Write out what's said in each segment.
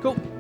Go.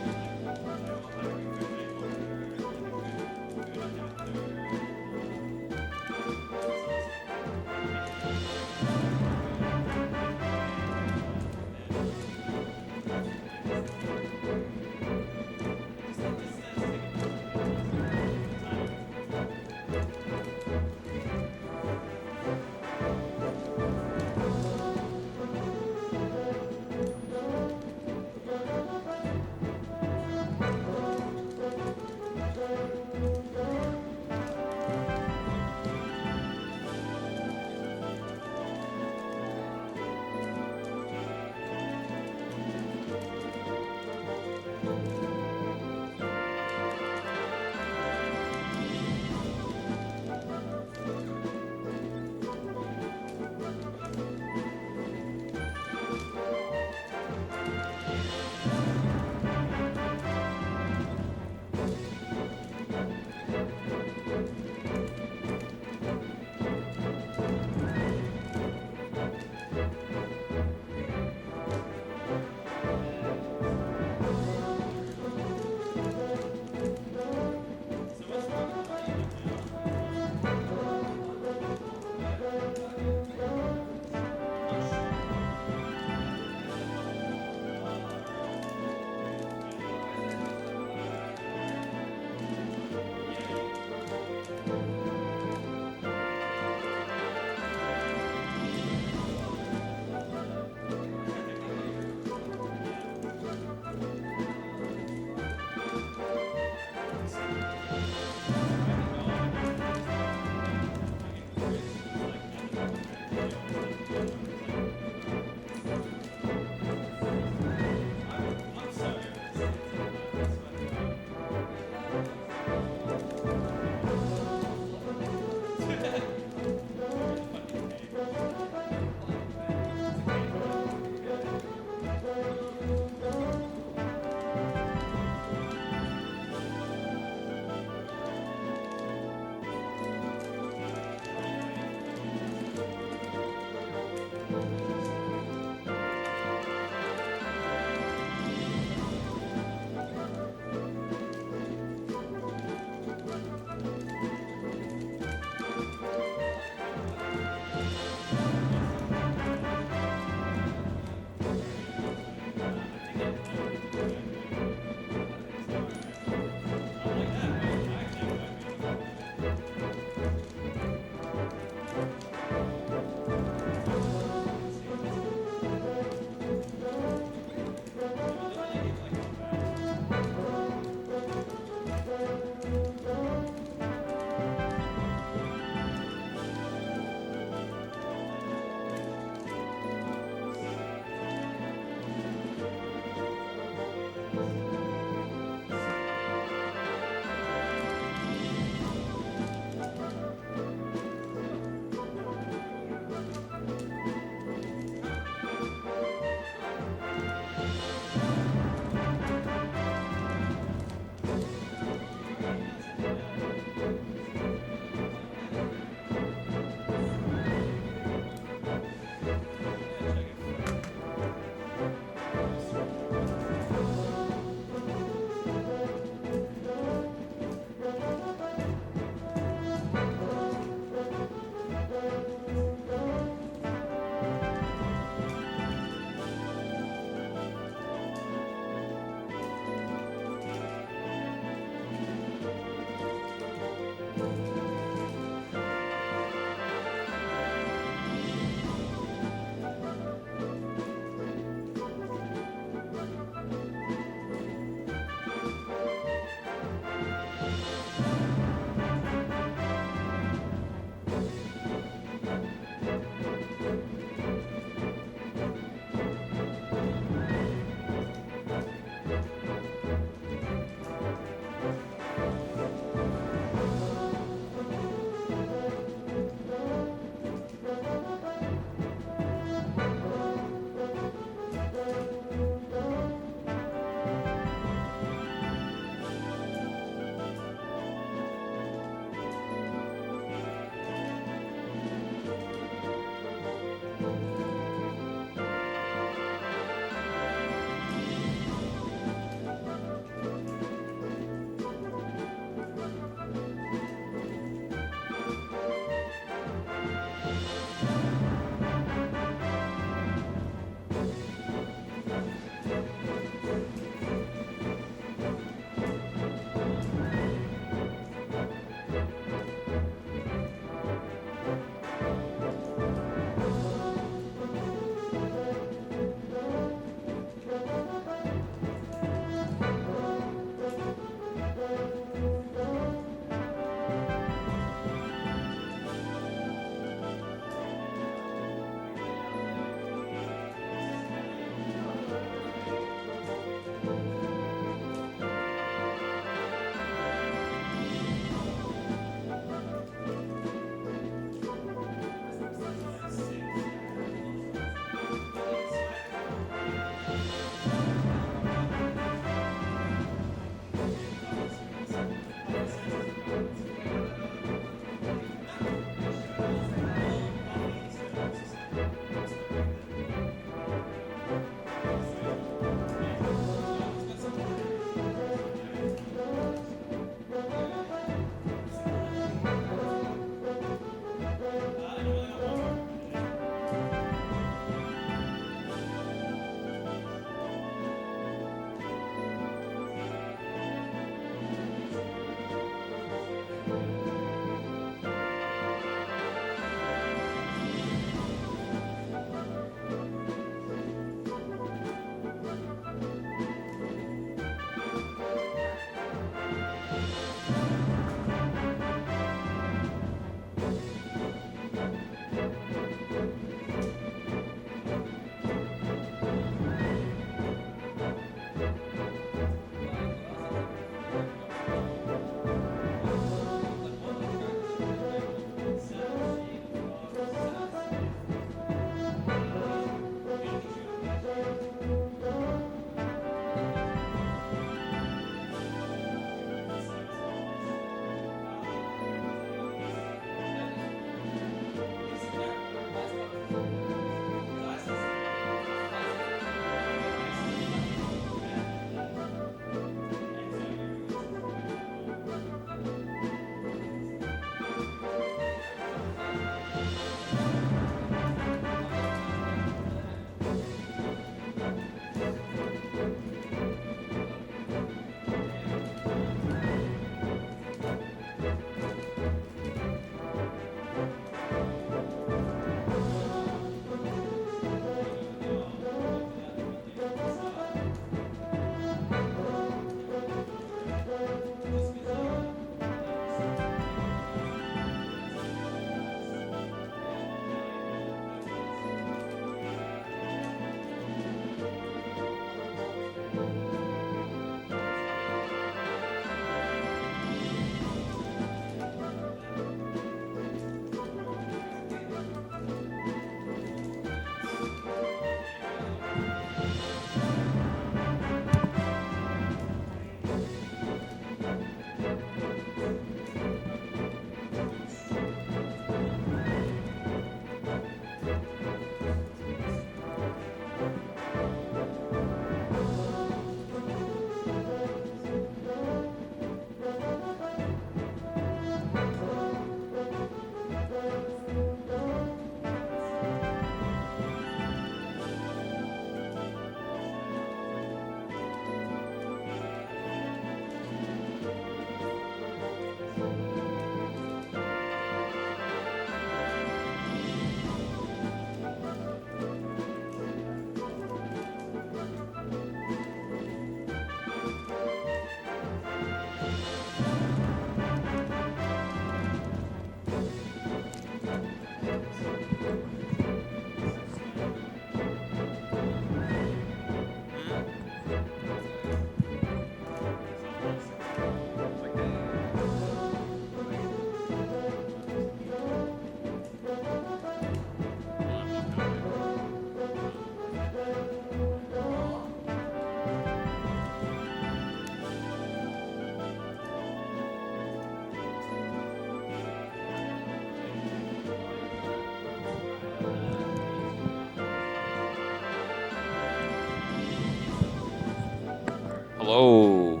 Hello.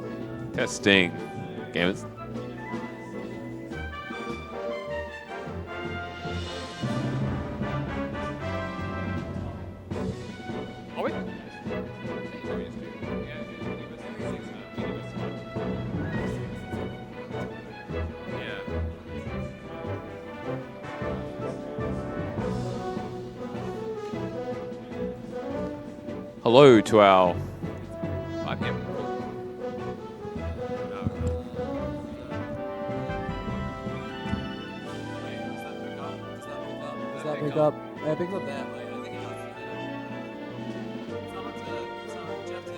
Testing. Gamers. Are we? Hello to our 5 p.m. Does that pick up? Yeah, it picks up there. Like, I think it does. Someone Jeff T.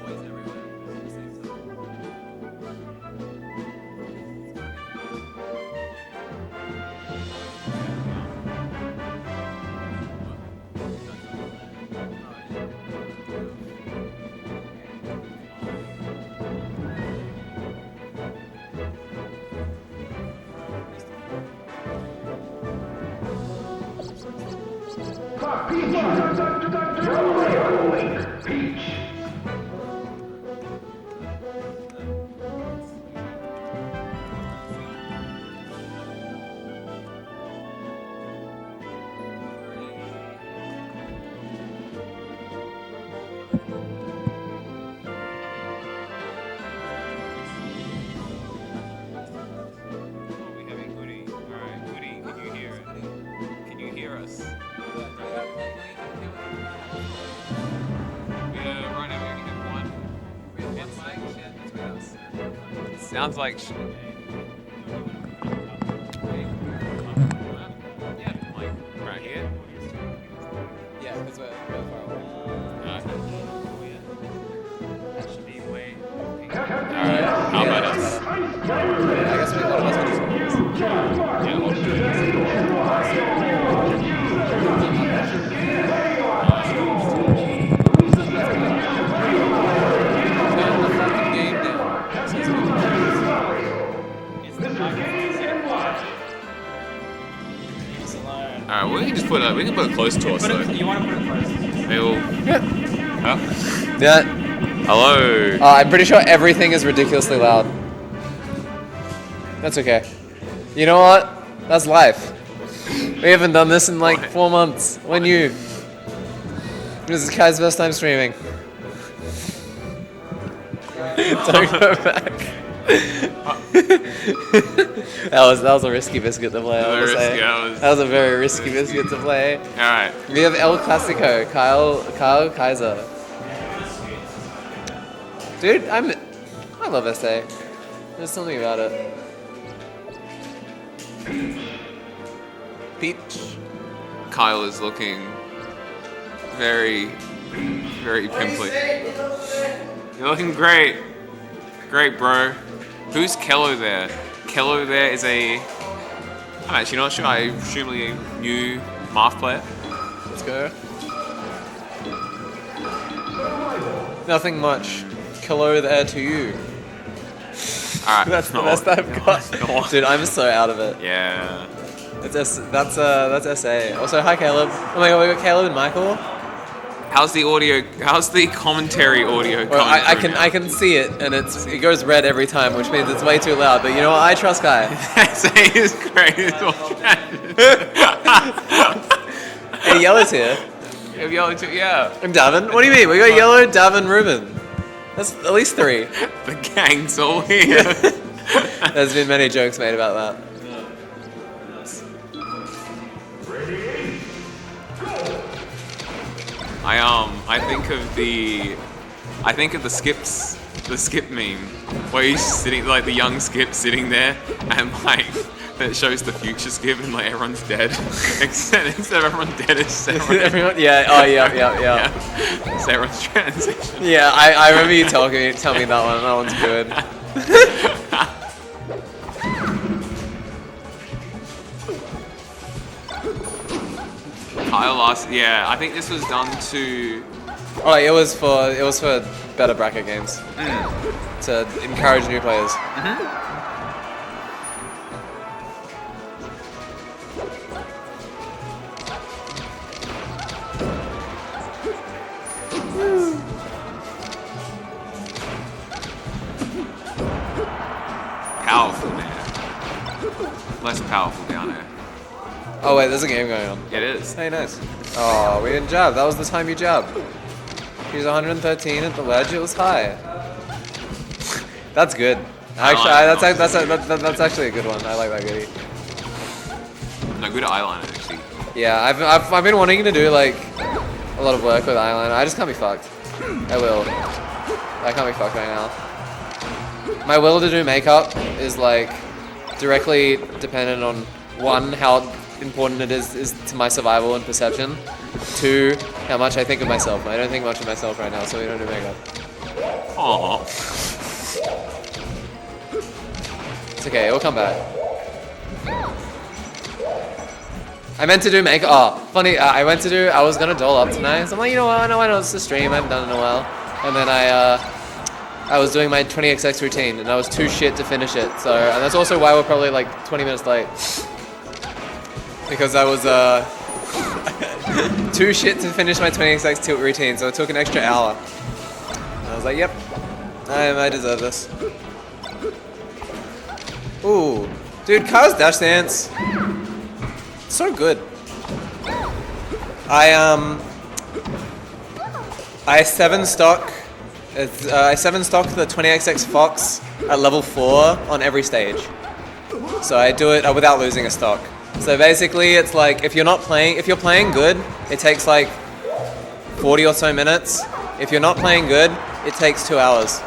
Always everywhere at the same time. Sounds like yeah, like right here. Yeah, because we're really far away. That should be way. Alright, how about us? Yeah, I guess one of us will just Alright, we can put it close to us though. You want to put it close? Yeah. Huh? Yeah. Hello. I'm pretty sure everything is ridiculously loud. That's okay. You know what? That's life. We haven't done this in like 4 months. When you? This is Kai's first time streaming. Don't go back. that was a risky biscuit to play. I would say. That was a very risky biscuit to play. All right. We have El Clasico, Kyle Kaiza. Dude, I love SA. There's something about it. Peach. Kyle is looking very, very pimply. You're looking great. Great, bro. Who's Kello there? Kello there is I'm actually not sure. I assume a new Marth player. Let's go. Nothing much. Hello there to you. Alright. That's the best I've got. Dude, I'm so out of it. Yeah. That's SA. Also, hi Caleb. Oh my god, we got Caleb and Michael. How's the audio? How's the commentary audio coming? Well, I through can see it, and it goes red every time, which means it's way too loud. But you know what? I trust Kai. SA is great. Hey, Yellow's here. You have yellow too, yeah. And Davin. What do you mean? We got Yellow, Davin, Ruben. That's at least 3. The gang's all here. There's been many jokes made about that. I think of the skip meme where he's sitting, like the young Skip sitting there, and like that shows the future Skip and like everyone's dead, except instead of everyone dead, it's Everyone, yeah. Oh, yeah. It's everyone's transition. Yeah, I remember you tell me that one. That one's good. Kyle asked, yeah, I think this was done to. Oh, it was for better bracket games to encourage new players. powerful down air. Oh wait, there's a game going on. It is. Hey, nice. Oh, we didn't jab. That was the time you jabbed. He was 113 at the ledge. It was high. That's good. Actually, that's actually a good one. I like that goodie. No, good eyeliner actually. Yeah, I've been wanting to do like a lot of work with eyeliner. I just can't be fucked. I will. I can't be fucked right now. My will to do makeup is like directly dependent on one, how important it is to my survival and perception. Two, how much I think of myself. I don't think much of myself right now, so we don't do makeup. Aww. It's okay, it'll come back. I meant to do makeup. Oh, funny. I was gonna doll up tonight. So I'm like, you know what? I know it's the stream. I haven't done it in a while. And then I was doing my 20xx routine, and I was too shit to finish it. So, and that's also why we're probably like 20 minutes late. Because I was too shit to finish my 20xx tilt routine, so it took an extra hour. And I was like, yep, I deserve this. Ooh, dude, Kai's dash dance, so good. I 7 stock the 20xx Fox at level 4 on every stage. So I do it without losing a stock. So basically, it's like if you're playing good, it takes like 40 or so minutes. If you're not playing good, it takes 2 hours.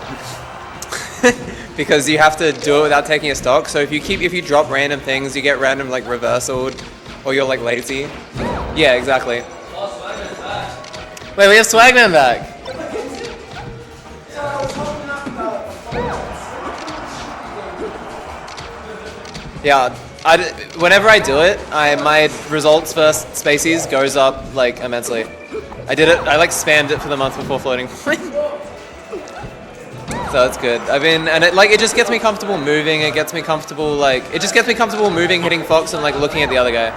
Because you have to do it without taking a stock. So if you drop random things, you get random like reversaled, or you're like lazy. Yeah, exactly. Wait, we have Swagman back. Yeah. Whenever I do it, my results versus Spacies goes up like immensely. I like spammed it for the month before floating point. So it's good. It just gets me comfortable moving. It just gets me comfortable moving, hitting Fox, and like looking at the other guy.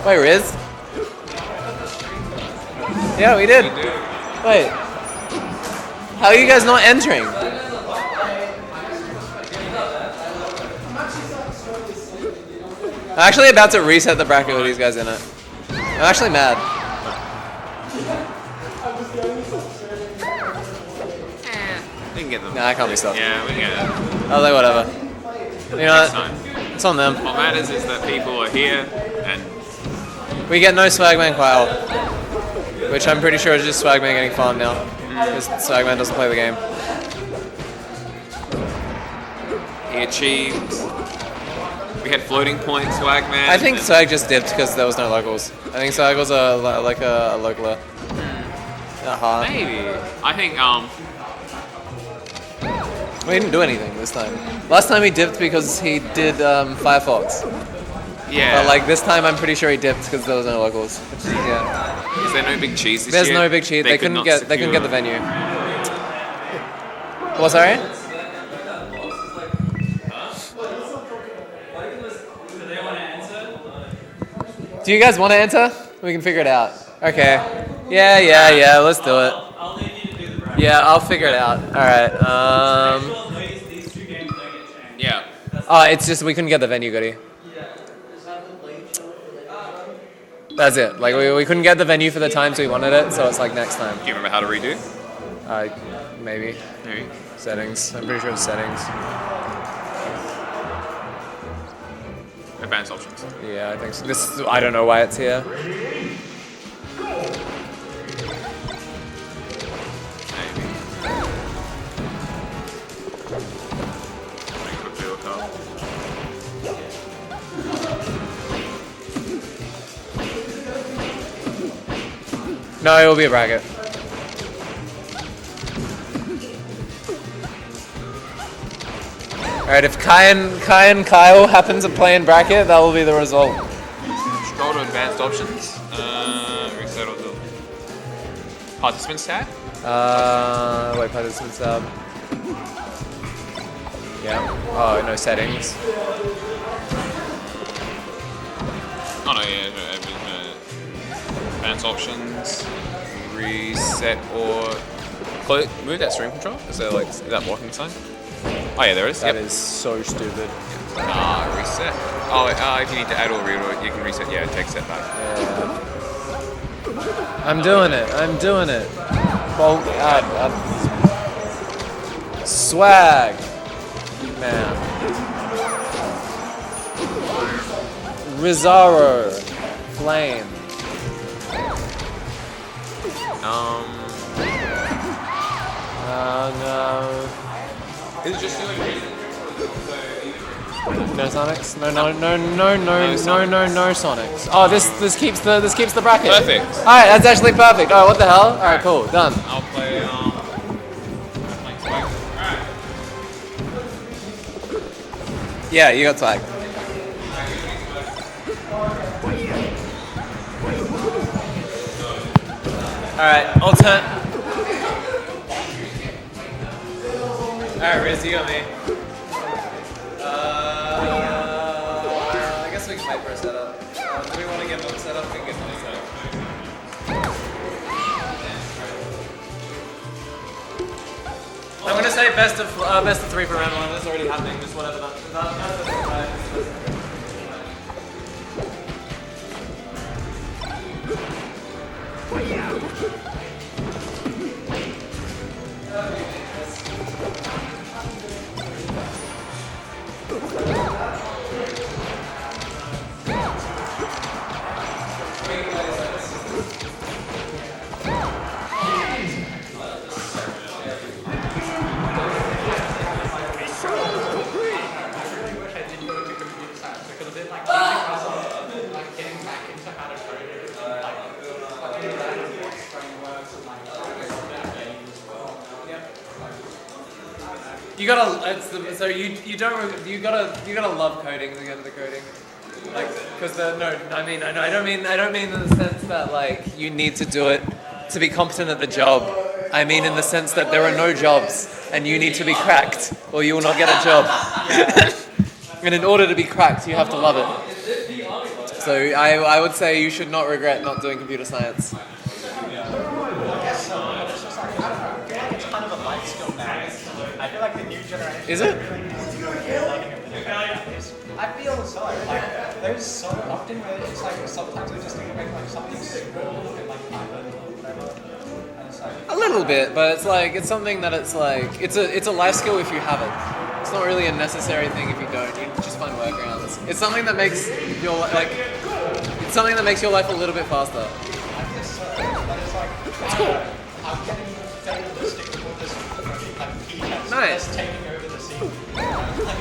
Wait, Riz? Yeah, we did. Wait. How are you guys not entering? I'm actually about to reset the bracket with these guys in it. I'm actually mad. We can get them. Nah, I can't be stopped. Yeah, we can get it. I was like, whatever. You know what? It's on them. What matters is that people are here and We get no Swagman Kyle. Which I'm pretty sure is just Swagman getting farmed now. Because Swagman doesn't play the game. he achieved. We had floating point Swagman. I think Swag just dipped because there was no locals. I think Swag was like a localer. Maybe. I think We didn't do anything this time. Last time he dipped because he did Firefox. yeah. But like this time I'm pretty sure he dipped because there was no locals. Yeah. Is there no big cheese this There's year? no big cheat. They couldn't get the venue. What's sorry? Do you guys want to enter? We can figure it out. Okay. Yeah. Let's do it. Yeah, I'll figure it out. All right. Yeah. Oh, it's just we couldn't get the venue, goodie. That's it. Like we couldn't get the venue for the times we wanted it, so it's like next time. Do you remember how to redo? Maybe Maybe. settings. I'm pretty sure it's settings. Advanced options. Yeah, I think so. I don't know why it's here. Maybe. Quickly look up. No, it will be a bracket. Alright, if Kai and Kyle happen to play in bracket, that will be the result. Scroll to advanced options. Reset or the participants tab. Wait, participants tab. Yeah. Oh, no settings. Oh no, yeah. Advanced options. Reset or move that stream control. Is that blocking sign? Oh yeah, there is. That is so stupid. Reset. Oh, if you need to add or reload, you can reset. Yeah, take set back. Yeah. I'm doing it. Well, swag, man. Rizarro, flame. No. Is it just doing reason? No Sonics? No Sonics. Oh, this keeps the bracket. Perfect. All right, that's actually perfect. Oh, what the hell? All right, cool, done. I'll play. Alright. Yeah, you got swag. All right, alternate. All right, Riz, you got me. I guess we can wait for a setup. Do we want to get one set up? We can get one set up. I'm gonna say best of 3 for round 1. That's already happening. Just whatever. That's You gotta, you gotta love coding to get to the coding, like, because I don't mean in the sense that like you need to do it to be competent at the job. I mean in the sense that there are no jobs and you need to be cracked or you will not get a job. And in order to be cracked, you have to love it. So I would say you should not regret not doing computer science. I feel like the new generation. Is it? I feel so. Like there's so often where it's like sometimes I just think of like something simple and like Python or whatever. And it's like A little bit, but it's something that it's a life skill if you have it. It's not really a necessary thing if you don't. You just find workarounds. It's something that makes your life a little bit faster. I feel so. But it's like It's cool. I'm getting fatalistic with this like he has Nice. just taking over the scene. Like,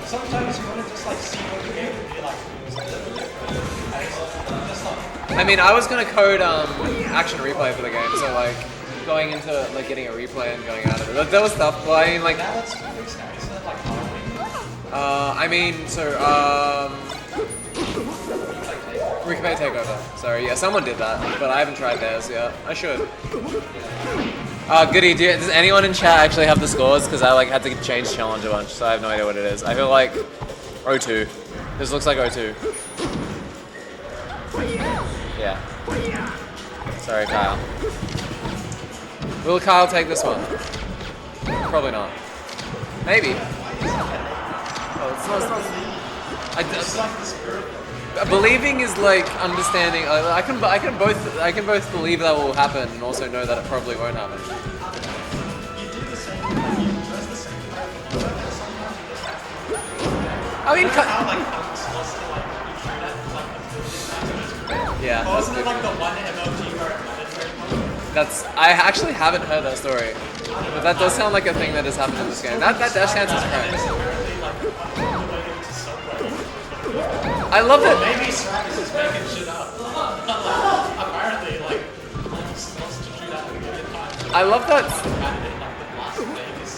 sometimes you want to just like see what the game would be like. It's a little different. And it's just like I mean, I was gonna code action replay for the game, so like going into like getting a replay and going out of it. That was tough. But I mean, like, now that's fixed now. Isn't it like Replay takeover. Sorry, yeah, someone did that, but I haven't tried theirs yet. I should. Goody, does anyone in chat actually have the scores? Because I like had to change challenge a bunch, so I have no idea what it is. I feel like 0-2. This looks like 0-2. Yeah. Sorry, Kyle. Will Kyle take this one? Probably not. Maybe. Oh, it's not. Believing is like understanding. I can both believe that will happen and also know that it probably won't happen. I mean, yeah. wasn't it like the one MLG where it mattered very much? I actually haven't heard that story, but that does sound like a thing that has happened in this game. That dash dance is correct. I love it. Maybe Swag is just making shit up. Apparently, like, almost lost to shoot out a million times. I love that. Had it in like the Las Vegas.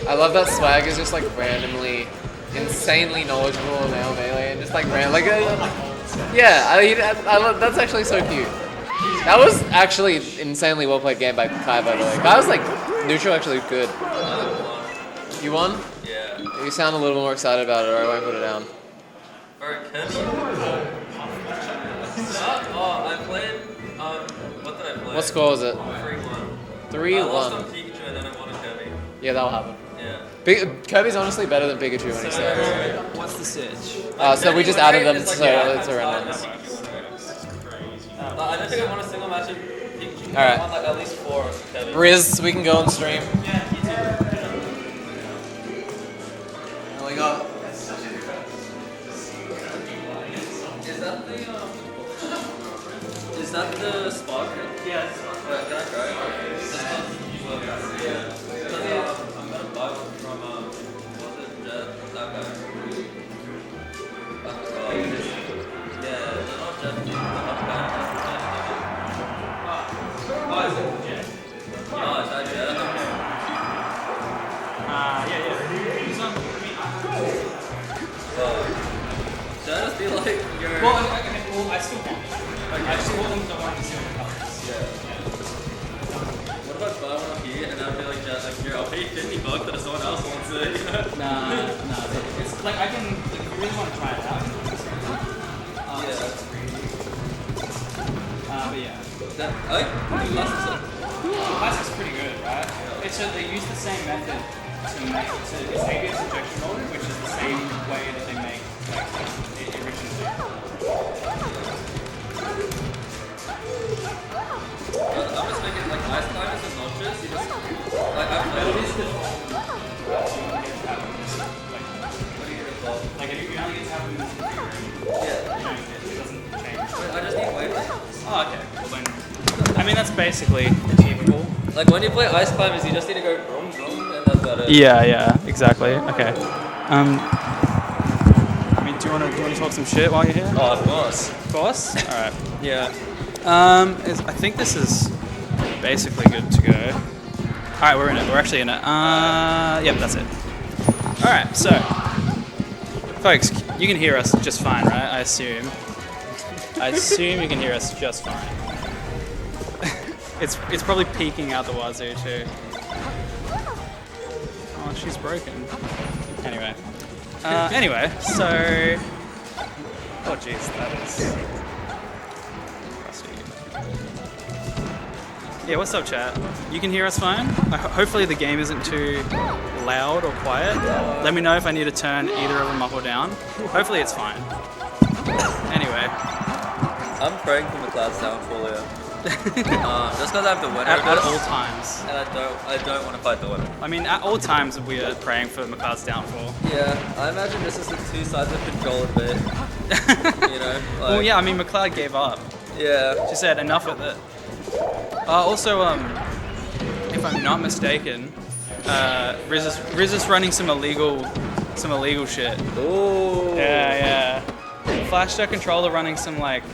I love that Swag is just like randomly, insanely knowledgeable about Melee and just like yeah. I love, that's actually so cute. That was actually insanely well played game by Kai, by the way. Kai was like neutral, actually good. You won? Yeah. You sound a little more excited about it, or I won't put it down. Alright, Kenny. I played, what did I play? What score was it? 3-1. 3-1. I lost on Pikachu and then I won a Kirby. Yeah, that'll happen. Yeah. Kirby's honestly better than Pikachu when he starts. What's the search? So we just added them It's so like- it's a randoms. I don't think I want a single match of Pikachu. Alright. I want like at least 4 of Kevin. Riz, we can go on stream. Yeah, you too. And we got. Is that the spark? Yeah. Wait, can I try it? Yeah. I'm gonna buy one from was it Jet? That guy. Yeah, not Jet. The other guy. Oh, is it Jet? Oh, is that Jet? Should I just be like your? Well, I still want it. Like, I still want them to want to see what it covers. What if I buy one of you and I'd be like, Jet, like, here, I'll pay $50 but if someone else wants it, you know? Nah. It's like I can. Like, if you really want to try it out. Yeah. But yeah. That, I like the glasses. Classic's pretty good, right? It's so they use the same method to make it's ABS injection molded, which is the same way that they make like it originally. I'm just thinking like ice climb is obnoxious. You just like I've But it noticed. is the what do you call it? Like if you only get to have them in this configuration, Yeah. it doesn't change. Wait, I just need wavelengths. Oh, okay. Well then, I mean that's basically achievable. Like when you play ice climbers, you just need to go vroom vroom and that's about it. Yeah, exactly. Okay. I mean, do you want to talk some shit while you're here? Oh, of course. Of course. All right. Yeah. I think this is basically good to go. All right, we're in it. We're actually in it. Yep, that's it. All right, so, folks, you can hear us just fine, right? I assume. I assume you can hear us just fine. It's probably peeking out the wazoo too. Oh, she's broken. Anyway. So. Oh, jeez, that is. Yeah, what's up, chat? You can hear us fine? Hopefully the game isn't too loud or quiet. Let me know if I need to turn either of them up or down. Hopefully it's fine. Anyway. I'm praying for McLeod's downfall here. Just because I have the winner. At all times. And I don't want to fight the winner. I mean, at all times we are praying for McLeod's downfall. Yeah, I imagine this is the two sides of control a bit. You know? Like, Well, yeah, I mean, McLeod gave up. Yeah. She said, enough with it. Also, if I'm not mistaken, Riz is running some illegal shit. Ooh. Yeah. Flash Star controller running some like.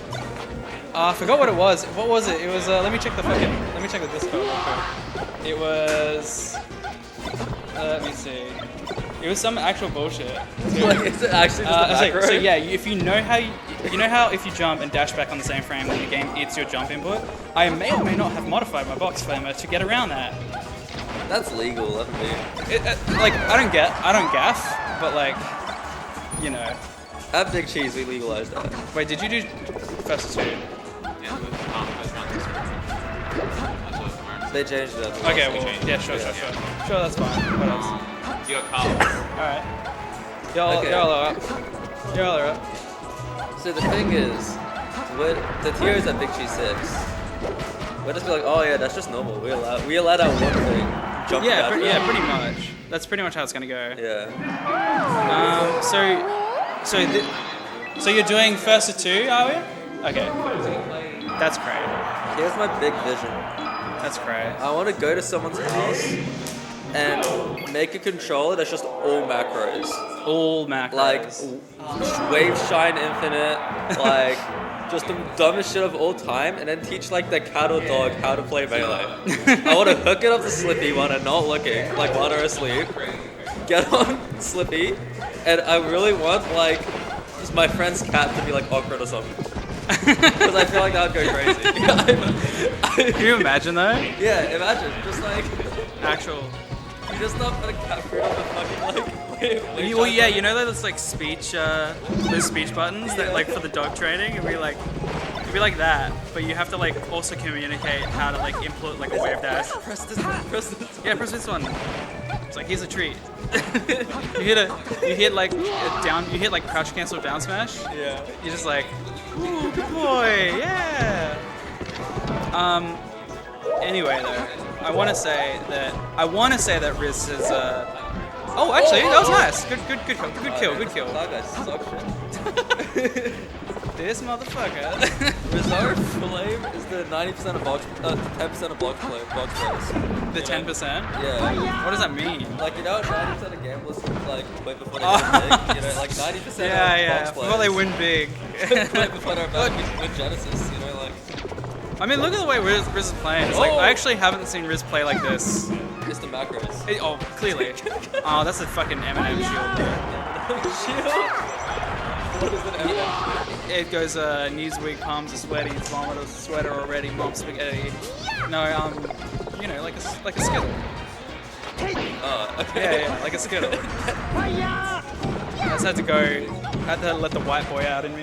I forgot what it was. What was it? It was. Let me check the Discord real quick. It was. Let me see. It was some actual bullshit. Like, is it actually just a macro? So yeah, if you know how if you jump and dash back on the same frame, then the game eats your jump input. I may or may not have modified my box flamer to get around that. That's legal, that's me. Like I don't gaff, but like, you know. At Big Cheese, we legalized that. Wait, did you do first two? Yeah, first round is They changed it up. Okay, well, yeah, sure, that's fine. What else? You got Carl. Alright. Y'all are up. Y'all are up. So the thing is, the tiers at Big Cheese 6, we'll just be like, oh yeah, that's just normal. We allowed out one thing. Jump Yeah, back. pretty much. That's pretty much how it's gonna go. Yeah. So you're doing first to two, are we? Okay. That's great. Here's my big vision. That's great. I want to go to someone's house and make a controller that's just all macros. All macros. Like, Wave Shine Infinite, like, just the dumbest shit of all time, and then teach, like, the cat or dog how to play Melee. I want to hook it up to Slippy while they're not looking, like, while they're asleep. Get on Slippy, and I really want, like, just my friend's cat to be, like, awkward or something. Because I feel like that would go crazy. Can you imagine though? Yeah, imagine, just, like, Actual. you just not put a cat food on the fucking, like, Well, yeah, you know those like speech buttons that like for the dog training, it'd be like that, but you have to like also communicate how to like input like a wave dash. Press this. Yeah, press this one. It's like, here's a treat. you hit like a down, you hit like crouch cancel down smash. Yeah. You're just like, ooh, good boy, yeah. Anyway though, I want to say that Riz is oh, actually, that was nice. Good kill. That guy sucks shit. This motherfucker. Reserve Flame is the 90% of box, 10% of box plays. The 10%? Yeah. What does that mean? Like, you know, 90% of gamblers like wait before they get big. You know, like 90% of box Before players they win big. wait before they're about to win Genesis. You know, like I mean, look at the way Riz is playing. It's like, I actually haven't seen Riz play like this. it's the macros. Oh, clearly. Oh, that's a fucking Eminem shield, bro. Shield. What is an M&M? It goes, knees weak, palms are sweaty, vomit a sweater already, mom spaghetti. No, you know, like a Skittle. Okay. Yeah, like a Skittle. I just had to let the white boy out in me.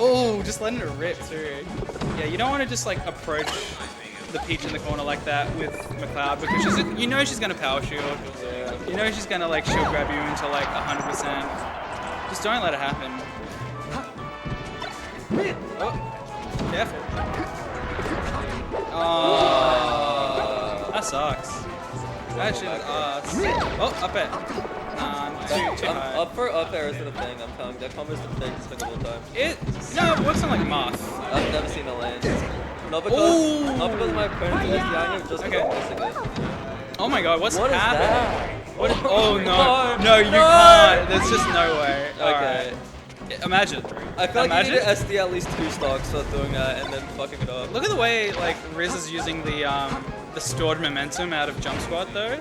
Oh, just letting it rip too. Yeah, you don't want to just like approach the Peach in the corner like that with McLeod because you know she's gonna power shield. You know she's gonna like shield grab you into like 100%. Just don't let it happen. Oh, careful. Oh, that sucks. That shit is ass. Oh, up it. Too high. Up for up air isn't a thing. I'm telling you, that combo's the biggest thing of all time. It works on like Moth. I've never seen a lane. Not because my opponent is behind him, just because I'm missing it. Oh my god, what's What is happening? that? What? Oh no! No, No, you can't. There's just no way. Okay. Alright. Imagine. I feel like Imagine. you need to SD at least 2 stocks for doing that and then fucking it up. Look at the way like Riz is using the stored momentum out of jump squat though.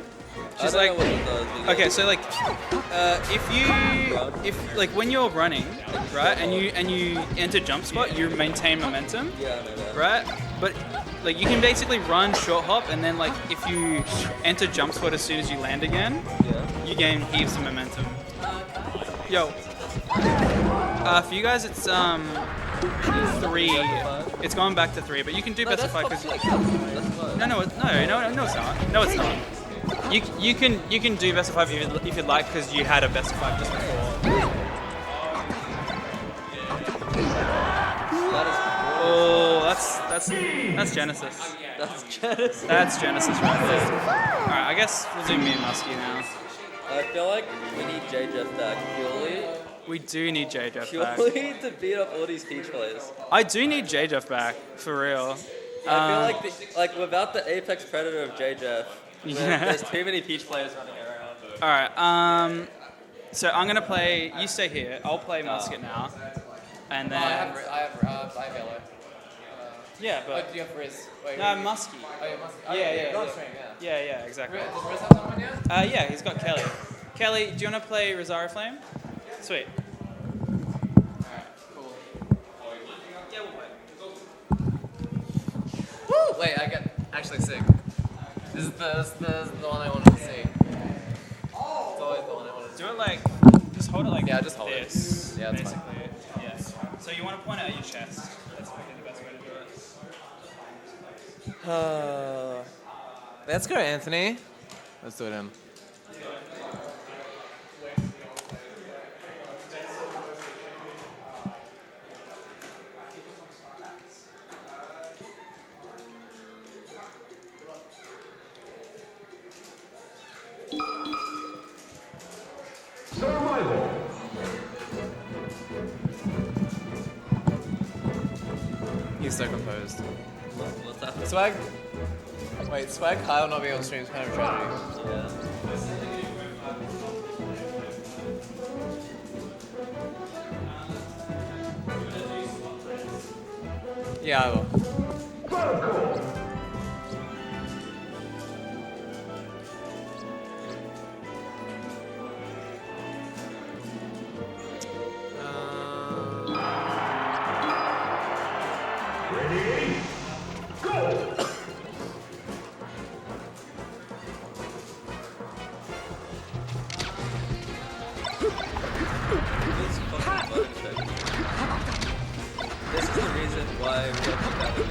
She's I like, don't know what it does, but okay, so like, if like when you're running, right, and you enter jump squat, you maintain momentum, yeah, I know that. right? But like you can basically run short hop, and then like if you enter jump squat as soon as you land again, Yeah. you gain heaps of momentum. Yo, for you guys it's 3. It's going back to 3, but you can do best of 5 because That's fine. no, it's not. No, it's not. You can do best of 5 if you'd like because you had a best of 5 just before. That is Oh, that's Genesis. That's Genesis. That's Genesis right there. All right, I guess we'll do me and Muskie now. I feel like we need J-Jeff back purely We do need J-Jeff back. to beat up all these Peach players. I do need J-Jeff back for real. I feel like without the apex predator of J-Jeff, Yeah. there's too many Peach players running around. All right. So I'm gonna play. You stay here. I'll play Musket now, and then I have yellow. yeah, Oh, but do you have Riz? Wait, no, Muskie. Oh, yeah, must. Yeah. You're on stream, yeah. Yeah, exactly. Does Riz have someone yet? Yeah, he's got Kelly. Kelly, do you want to play Rosario Flame? Sweet. Alright, cool. Yeah, we'll play. Woo! Wait, I got actually sick. This is the one I wanted to see. It's always the one I wanted to see. Do it like, just hold it like Yeah, just hold it. this. Yeah, that's fine. basically. Yeah. So you want to point it at your chest. That's probably the best way to do it. Let's go, Anthony. Let's do it him. He's so composed. What's that? Swag. Wait, Swag Kyle not being on stream is kind of a tragedy. Yeah. Yeah, I will. This fucking button check. This is the reason why we don't look at it.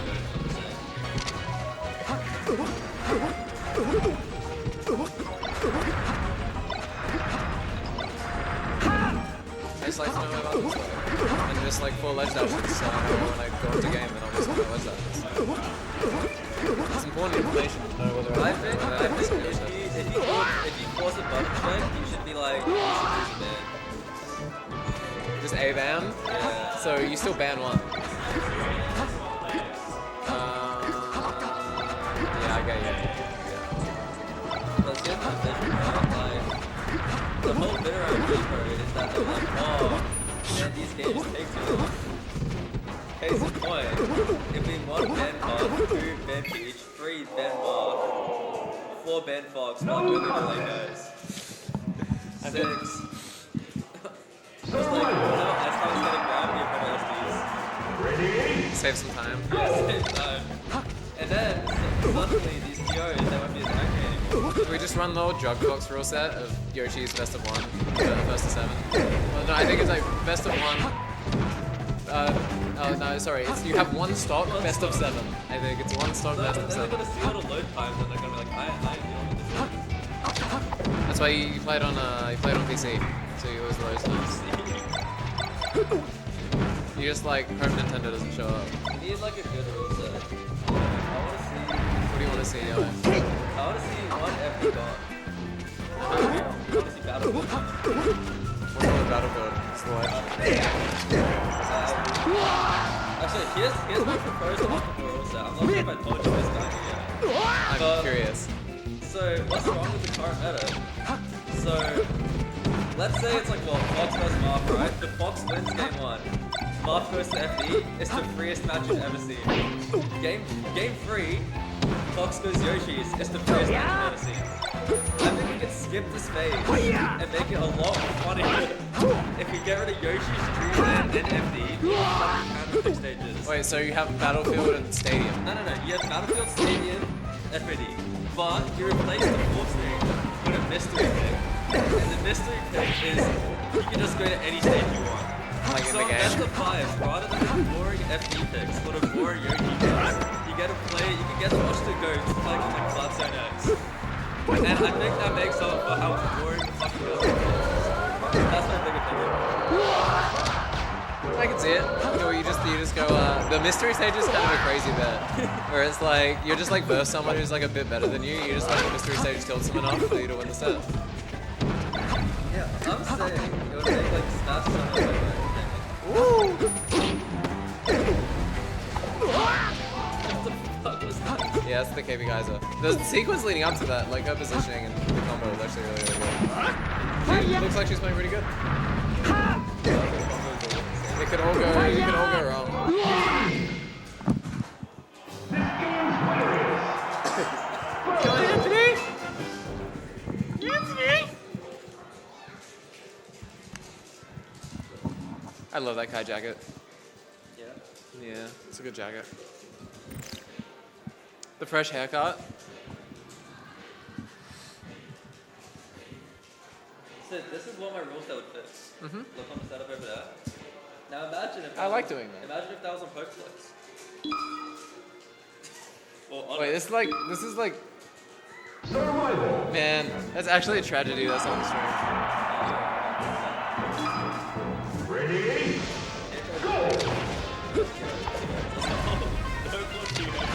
just like to know where buttons work. And just like full ledge dashes, so I know when I go into game, then I'll just know ledge dashes. It's important information to know whether I think if you force a button check, you should be like, you should just ban. just A ban. Yeah. So you still ban one. Yeah, I get you. Let's get the vision right. Like, the whole bit around Reaper is that they're like, oh, man, these games take too long. Case in point, if we 1 ban Cog, 2 ban Peach, 3 ban Mark, 4 ban Fox, not really delay guys. 6. Just like, whenever I started getting around, we put LSDs. Save some time. Same time. And then, suddenly, these POs, they won't be as accurate anymore. We just run the old Drug Box rule set of Yoshi's best of 1, best of 7. Well, no, I think it's like best of 1. Oh no, sorry. You have 1 stock, best of 7. I think it's 1 stock, best of Then they're 7. gonna see all the load times and they're gonna be like, I deal with this. That's why you played on PC, so you always lose times. You just like hope Nintendo doesn't show up. You need like a good rule set. I What do you want to see, Yellow? wanna see 1 FD dot. I wanna see Battlefield. What's on the Battlefield? Sledge. Actually, here's my proposal of the rule set. I'm not sure if I told you this guy yet. I'm But- curious. So, what's wrong with the current meta? So, let's say it's like, well, Fox versus Marth, right? The Fox wins game 1. Marth goes to FD, it's the freest match you've ever seen. Game 3, Fox goes Yoshi's, it's the freest match you've ever seen. I think we could skip this phase and make it a lot funnier if we get rid of Yoshi's Dream and FD, we can pick stages. Wait, so you have Battlefield and Stadium. No, you have Battlefield Stadium, FAD, but you replace the 4th stage with a mystery pick, and the mystery pick is you can just go to any stage you want. Like in So the on game. best of 5, rather than the boring FD picks, or the boring Yoshi picks, you get to play, you can get to watch the goats play on like Flat Zone X. And I think that makes up for how boring the fucking goats are. That's my big opinion. I can see it. Or you just go. The mystery stage is kind of a crazy bit, where it's like you're just like versus someone who's like a bit better than you. You just like the mystery stage tilts them enough for you to win the set. Yeah, I'm saying it would make like Smash Bros. Like what the fuck was that? Yeah, that's the KB Kaiza. The sequence leading up to that, like her positioning and the combo was actually really, really good. She looks like she's playing pretty good. It could all go wrong. Go on, Anthony! Anthony! I love that Kai jacket. Yeah. Yeah, it's a good jacket. The fresh haircut. So this is what my rule set would fit. Mm-hmm. Look on the setup over there. Now imagine if I like doing that. Imagine if that was on Pokeflix. Or on Wait, this is like man, that's actually a tragedy that's on the stream.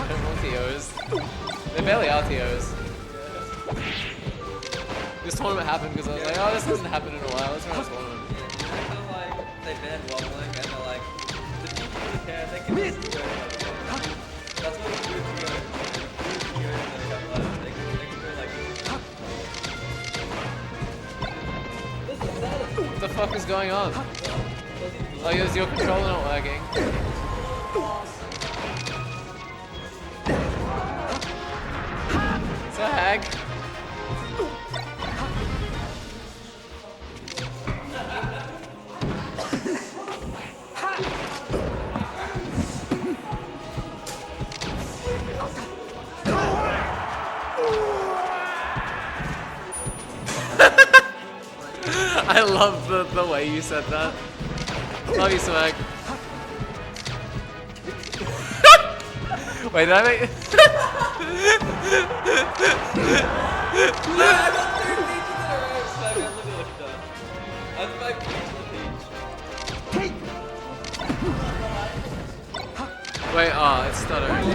Don't want TOs. They barely are TOs. This tournament happened because I was like, oh, this hasn't happened in a while. Let's run a tournament. I feel like they banned wobbling and they're like, the people who care, they can just go another way. That's what it's good to go. They can go like What the fuck is going on? Oh, is your controller not working? It's a hag. I love the way you said that. Love you, Swag. Wait, did I make... I got 3 peaches in a row, so I got look at what you've done. I've 5 peaches in the peach. Wait, oh, it's stuttering.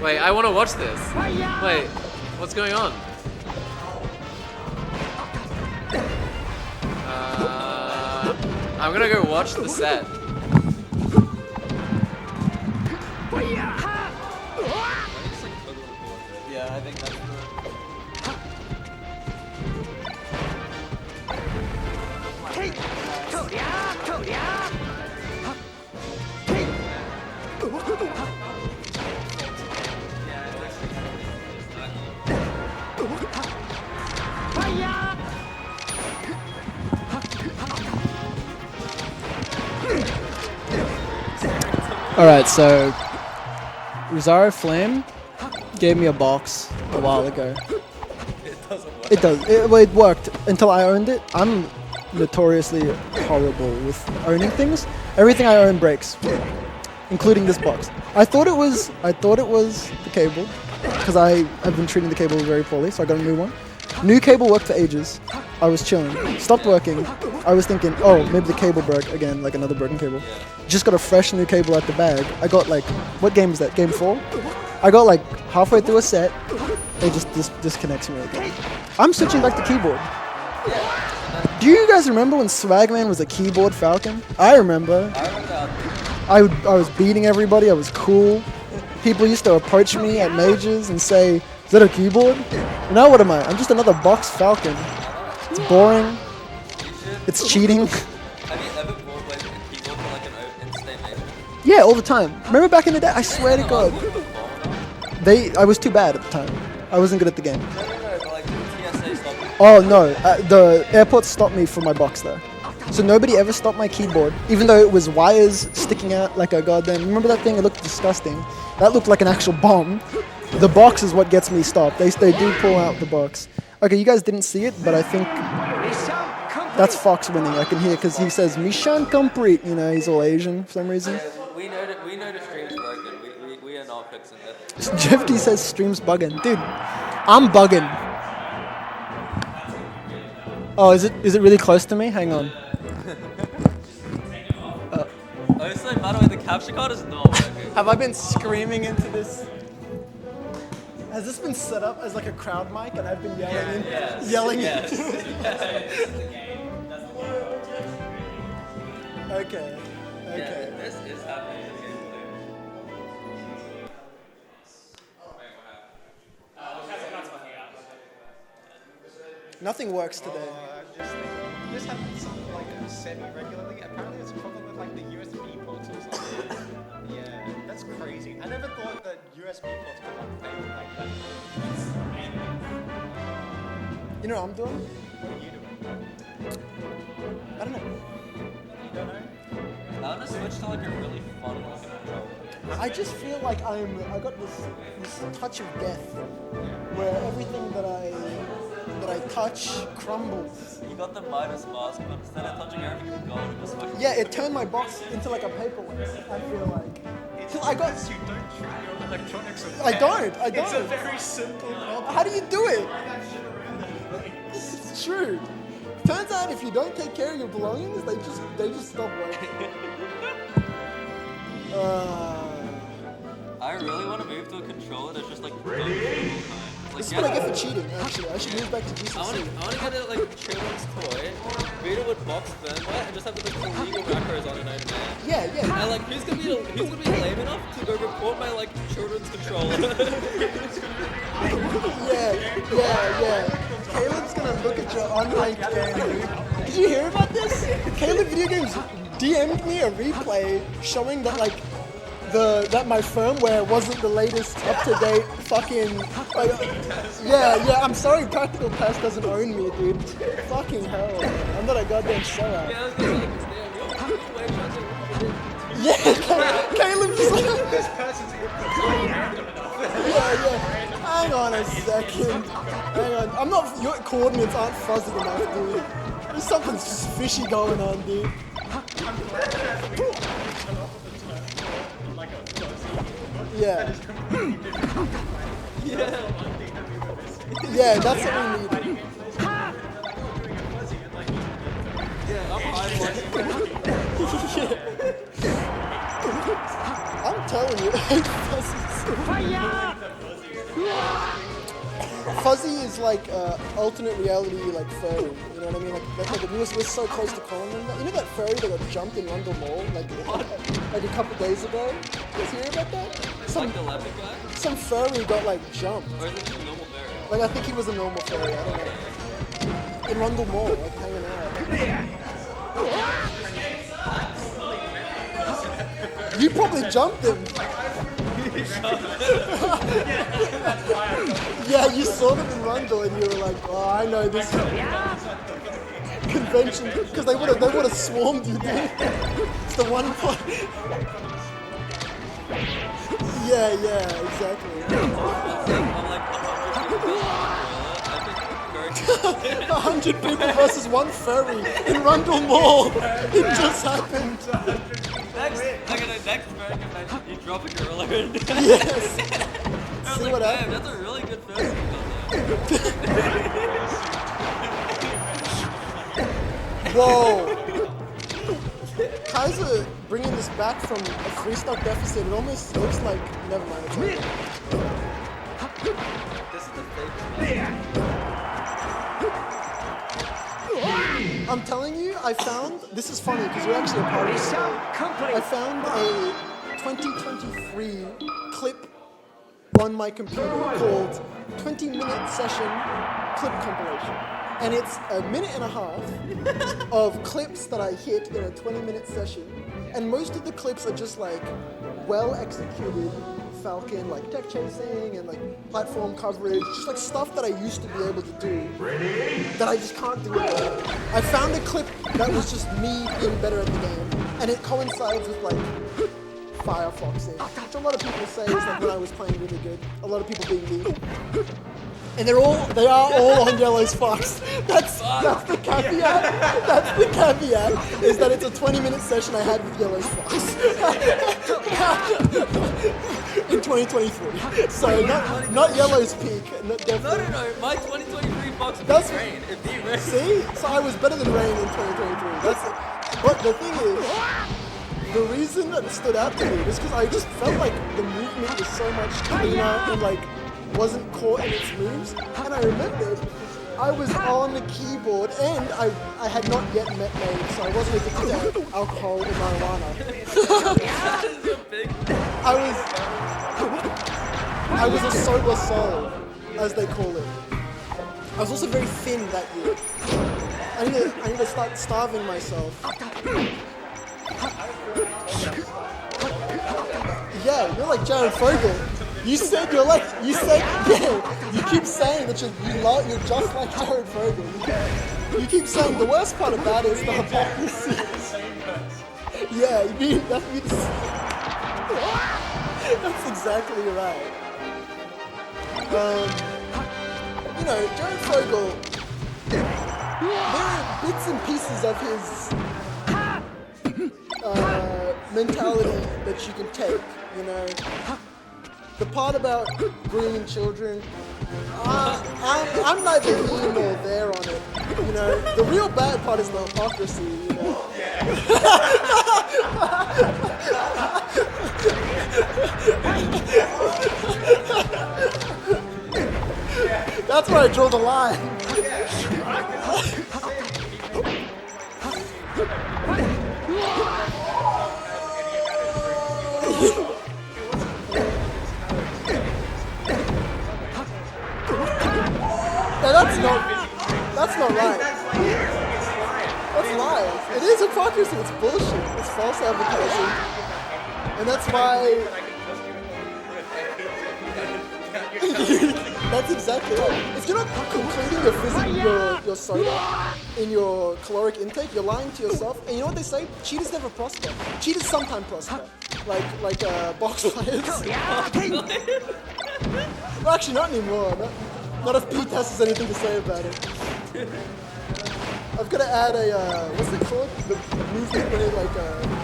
Wait, I want to watch this. Wait, what's going on? I'm gonna go watch the set. Yeah, I think that's the... Alright, so Rosario Flame gave me a box a while ago. It does. It worked until I owned it. I'm notoriously horrible with owning things. Everything I own breaks, including this box. I thought it was the cable because I've been treating the cable very poorly, so I got a new one. New cable worked for ages. I was chilling. Stopped working. I was thinking, oh, maybe the cable broke again, like another broken cable. Just got a fresh new cable out the bag. I got like, what game is that? Game 4? I got like halfway through a set. It just disconnects me again. I'm switching back to keyboard. Do you guys remember when Swagman was a keyboard falcon? I remember. I was beating everybody. I was cool. People used to approach me at majors and say, "Is that a keyboard?" Now what am I? I'm just another box falcon. It's boring. It's cheating. Have you ever bought like a keyboard for like an in-state major? Yeah, all the time. Remember back in the day? I swear to God. I was too bad at the time. I wasn't good at the game. No, but like the TSA stopped me. Oh no, the airport stopped me from my box though. So nobody ever stopped my keyboard, even though it was wires sticking out like a goddamn... Remember that thing? It looked disgusting. That looked like an actual bomb. The box is what gets me stopped. They do pull out the box. Okay, you guys didn't see it, but I think that's Fox winning. I can hear because he says "Mission complete." You know, he's all Asian for some reason. Yeah, we know the stream's broken. We are not fixing it. Jeffy says stream's bugging. Dude, I'm bugging. Oh, is it really close to me? Hang on. Honestly, by the way, the capture card is not working. Have I been screaming into this? Has this been set up as like a crowd mic and I've been yelling Yes. into it? Okay. Yeah, this is happening in gameplay. Nothing works today. This happens like semi-regularly. Apparently, it's a problem with like the USB ports or something. Yeah, that's crazy. I never thought that USB ports could like fail like that. You know what I'm doing? What are you doing? I don't know. You don't know? I want to switch to like a really fun looking controller. I just feel like I got this touch of death, where everything that I touch crumbles. You got the Midas mask, but instead of touching everything with gold, it just fucking... Yeah, it turned my box into like a paperweight. I feel like. I got. You don't treat your electronics with I care. don't. It's a very simple problem. How do you do it? It's true. Turns out if you don't take care of your belongings, they just stop working. I really want to move to a controller that's just like really cool. This is what I get for cheating. Actually, I should move back to GCC. I want to get a like children's toy, beat it with box firmware, and just have the legal macros on it, man. Yeah. And like, who's gonna be lame enough to go report my like children's controller? Yeah. Caleb's gonna look at your unliked game, dude. Did you hear about this? Caleb Video Games DM'd me a replay showing that like that my firmware wasn't the latest up-to-date fucking like, yeah, I'm sorry Practical Pass doesn't own me, dude. Fucking hell, man. I'm not a goddamn sellout. Yeah, I was gonna like, damn, Yeah, Caleb's just like... This person's Yeah. Hang on a second. Hang on. I'm not... Your coordinates aren't fuzzy enough, dude. There's something just fishy going on, dude. Yeah. Yeah, that's what we need. telling you, I hate fuzzies. Fuzzy is like alternate reality, like furry. You know what I mean? Like we're so close to calling them that. You know that furry that got jumped in Rundle Mall like a couple days ago? You guys hear about that? Like the leopard guy? Some furry got like jumped. Or is it just a normal fairy? Like I think he was a normal furry. I don't know. In Rundle Mall, like hanging out. You probably jumped him. Yeah, you saw them in Rundle and you were like, oh, I know this convention because they would have swarmed you, dude. It's the one point. Yeah, exactly. I'm like, 100 people versus one furry in Rundle Mall. It just happened. next American convention, you drop a gorilla in. Yes. I was See like, what damn, happened? that's a really good film. Whoa. Kaiza bringing this back from a 3-stock deficit. It almost looks like. Never mind. It's okay. This is the fake. I'm telling you, I found. This is funny because you're actually a part of this story. I found a 2023 clip on my computer called 20-minute session clip compilation. And it's a minute and a half of clips that I hit in a 20-minute session. And most of the clips are just like well-executed Falcon, like tech chasing and like platform coverage, just like stuff that I used to be able to do that I just can't do anymore. I found a clip that was just me being better at the game. And it coincides with like Firefoxing, which a lot of people say is like when I was playing really good. A lot of people being me. And they are all on Yellow's Fox. That's the caveat. That's the caveat, is that it's a 20-minute session I had with Yellow's Fox. In 2023. So not Yellow's peak. Definitely. No. My 2023 Fox beat That's- Rain. It beat Rain. See? So I was better than Rain in 2023. But the thing is, the reason that it stood out to me was because I just felt like the movement was so much cleaner and like wasn't caught in its moves. And I remembered I was on the keyboard and I had not yet met Maeve, so I wasn't addicted to alcohol or marijuana. That is a big. I was a sober soul, as they call it. I was also very thin that year. I need to start starving myself. Yeah, you're like Jared Fogle. You keep saying that you're just like Jared Fogle. You keep saying the worst part about it is the hypocrisy. Yeah, that's exactly right. Jared Fogle, there are bits and pieces of his mentality that you can take, The part about grooming children, I'm neither here nor there on it, The real bad part is the hypocrisy, That's where I draw the line. No, that's not right. That's lies. It is hypocrisy. It's bullshit. It's false advertising. And that's why. That's exactly right. If you're not concluding your soda in your caloric intake, you're lying to yourself. And you know what they say? Cheaters never prosper. Cheaters sometimes prosper. Like box players. Well, actually, not anymore. Not if Pete has anything to say about it. I've got to add what's it called? The movement when it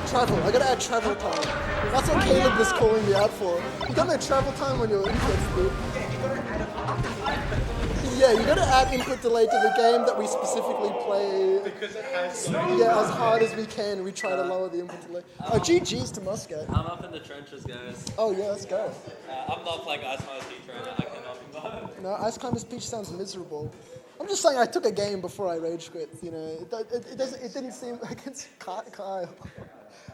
travel. I got to add travel time. That's what Caleb was calling me out for. You got no travel time on your inputs, dude. Yeah, you gotta add input delay to the game that we specifically play. Because it has Yeah, as hard as we can, we try to lower the input delay. Oh, GG's to Muscat. I'm up in the trenches, guys. Oh yeah, let's go. I'm not playing Ice Climbers Peach right now. I cannot be bothered. No, Ice Climbers Peach sounds miserable. I'm just saying I took a game before I rage quit. You know, it didn't seem like it's Kyle.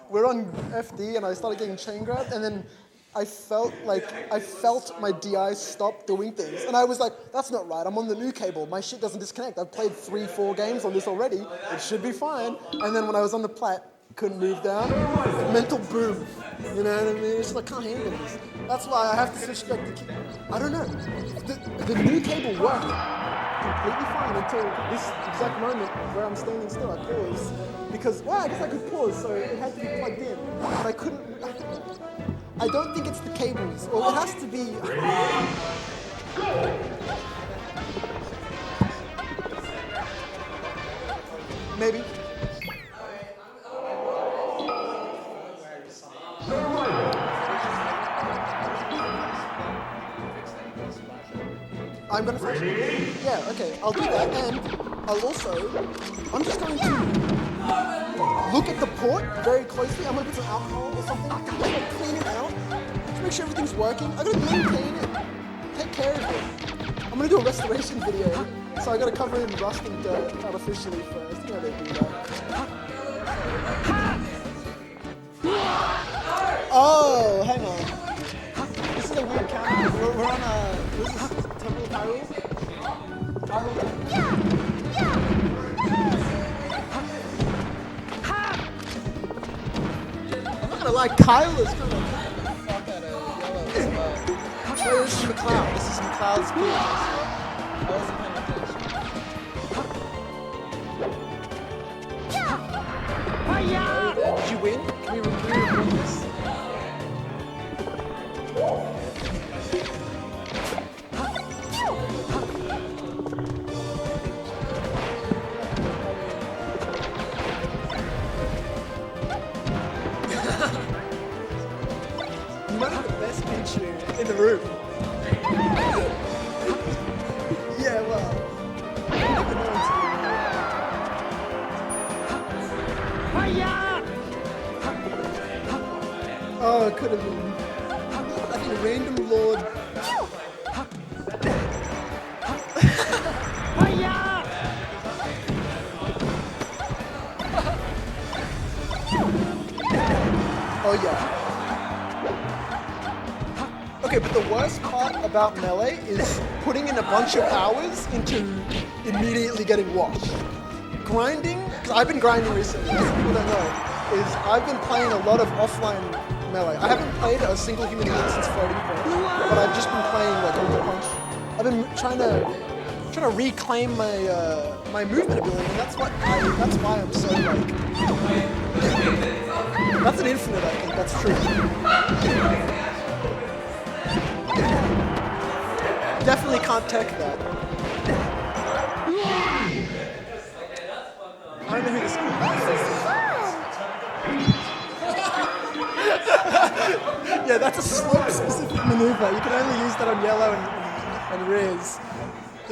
We're on FD and I started getting chain grabbed and then I felt my DI stop doing things and I was like, that's not right. I'm on the new cable. My shit doesn't disconnect. I've played 3-4 games on this already. It should be fine. And then when I was on the plat, couldn't move down. Mental boom. You know what I mean? It's like, I can't handle this. That's why I have to switch back to I don't know. The new cable worked completely fine until this exact moment where I'm standing still. I paused because, well, I guess I could pause, so it had to be plugged in. But I couldn't. I don't think it's the cables, or it has to be. Maybe. I'm gonna fix it. Yeah, okay, I'll do that, and I'll also, I'm just going to look at the port very closely. I'm gonna put some alcohol or something, just like clean it out, just make sure everything's working. I gotta maintain it, take care of it. I'm gonna do a restoration video, so I gotta cover it in rust and dirt artificially first. You know they do that. Oh, hang on. This is a weird camera. We're on a. This is Temple of Hyrule. I'm not gonna lie, Kyle is gonna kick the fuck out of Yellow as well. So this is McLeod. This is McLeod's speed. I wasn't paying attention. Did you win? Can we win this? You might have the best picture in the room. Yeah, well. I never know until Oh, it could have been. I think Random Lord. Oh yeah. Okay, but the worst part about Melee is putting in a bunch of hours into immediately getting washed. Grinding, because I've been grinding recently, people don't know, is I've been playing a lot of offline Melee. I haven't played a single human being since Floating Point, but I've just been playing like Ultra Punch. I've been trying to reclaim my movement ability, and that's why I'm so like. That's an infinite, I think. That's true. Definitely can't tech that. I don't know who this is. Yeah, that's a slope-specific maneuver. You can only use that on Yellow and Riz.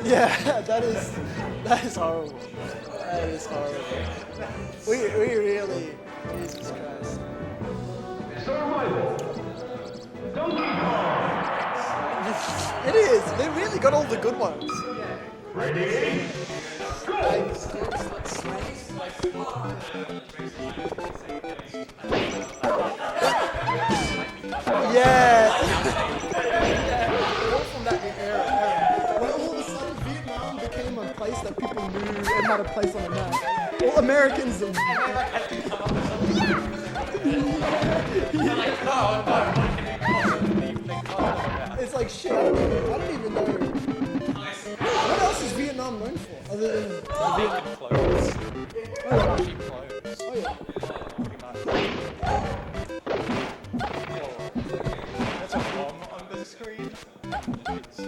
Yeah, that is horrible. That is horrible. We really, Jesus Christ. It is. They really got all the good ones. Ready? Yeah. All from that era. When all of a sudden Vietnam became a place that people knew and had a place on the map. All Americans and it's like shit. I don't even know. What else is Vietnam known for other than Vietnam clothes. Cheap clothes. Oh yeah. That's a bomb on the screen.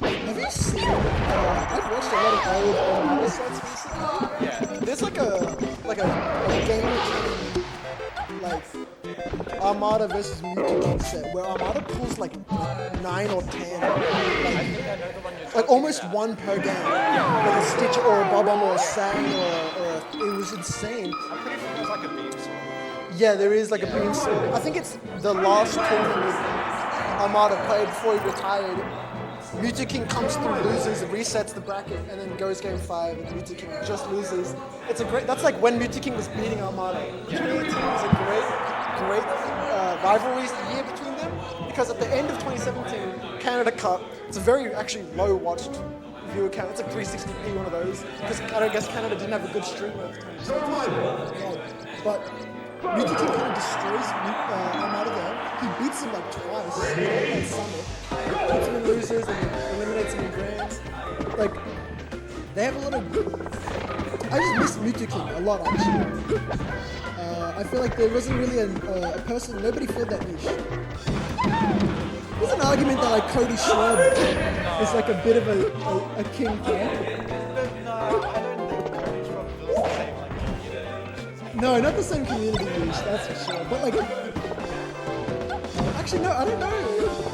Have you seen? I've watched a lot of old Armada sets recently. Yeah. There's like a game like Armada versus Mutagen set where Armada pulls like 9 or 10. Like, like almost one per game. Like a Stitch or a Bob-omb or a Sang it was insane. I'm pretty sure there's like a beam sword. Yeah, there is like a beam sword. I think it's the last tournament Armada played before he retired. Mewtwo King comes through, loses, resets the bracket, and then goes game 5, and Mewtwo King just loses. It's a great. That's like when Mewtwo King was beating Armada. 2018 was a great rivalry year between them because at the end of 2017, Canada Cup. It's a very actually low watched viewer count. It's like 360p, one of those, because I guess Canada didn't have a good streamer at the time. So but Mewtwo King kind of destroys Armada there. He beats him like twice at Summit. Puts him in losers and eliminates him in grands. Like, they have a lot of... I just miss Mewtwo King a lot, actually. I feel like there wasn't really a person... Nobody filled that niche. There's an argument that like Cody Shrub is like a bit of a king player. No, not the same community niche, that's for sure. But like, actually no, I don't know. I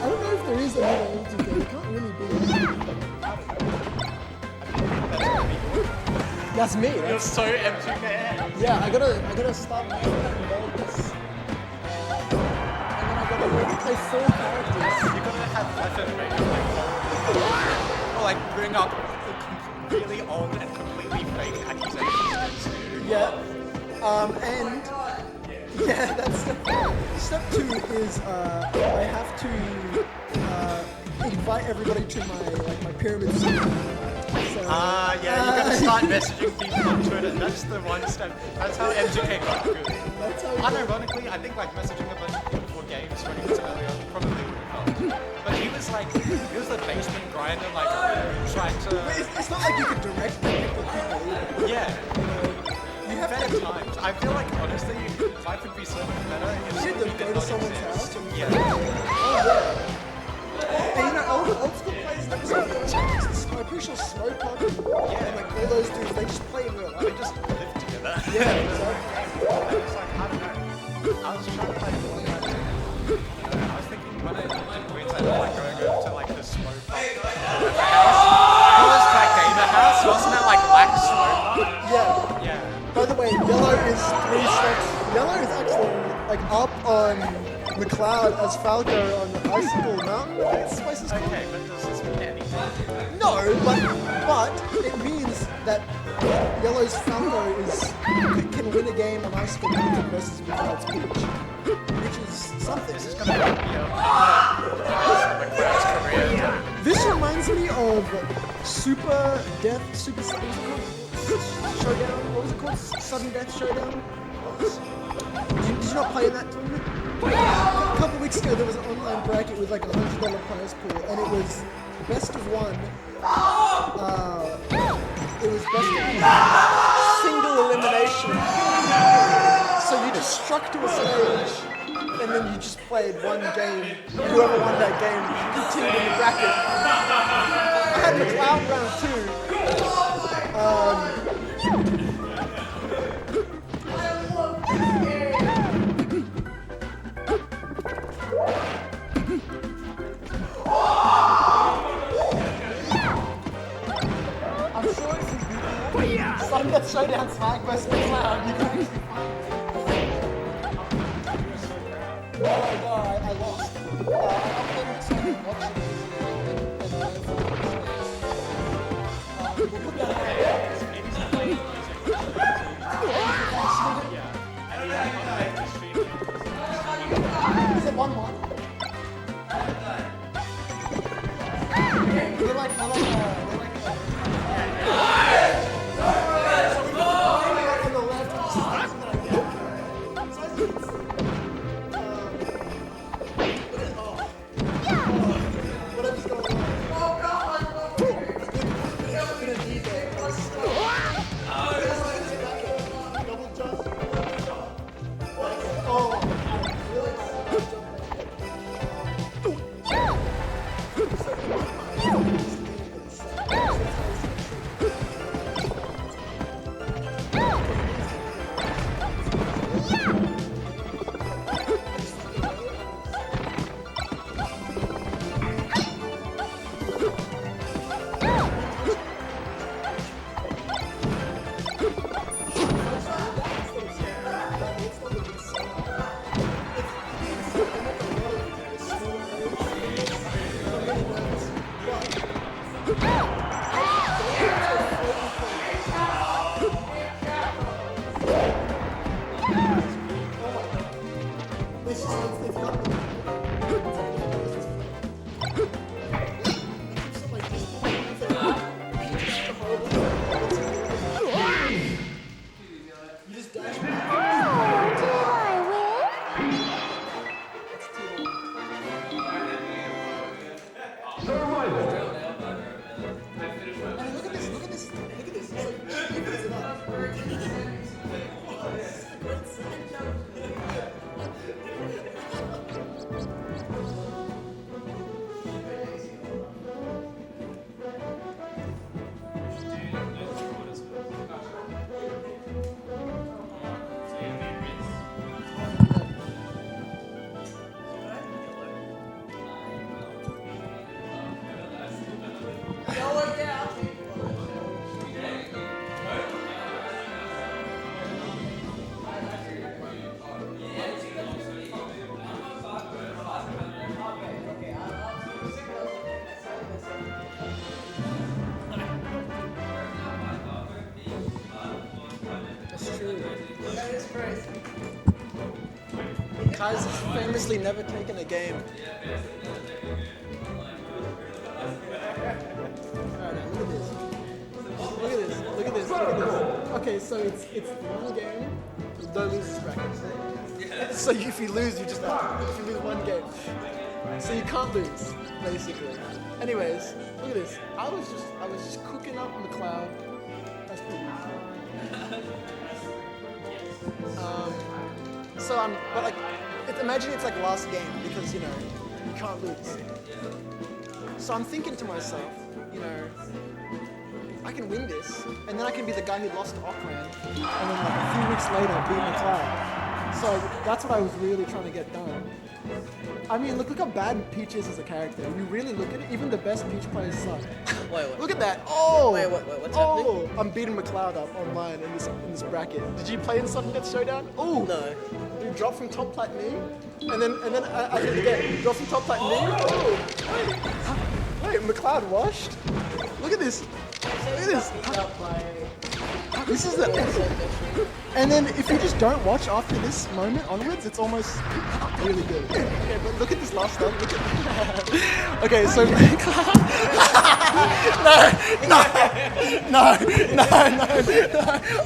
don't know if there is another M2K. It can't really be. That's me. You're so M2K. Yeah, I gotta start my this. And then I gotta play 4 characters. You're gonna have effort making or like bring up really old and completely fake accusations. Yeah. And yeah, that's step 2 is I have to invite everybody to my pyramid scheme. So, yeah, you're gonna start messaging people on Twitter. That's the one step. That's how M2K got good. That's how Unironically, I think like messaging a bunch of people for games when he was earlier probably would have helped. But he was the basement grinder, like trying to. It's not like you could direct connect with people either. Yeah. You have Better to times. I feel like honestly, life would be so much better if you we have to go did to not someone's exist. house and Yeah. And you know, old school players, I'm pretty sure Snowpunk and like all those dudes, they just play in real life. They just live together. Yeah, exactly. I was like, I don't know. I was trying to like, I was thinking when I lived in Queensland, like going over to like the smoke pub. It was that gamer house, wasn't it like black smoke pub? Yeah. Yeah. By the way, Yellow is 3 steps. Yellow is actually like up on McLeod as Falco on the Icicle Mountain. I think this place is called. Okay, but does this mean anything? No, but it means that Yellow's Falco can win a game on Icicle Mountain versus McLeod's Peach, which is something. This is gonna be McLeod's career. This reminds me of Super Showdown. What was it called? Sudden Death Showdown. Did you not play in that tournament? A couple weeks ago, there was an online bracket with like a $100 prize pool, and it was best of 1. It was best of 1. Single elimination. So you just struck to a stage, and then you just played one game. Whoever won that game continued in the bracket. I had McLeod round 2. I'm sure it's in Google. Sudden Death Showdown Swag vs. McLeod. You can actually find it. Oh no, I lost. I uploaded some options and we'll put that out. That's true. That is crazy. Kaiza's famously never taken a game. Alright, now look at this. Look at this. Look at this. Look at this. Okay, so it's one game. Don't lose this bracket. So if you lose, you just if you lose one game. So you can't lose, basically. Anyways, look at this. I was just cooking up on the cloud. That's pretty easy. But like, imagine it's like last game because you can't lose. So I'm thinking to myself, I can win this, and then I can be the guy who lost to Okran, and then like a few weeks later beat the cloud. So that's what I was really trying to get done. I mean, look how bad Peach is as a character. You really look at it, even the best Peach players suck. Wait. Look at that. Oh! Wait, what's happening? I'm beating McLeod up online in this bracket. Did you play in Sudden Death Showdown? Oh! No. Dude, drop from top plat knee, and then I hit again. Drop from top plat knee. Oh! Wait, McLeod washed? Look at this. Look at this. This is the... And then if you just don't watch after this moment onwards, it's almost really good. Okay, but look at this last one. Look at Okay, so no.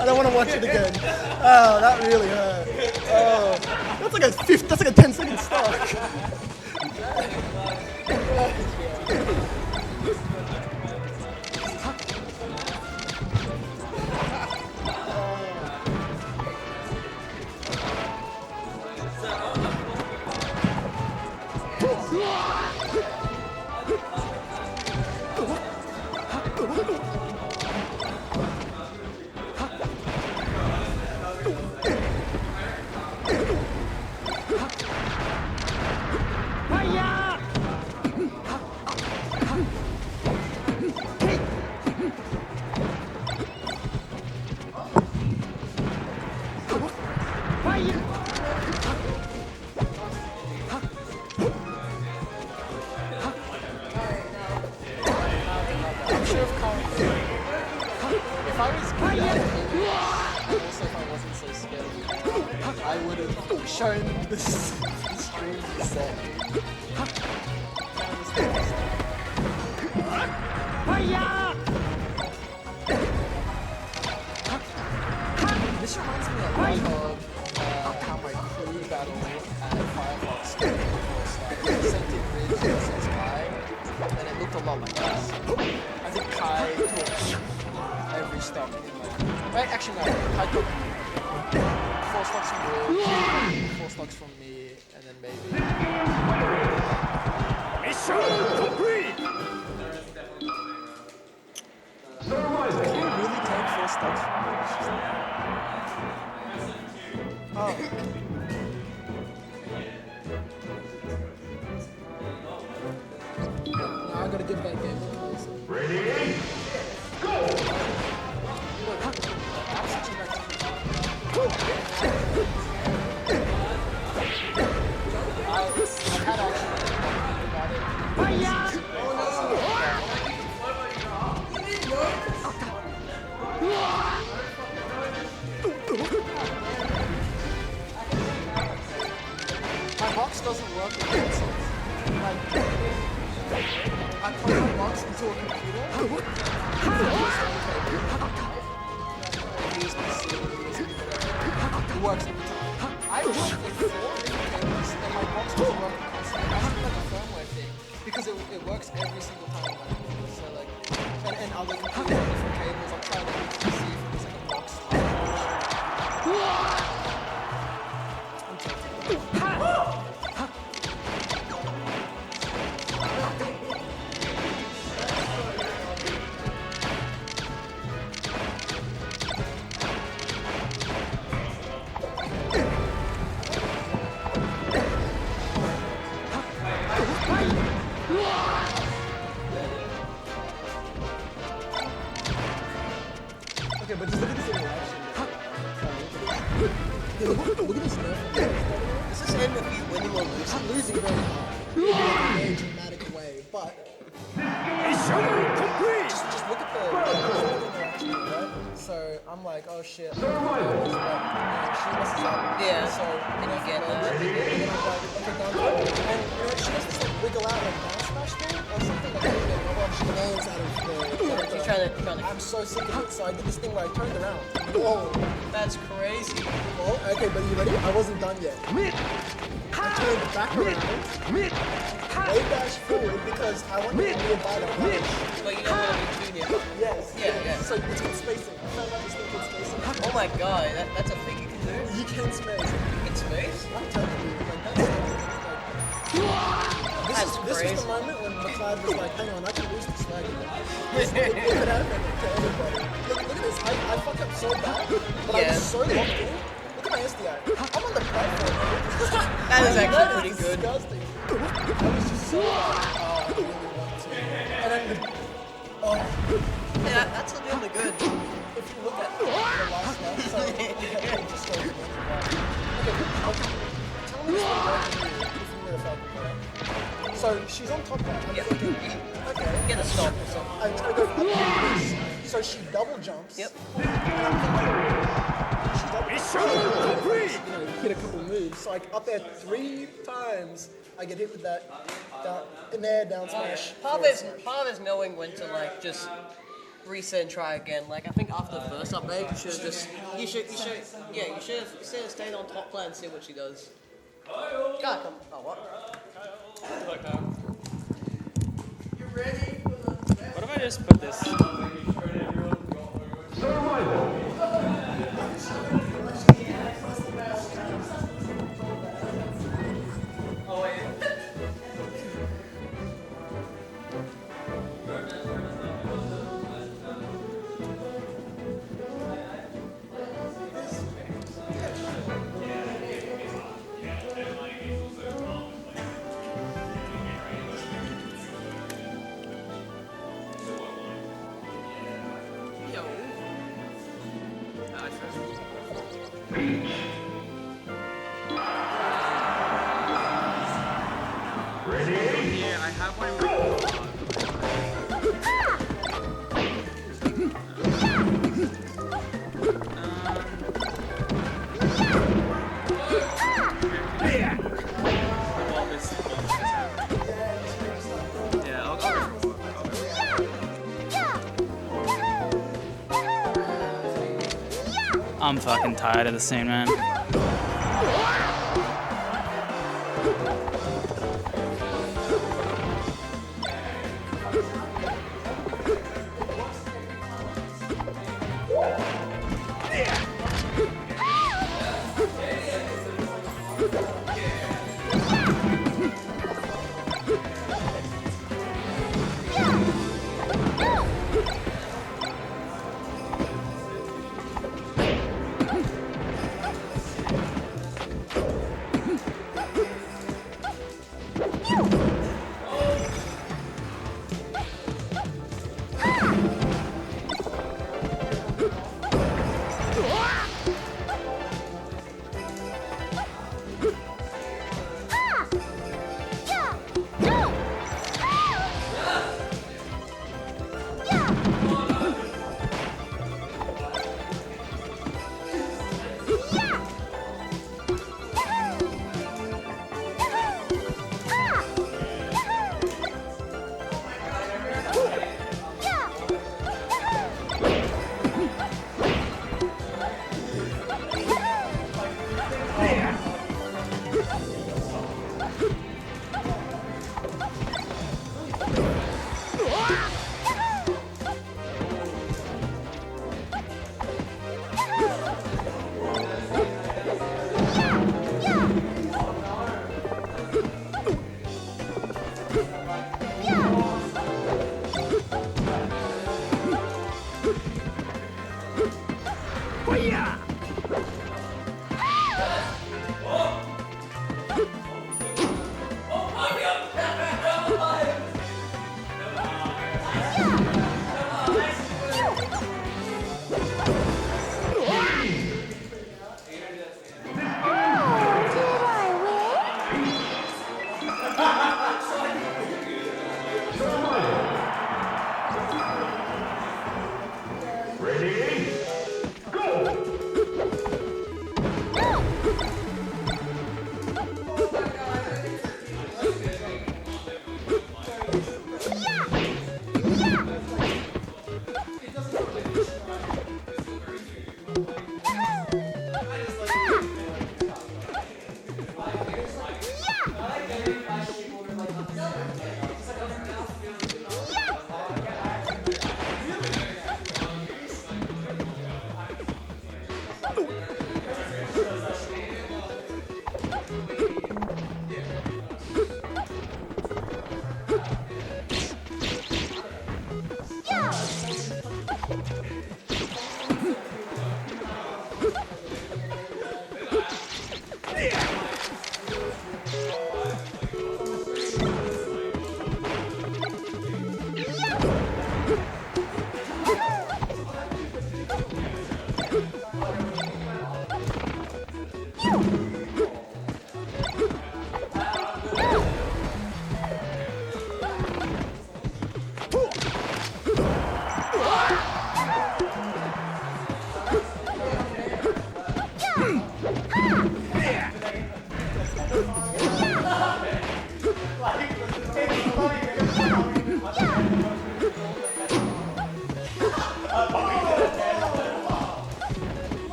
I don't want to watch it again. Oh, that really hurt. Oh, that's like a 10-second stock. I would have shown the stream set. This reminds me a lot of how my crew battle at Firefox started. Scented Ridge versus Kai, and it looked a lot like this. I think Kai took every stock in my crew. Wait, actually no, Kai took 4 stocks from Will, 4 stocks from me, and then maybe... Mission complete! Can you really take 4 stocks from me? Oh. Now I gotta give that game to Kaiza. Ready? Go! My box doesn't work with pencils. I plug my box into a computer. USB-C, It works every time. I work with 4 different cables and my box doesn't work constantly. I have like a firmware thing because it works every single time. Like, so like, and other computers have different cables. I'm trying to see if there's like a box type. I'm taking Okay, but just look at this in reaction. Look at this nerf. Does this end with you winning or losing? I'm losing very hard. In a very dramatic way, but just look at the right? So I'm like, oh shit. She messes up. Yeah. So And you get that. and then I'm like, okay, down low. And she does this like wiggle out like down smash thing or something like that. She nails out of the You're trying to. I'm so sick of it, so I did this thing where I turned around. Whoa. That's crazy. Well, okay, but you ready? I wasn't done yet. I turned back around, way dash forward because I wanted to be by the flash. But you don't want to be too near. Yes. Yeah. So it's called spacing. I found out this thing called spacing. Oh my god, that's a thing you can do. You can space. You can space? I'm telling you, like that's this crazy. was the moment when McLeod was like, hang on, I can lose this swag. This could happen to everybody. Look at this. I fucked up so bad, but I Yeah. was so locked in. Look at my SDI. I'm on the platform. That is actually pretty good. Disgusting. I was just so like, oh, I really want to. And then, Yeah, that's really good. if you look at the last one, so it just goes really well. Okay, tell me what's working here if you were a Falcon player. So she's on top right? I'm Yep. thinking, okay. Get a stop. I go up like this. So she double jumps. Yep. She double jumps. You know, hit a couple moves. So like up there 3 times, I get hit with that down, in there, down smash. Part of it's knowing when to like just reset and try again. Like I think after the first update, you should just you should have stayed on top plan and see what she does. God, come. Oh what? What if I just put this? Yeah, I have one. I'm fucking tired of this scene, man.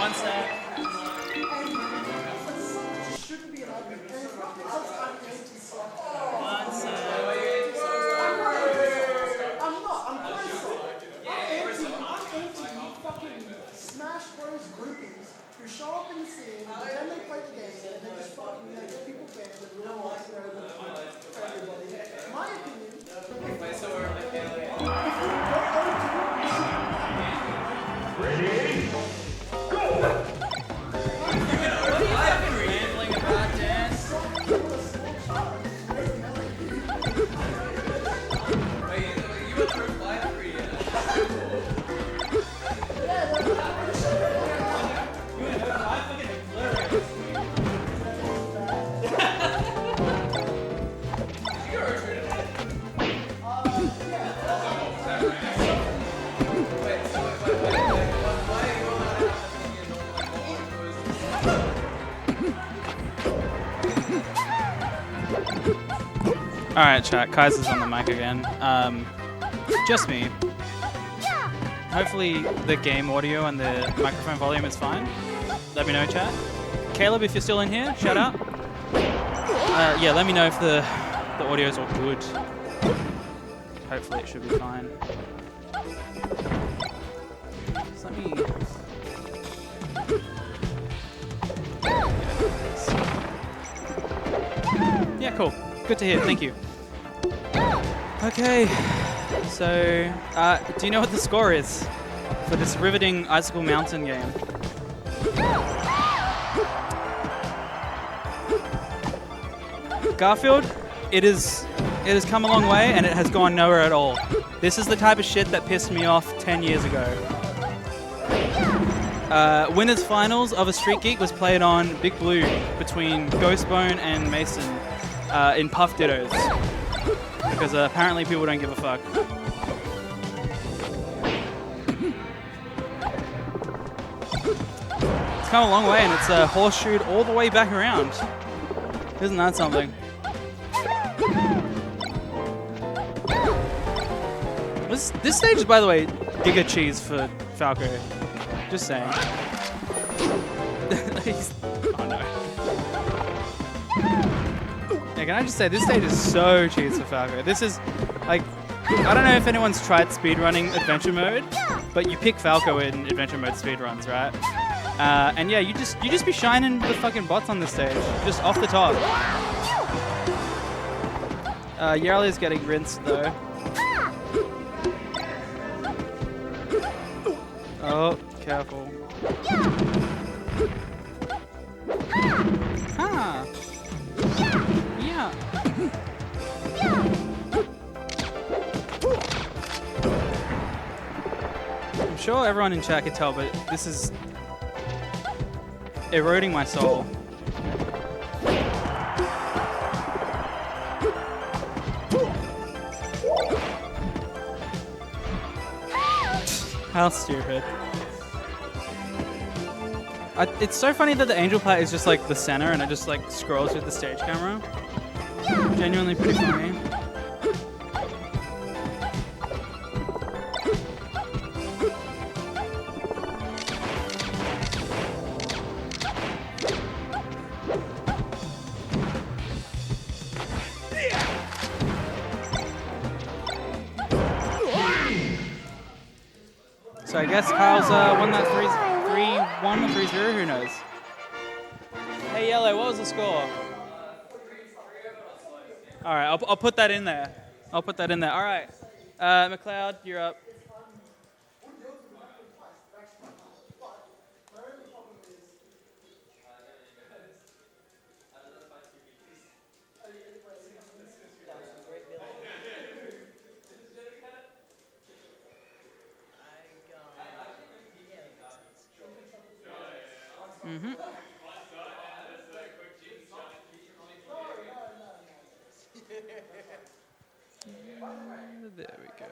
One sec. One sec. Smash Bros groupies who show up in the scene, then they play the game, and they just fucking make people fans that really like their own for everybody. In my opinion, Rambling about dance. Alright, chat. Kaiza's on the mic again. Just me. Hopefully the game audio and the microphone volume is fine. Let me know, chat. Caleb, if you're still in here, shout out. Yeah, let me know if the audio's all good. Hopefully it should be fine. Just let me... Yeah, cool. Good to hear. Thank you. Okay. So, do you know what the score is for this riveting Icicle Mountain game? Garfield, it has come a long way and it has gone nowhere at all. This is the type of shit that pissed me off 10 years ago. Winners finals of a Street Geek was played on Big Blue between Ghostbone and Mason in Puff Dittos. Because apparently people don't give a fuck. It's come a long way and it's horseshoed all the way back around. Isn't that something? This stage is, by the way, Giga Cheese for Falco. Just saying. Oh no. Yeah, can I just say, this stage is so cheese for Falco. This is, like, I don't know if anyone's tried speedrunning adventure mode, but you pick Falco in adventure mode speedruns, right? And yeah, you just be shining the fucking bots on this stage, just off the top. Yarley's getting rinsed though. Oh, careful. Huh. Yeah. I'm sure everyone in chat can tell, but this is eroding my soul. How stupid. It's so funny that the angel plat is just like the center and it just like scrolls with the stage camera. Genuinely pretty funny. So I guess Kyle's won that 3-1 or 3-0, who knows? Hey Yellow, what was the score? Alright, I'll put that in there. Alright, McLeod, you're up. Mm-hmm. There we go.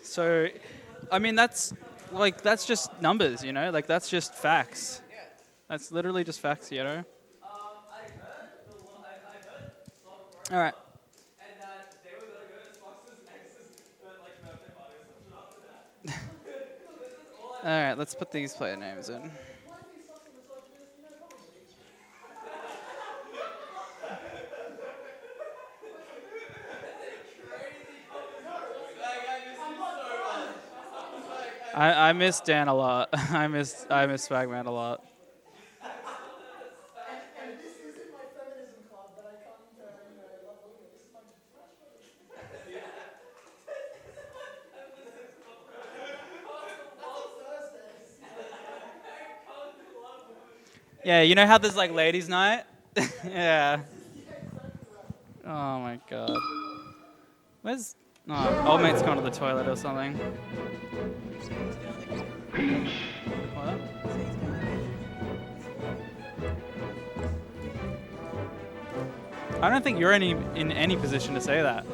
So, I mean, that's just numbers, you know? Like, that's just facts. That's literally just facts, you know? All right. All right, let's put these player names in. I miss Dan a lot. I miss Swagman a lot. And this isn't my feminism club, but I come to, I love looking at this. Is my Yeah, you know how there's like ladies' night? Yeah. Oh my god. Where's... Oh, old mate's gone to the toilet or something. What? I don't think you're in any position to say that.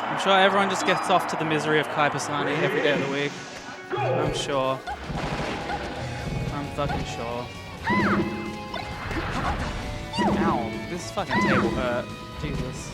I'm sure everyone just gets off to the misery of Kai Pisani every day of the week. I'm sure. I'm fucking sure. Ow, this fucking table hurt. Jesus.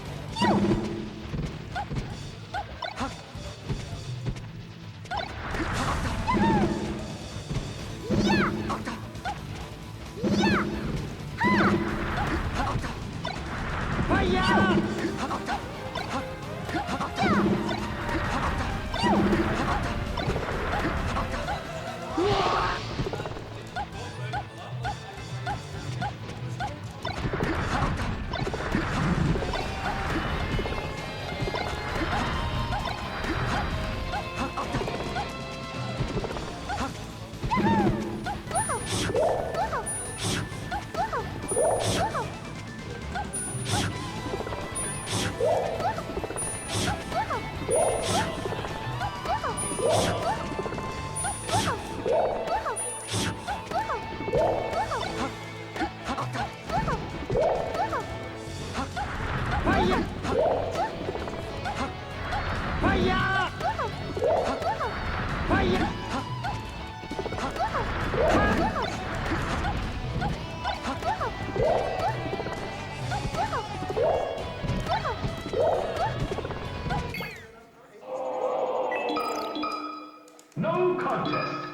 No contest.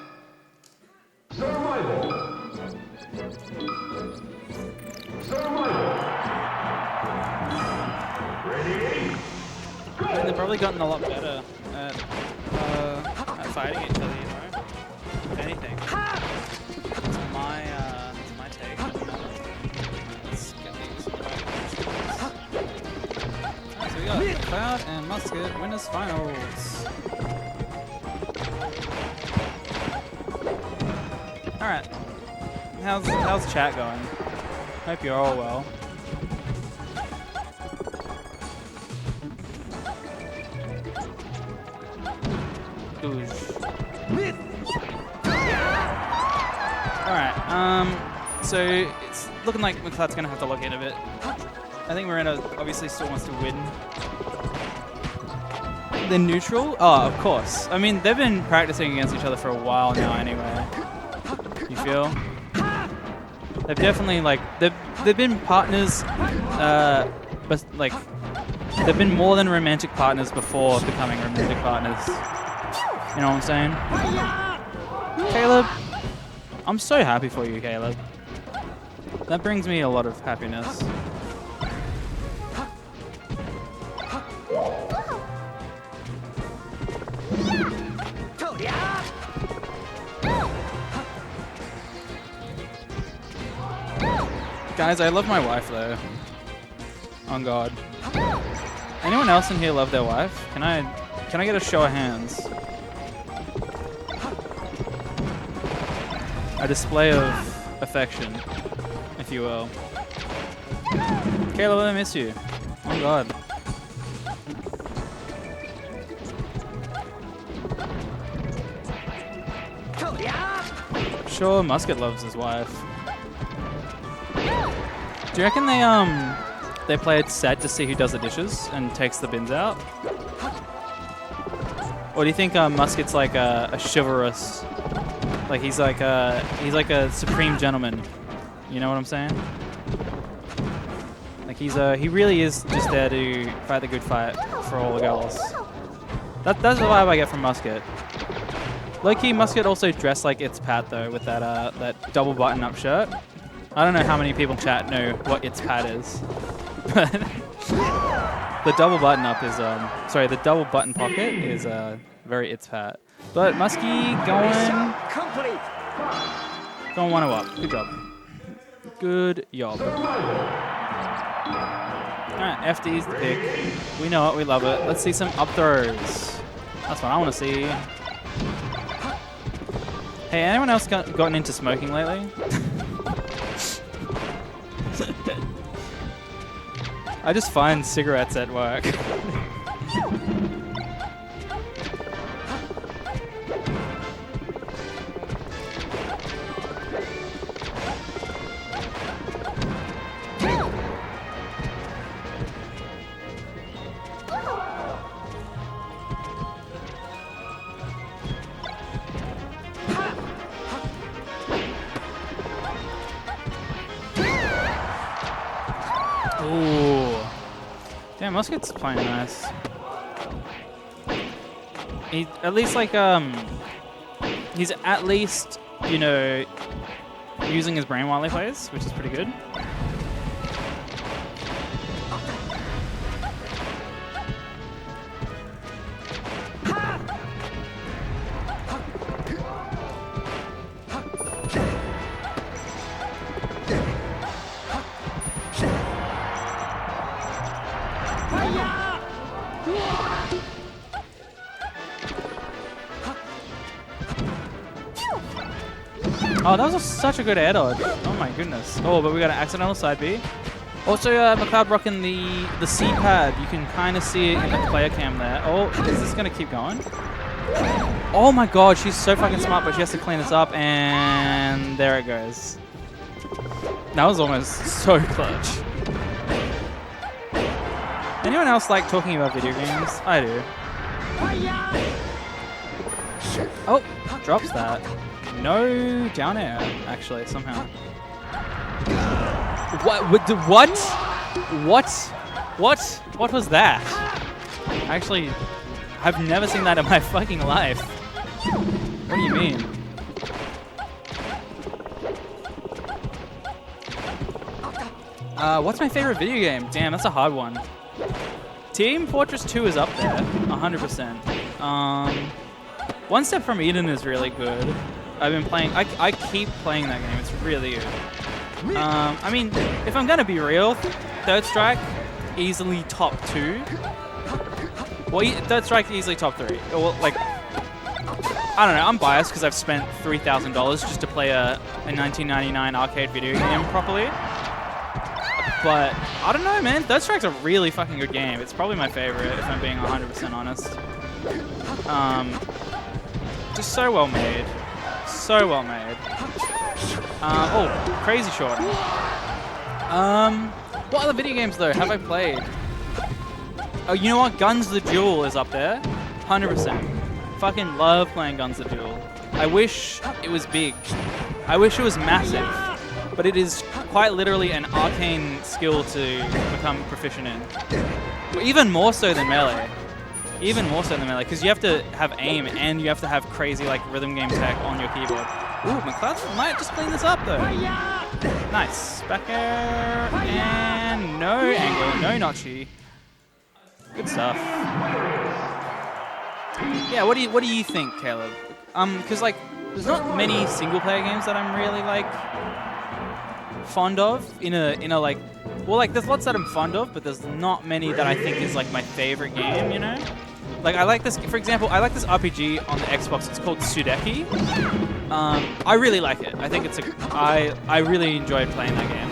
Survival. Survival. Ready? Go. And they've probably gotten a lot better at fighting each other, you know? If anything. It's my take. Let's get these right. So we got Cloud and Musket winners finals. Alright. How's chat going? Hope you're all well. Alright, so it's looking like McLeod's gonna have to lock in a bit. I think Moreno obviously still wants to win. They're neutral? Oh, of course. I mean, they've been practicing against each other for a while now anyway. You feel? They've definitely, like, they've been partners, but, like, they've been more than romantic partners before becoming romantic partners. You know what I'm saying? Caleb, I'm so happy for you, Caleb. That brings me a lot of happiness. Guys, I love my wife though. On God. Anyone else in here love their wife? Can I get a show of hands? A display of affection, if you will. Caleb, I miss you. Oh God. Sure, Musket loves his wife. Do you reckon they play it set to see who does the dishes and takes the bins out? Or do you think Musket's like a chivalrous, like he's like a supreme gentleman? You know what I'm saying? Like he really is just there to fight the good fight for all the girls. That's the vibe I get from Musket. Low-key, Musket also dressed like It's Pat though, with that double button-up shirt. I don't know how many people in chat know what It's Pat is, but the double button-up is the double button pocket is very It's Pat. But Muskie going 1-0 up. Good job. Good job. Alright, FD's the pick. We know it, we love it. Let's see some up throws. That's what I want to see. Hey, anyone else gotten into smoking lately? I just find cigarettes at work. Ooh. Damn, Musket's playing nice. He at least he's at least, you know, using his brain while he plays, which is pretty good. Oh, that was such a good air dodge. Oh my goodness. Oh, but we got an accidental side B. Also, McLeod rocking the C pad. You can kind of see it in the player cam there. Oh, is this going to keep going? Oh my god, she's so fucking smart, but she has to clean this up, and there it goes. That was almost so clutch. Anyone else like talking about video games? I do. Oh, drops that. No down air, actually, somehow. What was that? Actually, I've never seen that in my fucking life. What do you mean? What's my favorite video game? Damn, that's a hard one. Team Fortress 2 is up there, 100%. One Step from Eden is really good. I've been playing. I keep playing that game. It's really good. I mean, if I'm gonna be real, Third Strike easily top 2. Well, Third Strike easily top 3. Well, like, I don't know. I'm biased because I've spent $3,000 just to play a 1999 arcade video game properly. But I don't know, man. Third Strike's a really fucking good game. It's probably my favorite, if I'm being 100% honest. Just so well made. So well made. Oh, crazy short. What other video games though have I played? Oh, you know what? Guns the Duel is up there. 100%. Fucking love playing Guns the Duel. I wish it was big. I wish it was massive. But it is quite literally an arcane skill to become proficient in. Even more so than Melee. Even more so than Melee, because you have to have aim and you have to have crazy like rhythm game tech on your keyboard. Ooh, McLeod might just clean this up though. Nice. Back air and no angle, no notchy. Good stuff. Yeah, what do you think, Caleb? Because like there's not many single player games that I'm really like fond of in a like, well, like there's lots that I'm fond of, but there's not many that I think is like my favorite game, you know? Like I like this, for example, I like this RPG on the Xbox. It's called Sudeki. I really like it. I think it's I really enjoyed playing that game.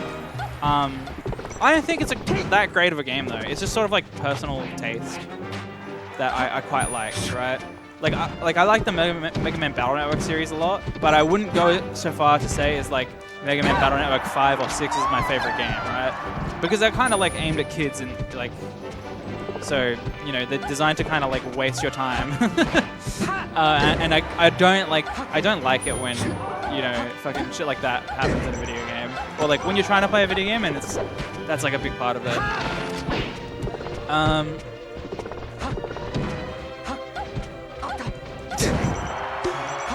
I don't think it's that great of a game though. It's just sort of like personal taste that I quite like, right? Like I like the Mega Man Battle Network series a lot, but I wouldn't go so far to say it's like Mega Man Battle Network 5 or 6 is my favorite game, right? Because they're kind of like aimed at kids and like, so you know they're designed to kind of like waste your time. And I don't like it when you know fucking shit like that happens in a video game, or like when you're trying to play a video game and that's like a big part of it.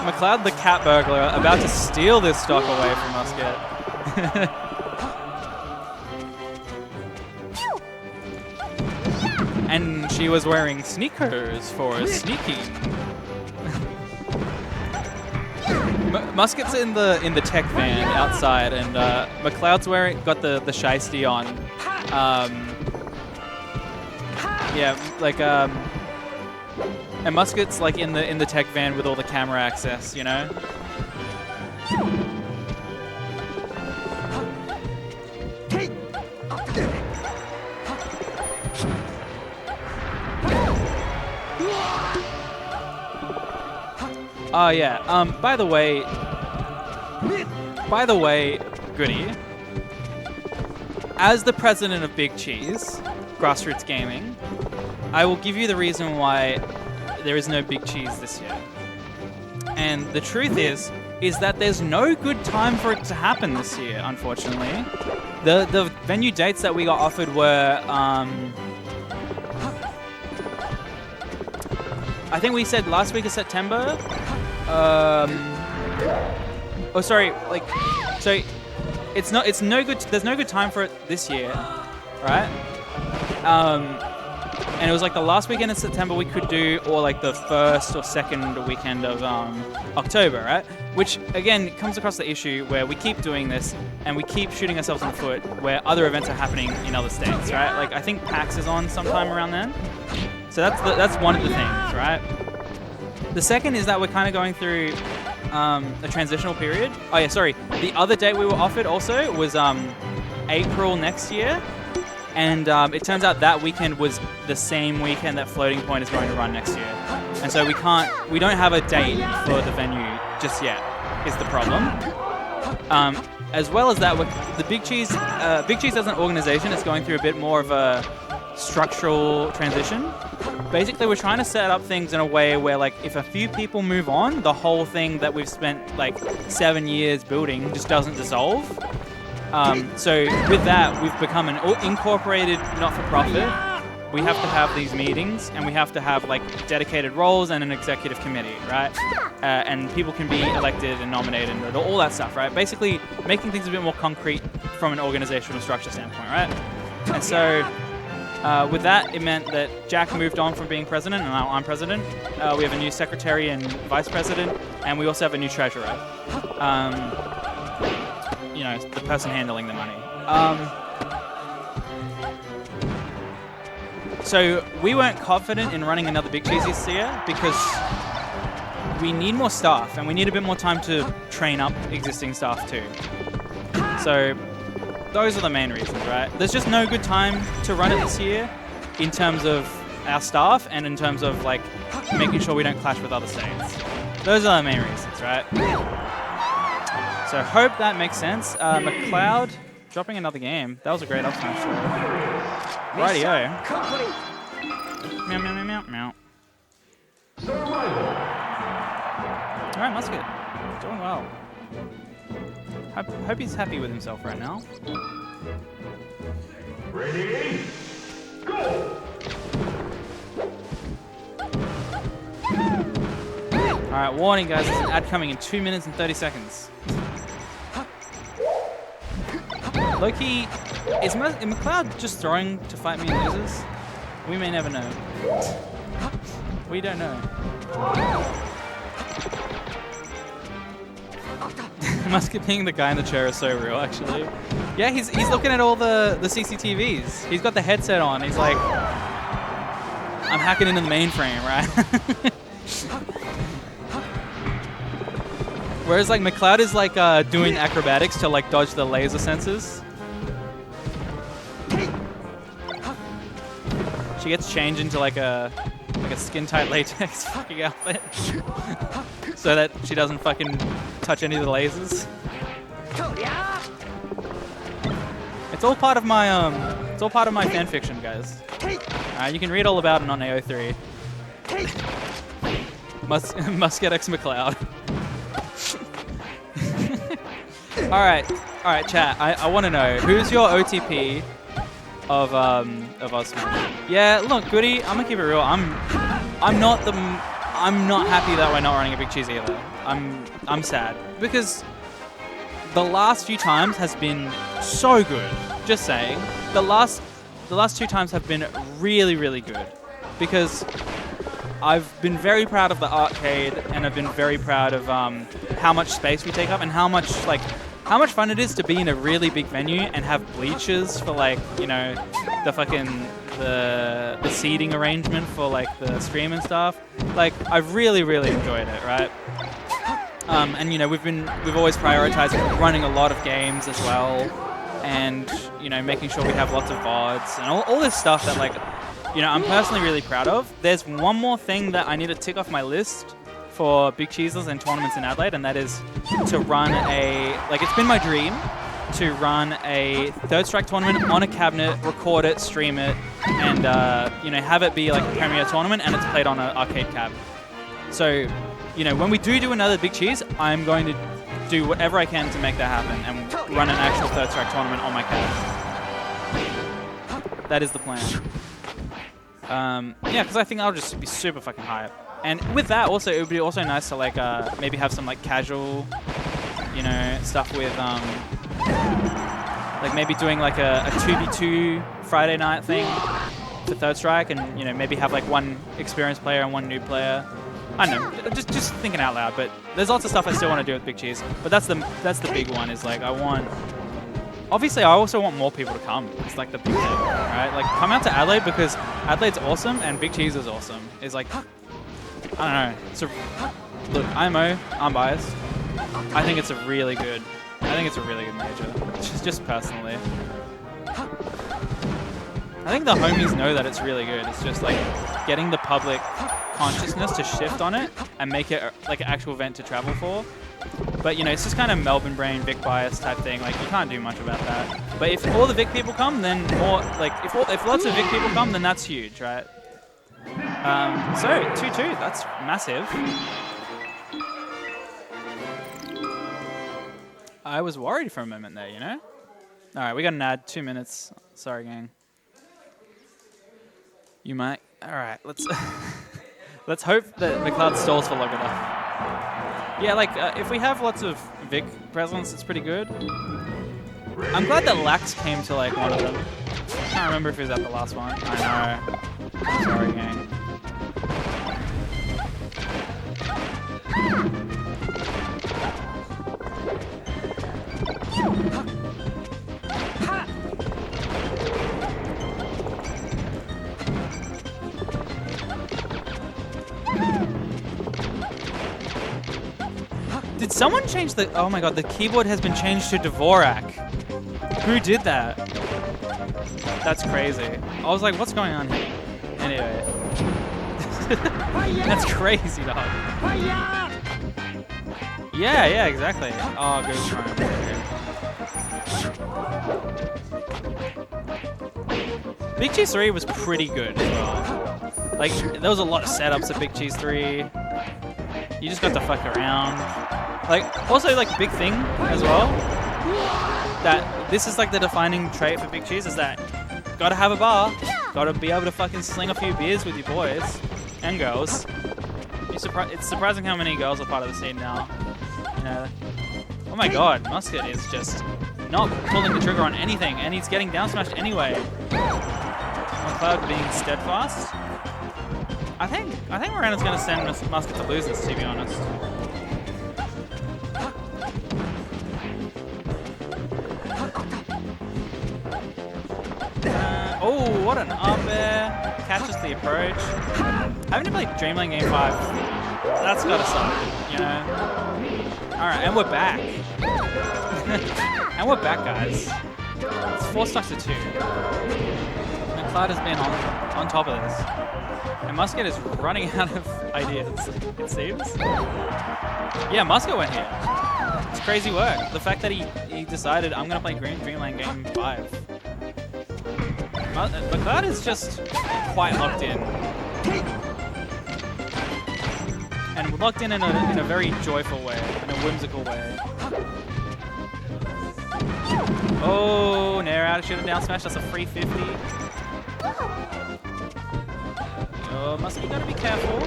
McLeod the cat burglar about to steal this stock away from Musket. And she was wearing sneakers for sneaking. Musket's in the tech van outside, and McLeod's got the shiesty on. Yeah, like and Musket's like in the tech van with all the camera access, you know. Oh yeah. By the way, Goody, as the president of Big Cheese, Grassroots Gaming, I will give you the reason why there is no Big Cheese this year. And the truth is that there's no good time for it to happen this year, unfortunately. The venue dates that we got offered were, I think we said last week of September. Oh, sorry. Like, so it's no good. There's no good time for it this year, right? And it was like the last weekend of September we could do, or like the first or second weekend of October, right? Which again comes across the issue where we keep doing this and we keep shooting ourselves in the foot where other events are happening in other states, right? Like I think PAX is on sometime around then. So that's one of the things, right? The second is that we're kind of going through a transitional period. Oh yeah, sorry. The other date we were offered also was April next year. And it turns out that weekend was the same weekend that Floating Point is going to run next year. And so we don't have a date for the venue just yet, is the problem. As well as that, the Big Cheese as an organization is going through a bit more of a structural transition. Basically, we're trying to set up things in a way where, like, if a few people move on, the whole thing that we've spent, like, 7 years building just doesn't dissolve. So with that, we've become an incorporated not-for-profit. We have to have these meetings, and we have to have like dedicated roles and an executive committee, right? And people can be elected and nominated and all that stuff, right? Basically, making things a bit more concrete from an organizational structure standpoint, right? And so with that, it meant that Jack moved on from being president, and now I'm president. We have a new secretary and vice president, and we also have a new treasurer. You know, the person handling the money. So we weren't confident in running another Big Cheese this year because we need more staff and we need a bit more time to train up existing staff too. So those are the main reasons, right? There's just no good time to run it this year in terms of our staff and in terms of like making sure we don't clash with other states. Those are the main reasons, right? So hope that makes sense. McLeod dropping another game. That was a great up smash though. Rightio. Meow, meow, meow, meow, meow. Alright, Musket. Doing well. Hope he's happy with himself right now. Ready? Go! Alright, warning guys, there's an ad coming in 2 minutes and 30 seconds. Loki, is McLeod just throwing to fight me and loses? We may never know. We don't know. Musket being the guy in the chair is so real, actually. Yeah, he's looking at all the CCTVs. He's got the headset on. He's like, I'm hacking into the mainframe, right? Whereas like McLeod is like doing acrobatics to like dodge the laser sensors. She gets changed into like a skin-tight latex fucking outfit, so that she doesn't fucking touch any of the lasers. It's all part of my fan fiction, guys. You can read all about it on AO3. Musket X McLeod. All right, chat. I want to know who's your OTP of us. Yeah, look, Goody. I'm gonna keep it real. I'm not happy that we're not running a Big Cheese either. I'm sad because the last few times has been so good. Just saying, the last 2 times have been really, really good because I've been very proud of the arcade and I've been very proud of how much space we take up and how much fun it is to be in a really big venue and have bleachers for like, you know, the fucking the seating arrangement for like the stream and stuff. Like I've really, really enjoyed it, right? And you know, we've always prioritized running a lot of games as well, and you know, making sure we have lots of VODs and all this stuff that like, you know, I'm personally really proud of. There's one more thing that I need to tick off my list for Big Cheeses and tournaments in Adelaide, and that is to run it's been my dream to run a Third Strike tournament on a cabinet, record it, stream it, and you know, have it be like a premier tournament and it's played on an arcade cab. So, you know, when we do another Big Cheese, I'm going to do whatever I can to make that happen and run an actual Third Strike tournament on my cab. That is the plan. Yeah, because I think I'll just be super fucking hype. And with that, also, it would be also nice to like maybe have some like casual, you know, stuff with like maybe doing like a 2v2 Friday night thing for Third Strike, and you know, maybe have like one experienced player and one new player. I don't know, just thinking out loud. But there's lots of stuff I still want to do with Big Cheese. But that's the big one. Is like obviously, I also want more people to come. It's like the big thing, right? Like come out to Adelaide because Adelaide's awesome and Big Cheese is awesome. It's like, I don't know. Look, I'm biased. I think it's a really good major. Just personally. I think the homies know that it's really good. It's just like getting the public consciousness to shift on it and make it like an actual event to travel for. But you know, it's just kind of Melbourne brain, Vic bias type thing. Like you can't do much about that. But if all the Vic people come, then more like if lots of Vic people come, then that's huge, right? So 2-2, that's massive. I was worried for a moment there, you know? All right, we got an ad. 2 minutes. Sorry, gang. You might. All right, let's let's hope that McLeod stalls for long enough. Yeah, like if we have lots of Vic presence, it's pretty good. I'm glad that Lax came to like one of them. I can't remember if he was at the last one. I know. Sorry, gang. Did someone change the... Oh my god, the keyboard has been changed to Dvorak. Who did that? That's crazy. I was like, what's going on here? Anyway. That's crazy, dog. Yeah, exactly. Oh, good try. Big Cheese 3 was pretty good as well. Like, there was a lot of setups at Big Cheese 3. You just got to fuck around. Like, also, like, big thing as well, that this is, like, the defining trait for Big Cheese is that gotta have a bar, gotta be able to fucking sling a few beers with your boys and girls. It's surprising how many girls are part of the scene now. You know? Oh my god, Musket is just not pulling the trigger on anything, and he's getting down smashed anyway. McLeod being steadfast. I think Morena's gonna send Musket to losers, to be honest. Oh, what an up air. Catches the approach. Having to play Dreamland Game 5, that's gotta suck, you know? Alright, and we're back. And we're back, guys. It's 4 stocks to 2. McLeod has been on top of this. And Musket is running out of ideas, it seems. Yeah, Musket went here. It's crazy work. The fact that he decided, I'm going to play Dreamland Game 5. McLeod is just quite locked in. And locked in a very joyful way, in a whimsical way. Oh, Nair out, should have down smash, that's a free 50. Oh, Musket, you gotta be careful.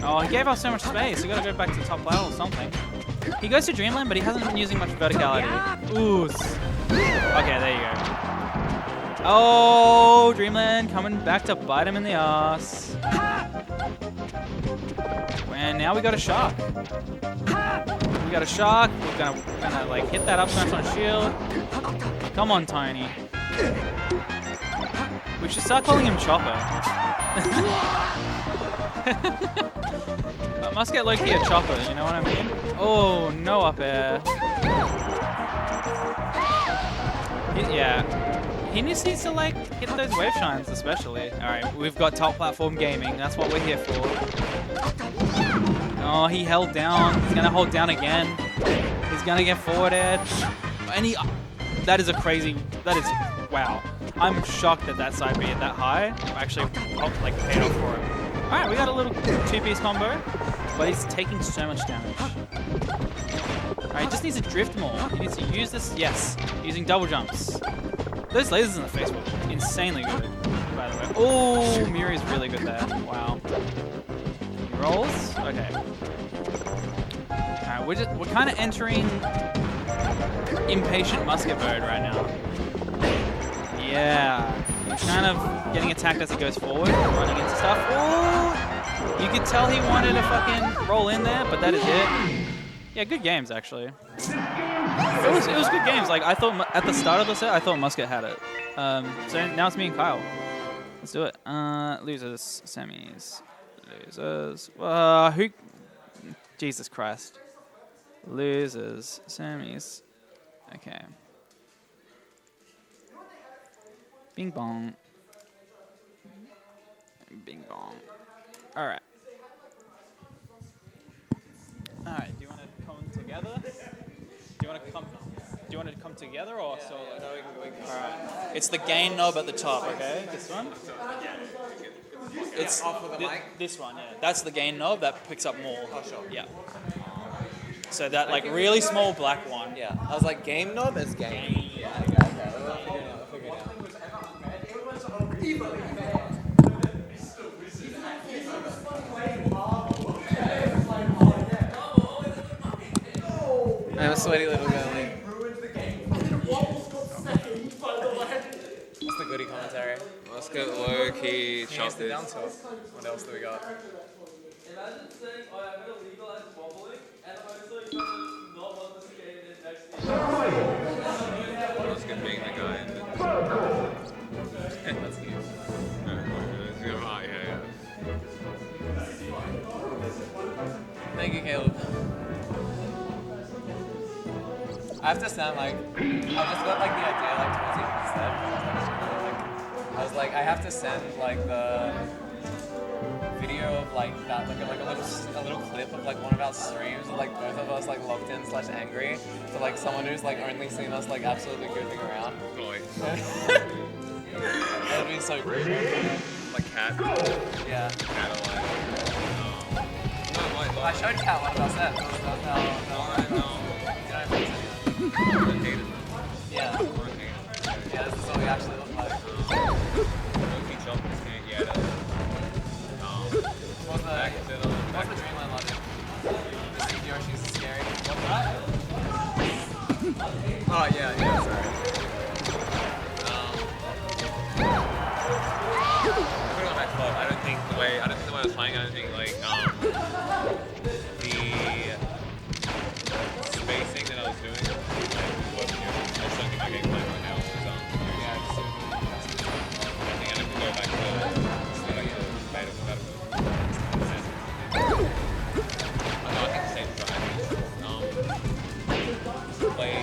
Oh, he gave us so much space, we gotta go back to the top level or something. He goes to Dreamland, but he hasn't been using much verticality. Ooh. Okay, there you go. Oh, Dreamland coming back to bite him in the ass. And now we got a shark. We got a shark. We're gonna like hit that up smash on shield. Come on, Tiny. We should start calling him Chopper. Musket low-key a Chopper, you know what I mean? Oh, no up air. Yeah. He just needs to like hit those wave shines especially. Alright, we've got top platform gaming, that's what we're here for. Oh, he held down. He's gonna hold down again. He's gonna get forward edge. And that is wow. I'm shocked that that side B at that high actually like paid off for him. Alright, we got a little 2-piece combo, but he's taking so much damage. Alright, he just needs to drift more. He needs to use this, yes, using double jumps. Those lasers in the face were insanely good, by the way. Oh, Muri's really good there. Wow. He rolls. Okay. Alright, we're kind of entering impatient Musket mode right now. Yeah. He's kind of getting attacked as he goes forward, running into stuff. Oh! You could tell he wanted to fucking roll in there, but that is it. Yeah, good games actually. It was good games. Like I thought at the start of the set, I thought Musket had it. So now it's me and Kyle. Let's do it. Losers, semis, losers. Who? Jesus Christ. Losers, semis. Okay. Bing bong. Bing bong. All right. All right. Do you want to come together? Do you want to come together or solo? No, we can. All right. It's the gain knob at the top. Okay. This one. It's off of the mic. This one. Yeah. That's the gain knob that picks up more. Oh sure. Yeah. So that like really small black one. Yeah. I was like, game knob is game. Sweaty little girlie. What's the goodie commentary? Let's get low key shot this. Down tilt. What else do we got? Imagine saying, oh, I'm going to legalize wobbling, and I'm also going to not want this game in next year. Let's get being the guy. That's cute. Yeah. Thank you, Caleb. I have to sound like, I just got like the idea like 20 minutes left. I was like, I have to send like the video of like that, like a little clip of like one of our streams of like both of us like locked in / angry to like someone who's like only seen us like absolutely goofing around. That would be so cool. Like cat. Yeah. Adelaide. I showed Kat one of our sets. Yeah. Yeah, this is what we actually look like. What's the Dreamland logic? The Steve Yoshi's scary. What's that? Oh, yeah, sorry. Putting on my club, I don't think the way I was playing, I don't think like the spacing that I was doing, like, was working. I just don't think my game plan right now was I think I have to go back to like beta without I think the same time. Play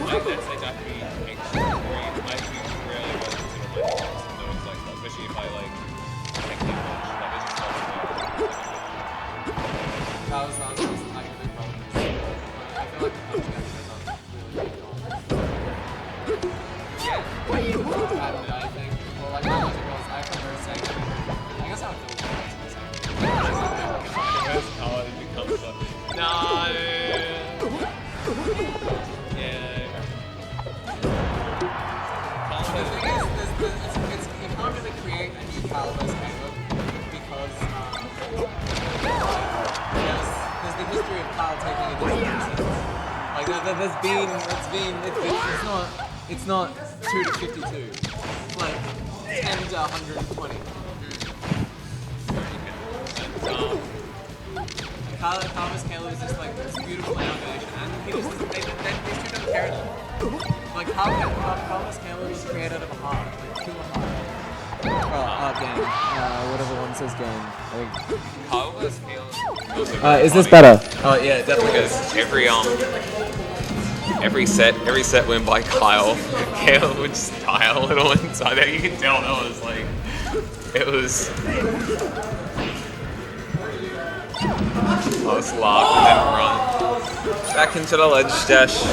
like that stage I have to be extremely, I have to be really well considered my defense. Like, especially if I like technique much, like it's just helps me. That was like a big problem. I feel like the coaching actually goes on really well. What do you want? I think. Well, like my logic was, I prefer saying, I guess I would feel That's how it becomes something. No! Yeah. The thing is, you can't really create a new Calibus Caleb because there's the history of Kyle taking a different distance. Like it's not 2 to 52. It's like 10 to 120. Calibus Caleb is just like this beautiful animation, and he just these two don't care enough. Like Calibus Caleb was created of a heart, like pure heart. Game. Whatever one says game. How was Caleb? Is this better? Oh yeah, definitely. Because every set went by Kyle. Caleb would just die a little inside there. You can tell that was like, it was. I'll just laugh and then run back into the ledge dash.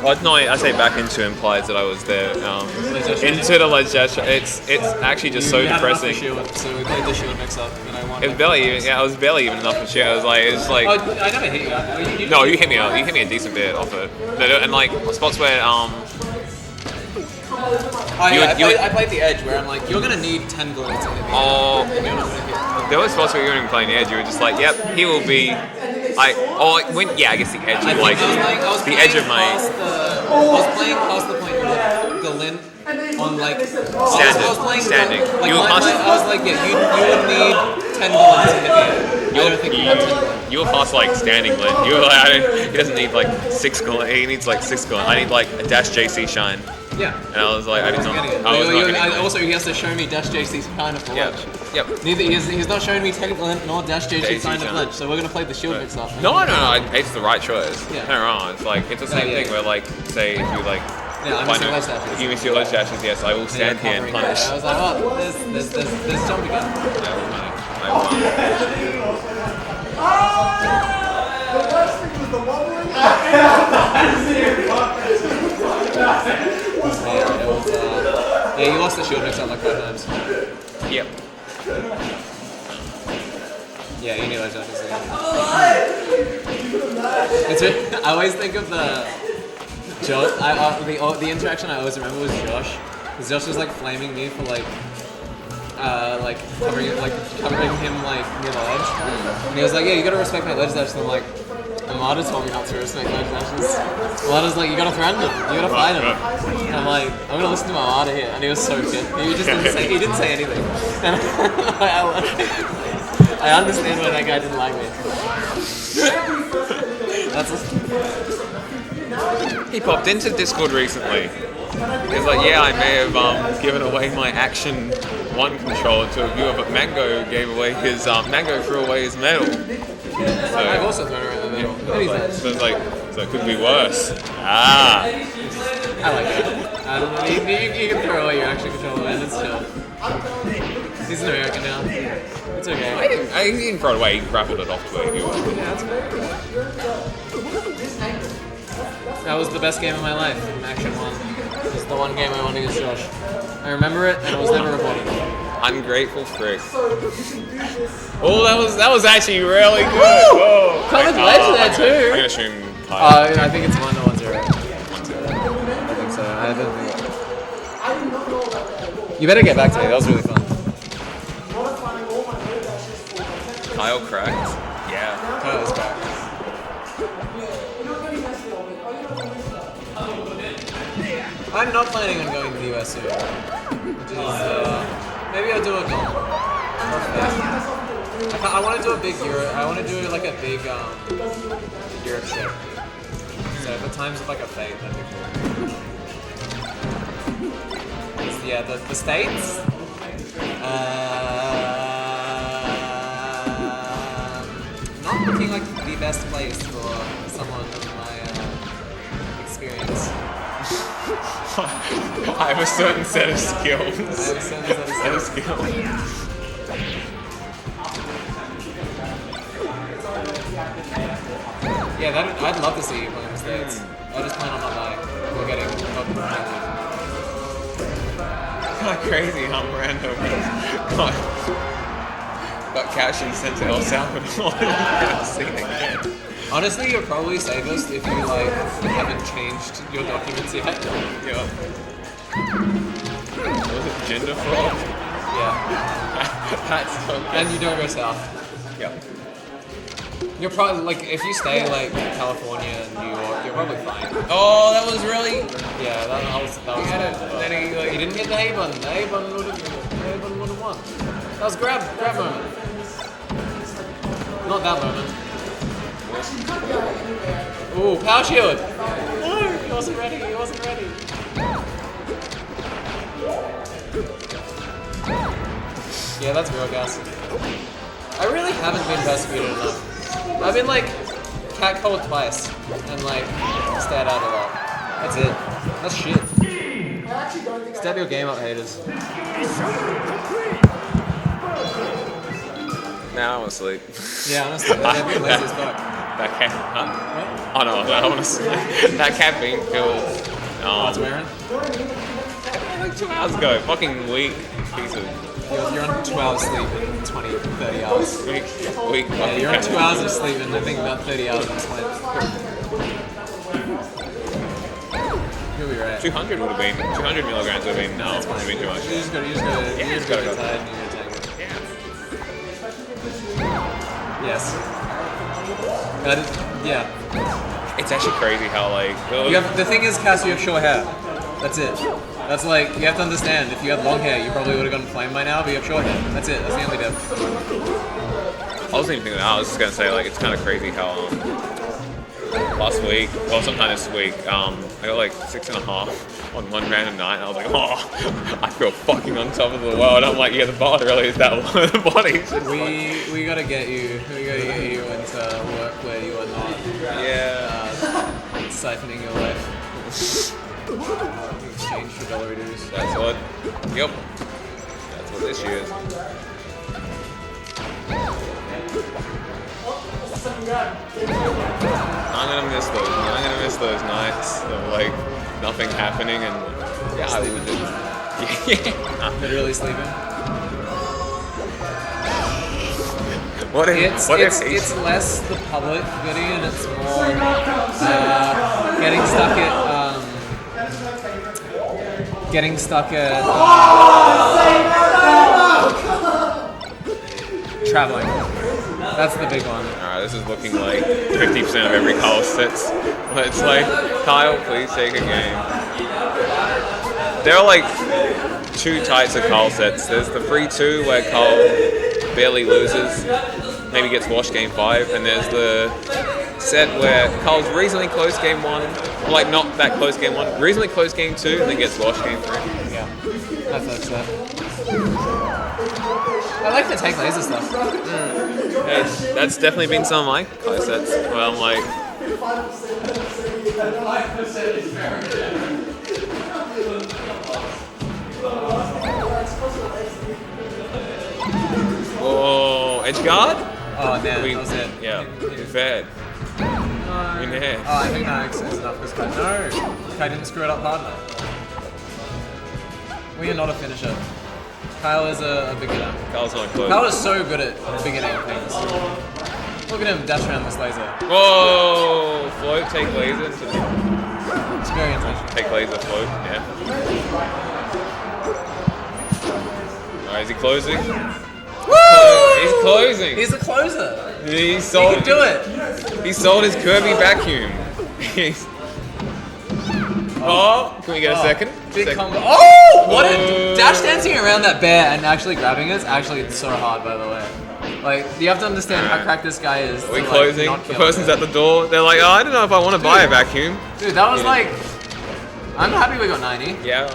Well, no, I say back into implies that I was there. Into the ledge dash. It's actually just so depressing. So we played the shield mix up, and I won. It was barely even. Yeah, I was barely even enough for shit. I was like, it's like. Oh, I never hit you. No, you hit me. You hit me a decent bit off it. And like spots where I played the edge where I'm like, you're gonna need 10 bullets to hit me. Oh, there were spots where you weren't even playing the edge. You were just like, yep, he will be. I guess the edge of like the edge of my. I was playing past the point of the lint on like standing. Like, You were I was like, yeah, you would need 10 bullets to hit me. I don't think you had 10 bullets. You were past like standing glint. You were like, he doesn't need like 6 glint. He needs like 6 glint. I need like a dash JC shine. Yeah. And I was like, I did not. Also, he has to show me dash JC sign of ledge. Yep. Neither he's not showing me tech glint nor dash JC sign of ledge. So we're gonna play the shield mix up. No. It's the right choice. Yeah. Turn around. It's like it's the same thing where like say if you like. Yeah, I'm missing ledge dashes. If you miss your ledge dashes, yes, I will stand here and punish. I was like, oh, there's jump again. I won. The worst thing was the wobbling. Yeah, you lost the shield mix up like 5 times. Yep. Yeah, you need ledge dashes again. I always think of the interaction I always remember was Josh. Because Josh was like flaming me for like covering him like near the ledge. And he was like, yeah, you gotta respect my ledge dash. And I'm like, Amada told me not to respect those dashes. Amada's like, you gotta threaten him, you gotta fight him. And I'm like, I'm gonna listen to my Amada here, and he was so good. He just didn't say anything. And I understand why that guy didn't like me. He popped into Discord recently. He was like, yeah, I may have given away my Action 1 controller to a viewer, but Mango gave away his, Mango threw away his medal. So, I've also thrown around the middle. so it's like, so it could be worse. Ah. I like that. I don't know, you can throw away your Action controller, man, it's chill. He's an American now. It's okay. He didn't throw it away, he grappled it off to a viewer. Yeah, that's great. That was the best game of my life, Action 1. It was the one game I won against Josh. I remember it, and it was never recorded. Ungrateful prick. Oh, that was actually really good. Whoa. Comic Ledge there too. I'm gonna assume Kaiza. I think it's 1-0. I think so. I don't think. You better get back to me. That was really fun. Kyle cracked. Yeah. Kyle was cracked. I'm not planning on going to the US soon. Which is, maybe I'll do a goal. I want to do a big Europe. I want to do like a big Europe trip. So if the times of like a fate, that'd be cool. Yeah, the States. Not looking like the best place for someone of my experience. I have a certain set of skills. Yeah, I'd love to see you play in the States. I just plan on not dying. We're getting fucking Kind of crazy how random got cash and sent to El Salvador. Again. Honestly, you're probably safest if you like haven't changed your documents yet. Yeah. Was it gender fraud? Yeah. That's so good. And you don't go south. Yeah. You're probably like if you stay like California and New York, you're probably fine. Oh, that was really. Yeah, that was. Then he didn't get the A button. The A button would have won. That was grab moment. Not that moment. Ooh, power shield. No, he wasn't ready. Yeah, that's real gas. I really haven't been persecuted enough. I've been like catcalled twice and like stared at a lot. That's it. That's shit. Step your game up, haters. Now I want to sleep. Yeah, honestly, they're being lazy as fuck. That cat. Huh? Oh no, I want to sleep. That cat being killed. What's wearing? Like 2 hours ago. Fucking weak piece of. You're on 2 hours sleep in 20, 30 hours. Weak. Yeah, you're on 2 hours of sleep and I think about 30 hours of sleep. You'll be right. 200 would have been. 200 milligrams would have been. No, would have been too much. You just gotta go. get tired and you're gonna take it. Yes. Yeah. It's actually crazy how like. The thing is, Cass, you have short hair. That's it. That's like, you have to understand, if you had long hair, you probably would have gotten flamed by now, but you have short hair. That's it. That's the only diff. I wasn't even thinking that. I was just gonna say like it's kind of crazy how last week, or sometime this week, I got like 6.5 on one random night, and I was like, oh, I feel fucking on top of the world. I'm like, yeah, the bar really is that low. The body's just we gotta get you. We gotta get you into work where you are not. Siphoning your life. Exchange for dollar dues. That's what. Yep. That's what this year is. I'm gonna miss those nights of like nothing happening and yeah, I would just Literally sleeping. It's less the public video and it's more getting stuck at traveling. That's the big one. Alright, this is looking like 50% of every Kyle sets. Let's like, Kyle, please take a game. There are like two types of Kyle sets. There's the 3-2 where Kyle barely loses, maybe gets washed game 5, and there's the set where Kyle's reasonably close game 1, or like not that close game 1, reasonably close game 2, and then gets washed game 3. Yeah, that's that set. I like the take laser stuff. Yeah, that's definitely been some of my Kyle sets where I'm like, oh, edge guard? Oh, damn, that was it. Yeah, we fed. In the head. Oh, I think that makes sense enough because Kai didn't screw it up hard enough. We are not a finisher. Kyle is a beginner. Kyle's not close. Kyle is so good at beginning things. Look at him dash around this laser. Whoa! Float, take laser. Experience. Take laser, float, yeah. Alright, is he closing? Woo! He's closing! He's a closer. He sold, He can do it. He sold his Kirby vacuum. Oh, can we get a second? Big Second. combo. Oh! What a dash dancing around that bear and actually grabbing it is actually so hard, by the way. Like, you have to understand how cracked this guy is. We're to, closing. Like, The person's at the door. They're like, oh, I don't know if I want to buy a vacuum. Dude, that was like. I'm happy we got 90. Yeah.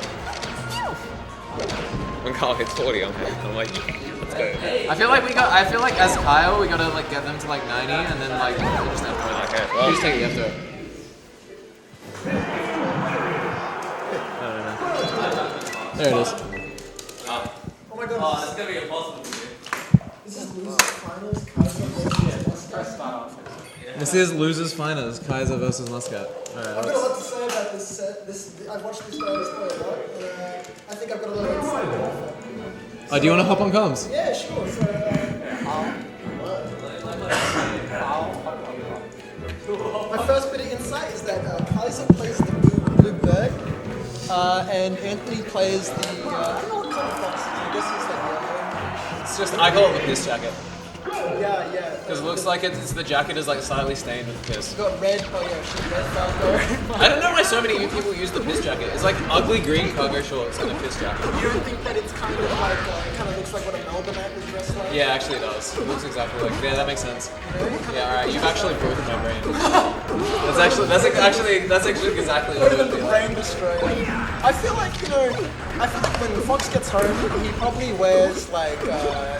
When Kyle hits 40, I'm like, let's go. I feel like as Kyle, we gotta like get them to like 90 and then like we just have to. Okay, well, You just take the after. There it is. Oh my god. Oh, that's gonna be impossible to do. This is losers finals. Kaiza This is losers finals. Kaiza versus Muscat. I've got a lot to say about this set. I've watched these guys play a lot. I think I've got a lot of insight. Oh, do you want to hop on comms? Yeah, sure. My first bit of insight is that Kaiza plays the blue bird, and Anthony plays the I don't know what color fox is. I guess it's like yellow. It's just I call it the piss jacket Yeah. because it looks like the jacket is like slightly stained with piss. We've got red. Oh yeah, shit, red Falco. I don't know why so many people use the piss jacket. It's like ugly green cargo shorts and a piss jacket. You don't think that it's kind of like kind of looks like what a Melbourne act is dressed like? Yeah, actually it does. It looks exactly like. Yeah, that makes sense. Yeah, all right. You've actually broken my brain. That's actually exactly what it would be like. Brain destroyer. I feel like when Fox gets home, he probably wears like he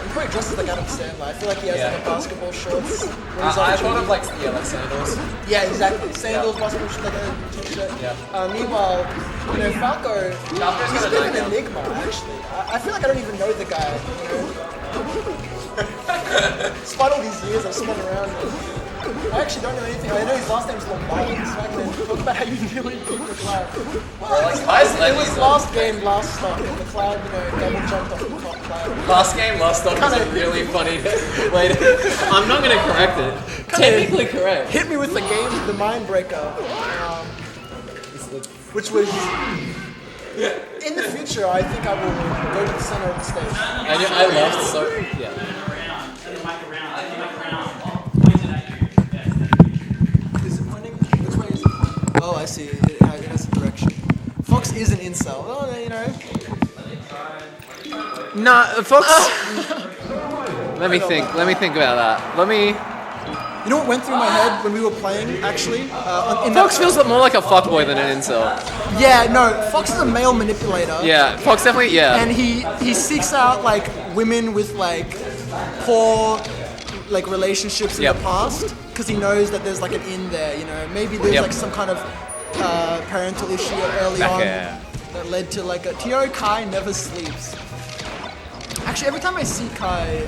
probably dresses like Adam Sandler. I feel like he has like a basketball shorts. I thought of like sandals. Yeah, exactly. Sandals, basketball shorts, like a t-shirt. Yeah. Meanwhile, Falco, he's a bit of an enigma actually. I feel like I don't even know the guy. Despite all these years I've spun around him. I actually don't know anything. I know his last name's Lombardi, so I can talk about how you nearly beat McLeod. It was last game, last stop, and McLeod, double jumped off the top cloud. Last game, last stop was a really funny way to... I'm not going to correct it. Technically correct. Hit me with the mind breaker, which was... In the future, I think I will go to the center of the stage. I left, so... Yeah. Is it pointing? Which way is it pointing? Oh, I see. It has a direction. Fox is an incel. Oh, Nah, Fox... Let me think about that. You know what went through my head when we were playing, actually? Fox feels more like a fuckboy than an incel. Yeah, no, Fox is a male manipulator. Yeah, Fox definitely, yeah. And he seeks out, like, women with, like, poor, like, relationships in the past, because he knows that there's, like, an in there, Maybe there's, like, some kind of parental issue early on that led to, like, Kai never sleeps. Actually, every time I see Kai,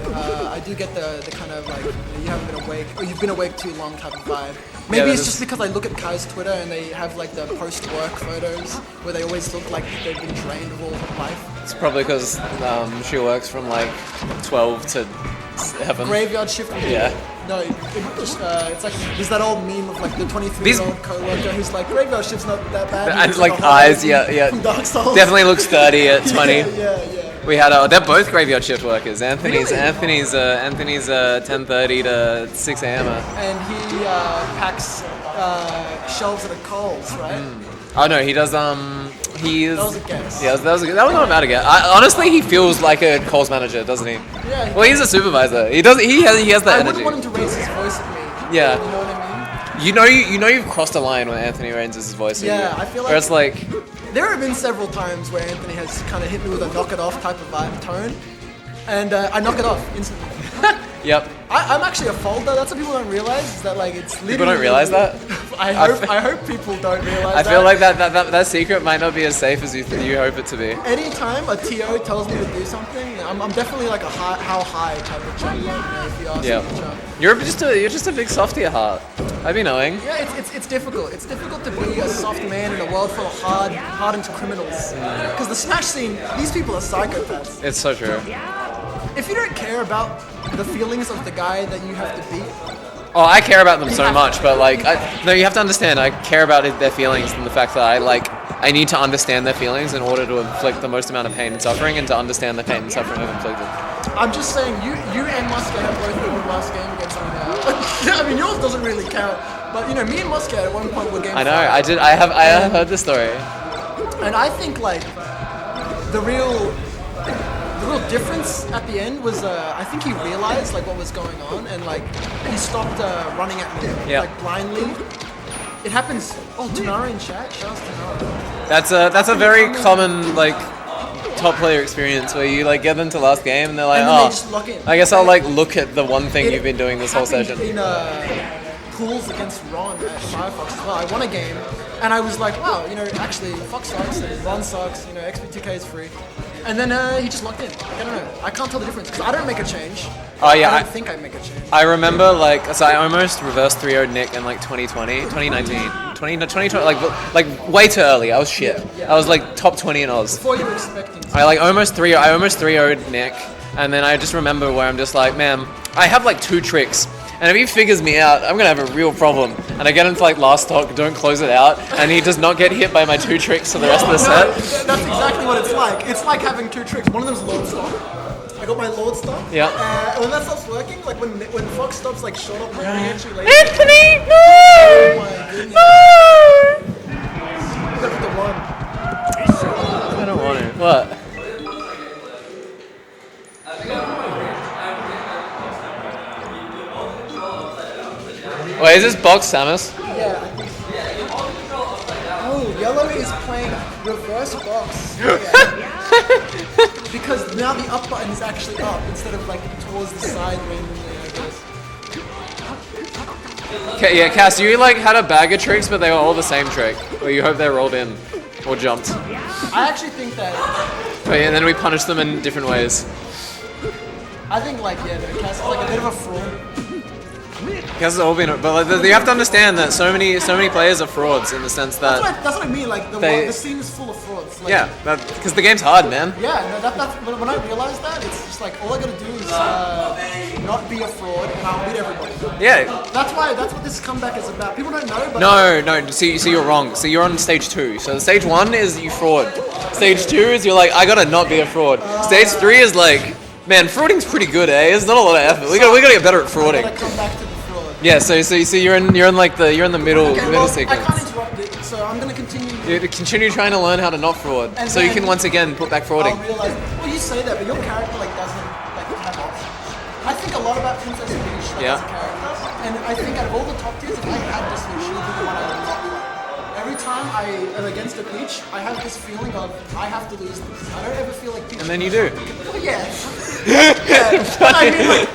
I do get the kind of like, you haven't been awake, or you've been awake too long type of vibe. Maybe it's just because I look at Kai's Twitter and they have like the post-work photos where they always look like they've been drained of all of life. It's probably because she works from like 12 to 7. Graveyard shift. Yeah. No, it's like, there's that old meme of like the 23-year-old co-worker who's like, graveyard shift's not that bad. And like eyes, yeah. From Dark Souls. Definitely looks 30 at 20. Yeah. We had they're both graveyard shift workers. Anthony's 10:30 to 6 a.m. And he packs shelves at a Coles, right? Oh no, he does. He's. That was a guess. Yeah, that was not a bad guess. Honestly, he feels like a Coles manager, doesn't he? Yeah. Well, he's a supervisor. He does. He has that I energy. wouldn't want him to raise his voice at me. Yeah. You know what I mean? You know you've crossed a line when Anthony raises his voice. at Yeah, you. I feel Where it's like. There have been several times where Anthony has kind of hit me with a knock it off type of tone, and I knock it off instantly. Yep. I'm actually a folder. That's what people don't realize. Is that like it's literally. People don't realize that. I hope people don't realize. I feel like that secret might not be as safe as you hope it to be. Anytime a TO tells me to do something, I'm definitely like a how high type of chump. If you ask Yeah. me, chump. You're just a big softy at heart. I've been knowing. Yeah, it's difficult. It's difficult to be a soft man in a world full of hardened criminals. Because the Smash scene, these people are psychopaths. It's so true. If you don't care about the feelings of the guy that you have to beat, Oh, I care about them so much, but like, no, you have to understand. I care about their feelings and the fact that I need to understand their feelings in order to inflict the most amount of pain and suffering, and to understand the pain and suffering I've inflicted. I'm just saying you and Muscat have both been in last game against me now. I mean, yours doesn't really count, but you know, me and Muscat at one point were game. I know. 5. I have heard the story. And I think like the real difference at the end was I think he realized like what was going on, and like he stopped running at me like blindly. It happens. Oh, Tanara in chat. Shout out to Tanara. That's a very common like top player experience where you like get them to last game and they're like, And then oh, they just lock in. I guess I'll like look at the one thing It you've been doing this whole happened session. In pools against Ron at Firefox as well. I won a game, and I was like, wow, you know, actually, Fox sucks, and Ron sucks, you know, XP2K is free. And then he just locked in. Like, I don't know. I can't tell the difference, because I don't make a change. Oh yeah, I don't think I make a change. I remember so I almost reversed 3-0'd Nick in like 2019, 2020, like way too early. I was shit. Yeah. I was like top 20 in Oz. Before you were expecting to. I almost 3-0'd Nick, and then I just remember where I'm just like, man, I have like 2 tricks. And if he figures me out, I'm gonna have a real problem. And I get into like last stock, don't close it out, and he does not get hit by my 2 tricks for the rest of the set. That's exactly what it's like. It's like having 2 tricks. One of them's Lord Stock. I got my Lord Stock. Yeah. When that stops working, like when Fox stops like short up raring at you, like Anthony, no! oh my goodness. No! You gotta put the 1. I don't want to. What? Wait, is this box Samus? Yeah. Oh, yellow is playing reverse box. Yeah. Because now the up button is actually up instead of like towards the side randomly, I guess. Okay, yeah, Cass, you like had a bag of tricks, but they were all the same trick. Or you hope they rolled in or jumped. I actually think that. But yeah, and then we punished them in different ways. I think like no, Cass is like a bit of a fraud. Cass has all been, but like, you have to understand that so many players are frauds in the sense that. That's what I mean. Like the scene is full of frauds. Like, yeah, because the game's hard, man. Yeah, no, that's when I realized that, it's just like all I gotta do is not be a fraud, and I'll beat everybody. Yeah. That's what this comeback is about. People don't know, but No. See, you're wrong. See, you're on stage 2. So stage 1 is you fraud. Stage 2 is you're like, I gotta not be a fraud. Stage 3 is like, man, frauding's pretty good, eh? It's not a lot of effort. We gotta get better at frauding. I gotta come back to the fraud. Yeah. So you're in the middle Okay, well, sequence. I can't interrupt it, so I'm gonna continue. You continue trying to learn how to not fraud, And so you then can once again put back frauding. I'll realize. Well, you say that, but your character like doesn't like have options. I think a lot about Princess Peach like, as a character, and I think out of all the top tiers, if I had this one, she would be the one I would not play. Every time I am against a Peach, I have this feeling of I have to lose this. I don't ever feel like Peach. And then you do. Well, yeah. Yeah. But I mean,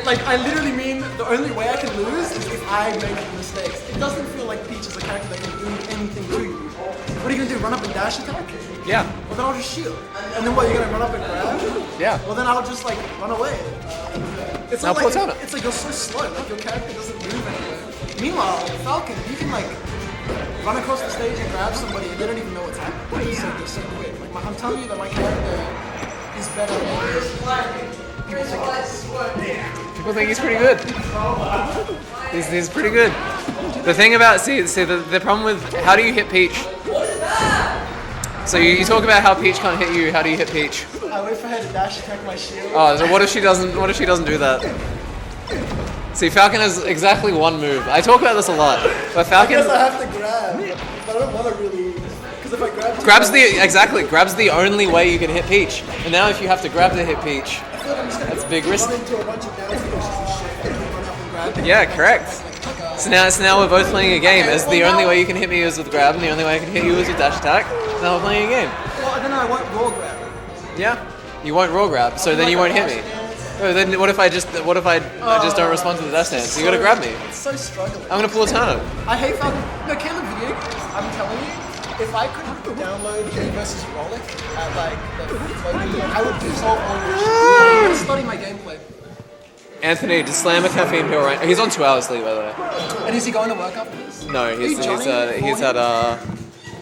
like I literally mean the only way I can lose is if I make mistakes. It doesn't feel like Peach is a character that can do anything to you. What are you gonna do? Run up and dash attack? Yeah. Well, then I'll just shield. And then what? You're gonna run up and grab? Yeah. Well, then I'll just like run away. It's Now not put on it. It's like you're so slow. Like your character doesn't move anywhere. Meanwhile, Falcon, you can like run across the stage and grab somebody, and they don't even know what's happening. They're so quick. Like I'm telling you that my character is better than this. People think he's pretty good. He's pretty good. The thing about the problem with how do you hit Peach? So you talk about how Peach can't hit you. How do you hit Peach? I wait for her to dash attack my shield. Oh, so what if she doesn't? What if she doesn't do that? See, Falcon has exactly one move. I talk about this a lot, but Falcon I have to grab, but I don't want to really. Because if I grab, grabs the only way you can hit Peach. And now if you have to grab to hit Peach, I feel like I'm just gonna that's big risk. run into a bunch of down smashes and shit, and run up and grab. Yeah, correct. So now we're both playing a game. As the only way you can hit me is with grab, and the only way I can hit you is with dash attack. Now we're playing a game. Well, I don't know. I want raw grab. Yeah, you won't raw grab, so then you won't hit me. Oh, then what if I just don't respond to the dash dance? You gotta grab me. It's so struggling. I'm gonna pull a turnip. I hate Falcon. No, Caleb video games, I'm telling you, if I could download E versus Rollick at like the floating, I would solve all your shit. I'm gonna study my gameplay. Anthony, just slam a caffeine pill right. He's on 2 hours sleep, by the way. And is he going to work after this? No, he's Johnny had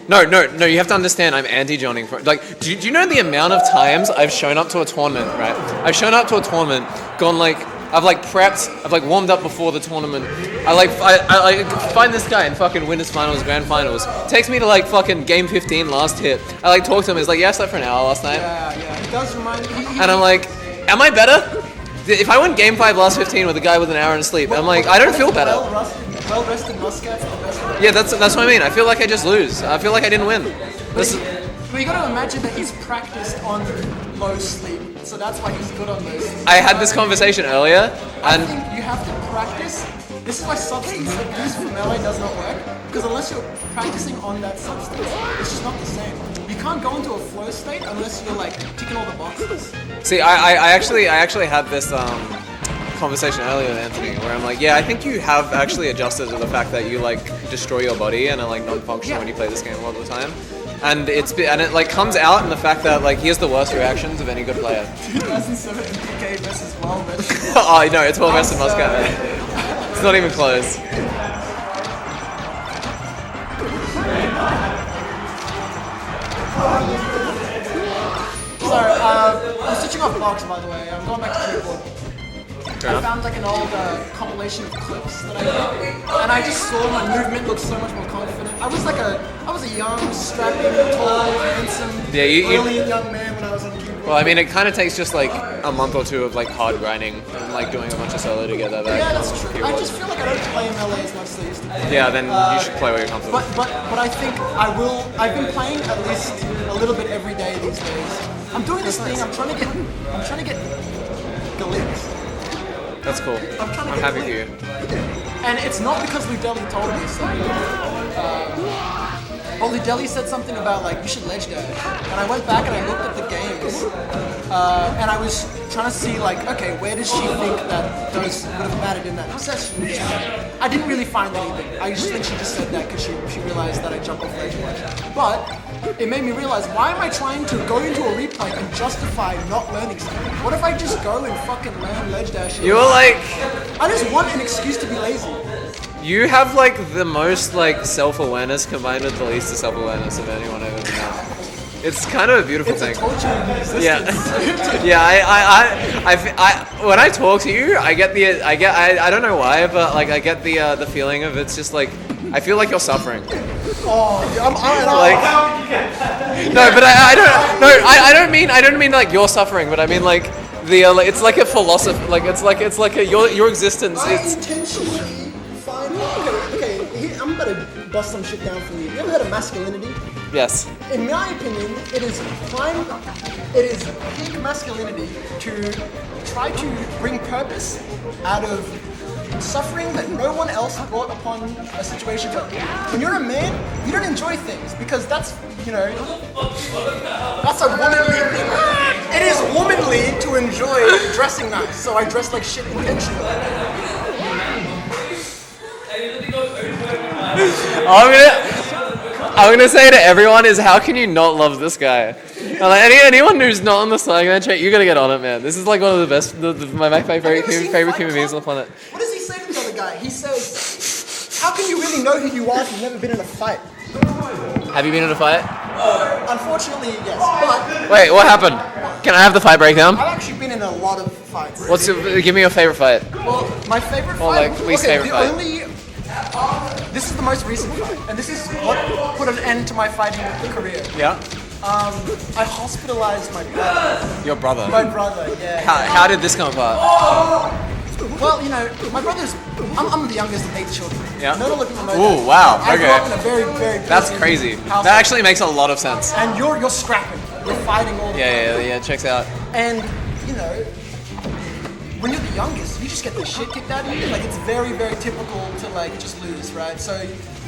No, you have to understand, I'm anti-joning. Like, do you know the amount of times I've shown up to a tournament, right? I've shown up to a tournament, gone like, I've like prepped, I've like warmed up before the tournament. I find this guy in fucking winners finals, grand finals. Takes me to like fucking game 15 last hit. I like talk to him, he's like, yeah, I slept for an hour last night. Yeah, it does remind me. And I'm like, am I better? If I went game 5 last 15 with a guy with an hour in sleep, I'm like, I don't feel better. Well-rested Muscat's the best way. Yeah, that's what I mean. I feel like I just lose. I feel like I didn't win. But you gotta imagine that he's practiced on low sleep, so that's why he's good on low sleep. I had this conversation earlier, I and think you have to practice. This is why substance abuse for melee does not work, because unless you're practicing on that substance, it's just not the same. You can't go into a flow state unless you're like ticking all the boxes. see, I actually had this conversation earlier with Anthony, where I'm like, yeah, I think you have actually adjusted to the fact that you like destroy your body and are like non-functional when you play this game a lot of the time, and it like comes out in the fact that like he has the worst reactions of any good player. 2007 PK versus well-rested. Oh no, it's well-rested Muscat, man. It's not even close. So, I'm switching off blocks, by the way. I'm going back to keyboard. I found like an old compilation of clips that I did, and I just saw my movement look so much more confident. I was a young, strapping, tall, handsome, brilliant young man when I was on keyboard. Well, I mean, it kind of takes just like a month or two of like hard grinding and like doing a bunch of solo together. Yeah, that's true. I just feel like I don't play melee as much as I used to. Yeah, then you should play where you're comfortable. But I think I will. I've been playing at least a little bit every day these days. I'm doing this thing. I'm trying to get glitz. That's cool. I'm happy for you. And it's not because Ludeli told me so. Well, Ludeli said something about like you should ledge dash, and I went back and I looked at the games, and I was trying to see like, okay, where does she think that those would have mattered in that session? I didn't really find anything. I just think she just said that because she realized that I jump off ledge much. But it made me realize, why am I trying to go into a replay and justify not learning something? What if I just go and fucking learn ledge dash? You're like, I just want an excuse to be lazy. you have like the most like self-awareness combined with the least self-awareness of anyone I've ever met. It's kind of a beautiful It's thing. a torture of existence. Yeah, yeah. I when I talk to you, I don't know why, but like I get the feeling of it's just like I feel like you're suffering. Oh, No, but I don't mean like you're suffering, but I mean like it's like a philosophy, like it's like your existence. I It's intentionally find. Okay. I'm about to bust some shit down for you. You ever heard of masculinity? yes. In my opinion, it is peak masculinity to try to bring purpose out of suffering that no one else brought upon a situation. When you're a man, you don't enjoy things because that's a womanly thing. It is womanly to enjoy dressing nice, so I dress like shit intentionally. I'm gonna say to everyone is, how can you not love this guy? And like, anyone who's not on the Slack chat, you gotta get on it, man. This is like one of the best, my favorite human beings on the planet. What does he say to the other guy? He says, "How can you really know who you are if you've never been in a fight?" Have you been in a fight? Unfortunately, yes. But Wait, what happened? Can I have the fight breakdown? I've actually been in a lot of fights. Give me your favorite fight. Well, my favorite Or, fight. like, least favorite fight. This is the most recent fight, and this is what put an end to my fighting career. Yeah. I hospitalized my brother. Your brother. My brother, yeah. How did this come apart? Well, you know, my brother's. I'm the youngest of 8 children. Yeah. No one looking at my Ooh, wow. I grew Okay. up in a very, very. That's busy crazy. household. That actually makes a lot of sense. And you're scrapping. You're fighting all the time. Yeah. Checks out. And you know, when you're the youngest, you just get the shit kicked out of you. Like it's very, very typical to like just lose, right? So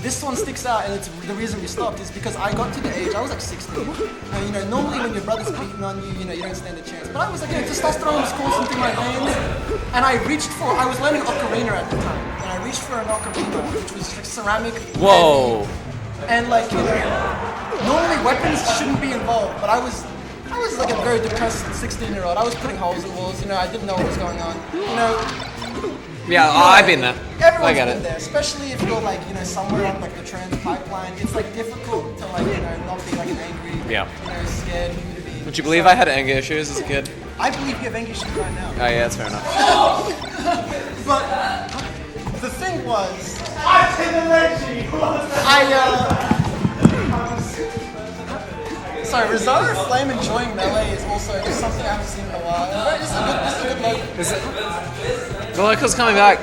this one sticks out, and it's the reason we stopped is because I got to the age I was like 16, and you know normally when your brother's beating on you, you know you don't stand a chance. But I was like, you know, testosterone was coursing through my veins, and I was learning ocarina at the time, and I reached for an ocarina, which was like ceramic. Whoa. And like you know, normally weapons shouldn't be involved, but I was like a very depressed 16-year-old. I was putting holes in walls, you know, I didn't know what was going on. You know, Yeah, I've been there. everyone's I get been it. there, especially if you're like, you know, somewhere on like the trans pipeline. It's like difficult to like, you know, not be like an angry, Yeah. you know, scared human being. Would you believe I had anger issues as a kid? I believe you have anger issues right now. Oh yeah, that's fair enough. But the thing was, sorry, Rosario Flame enjoying Melee is also just something I haven't seen in a while. This is a good look. The local's coming back.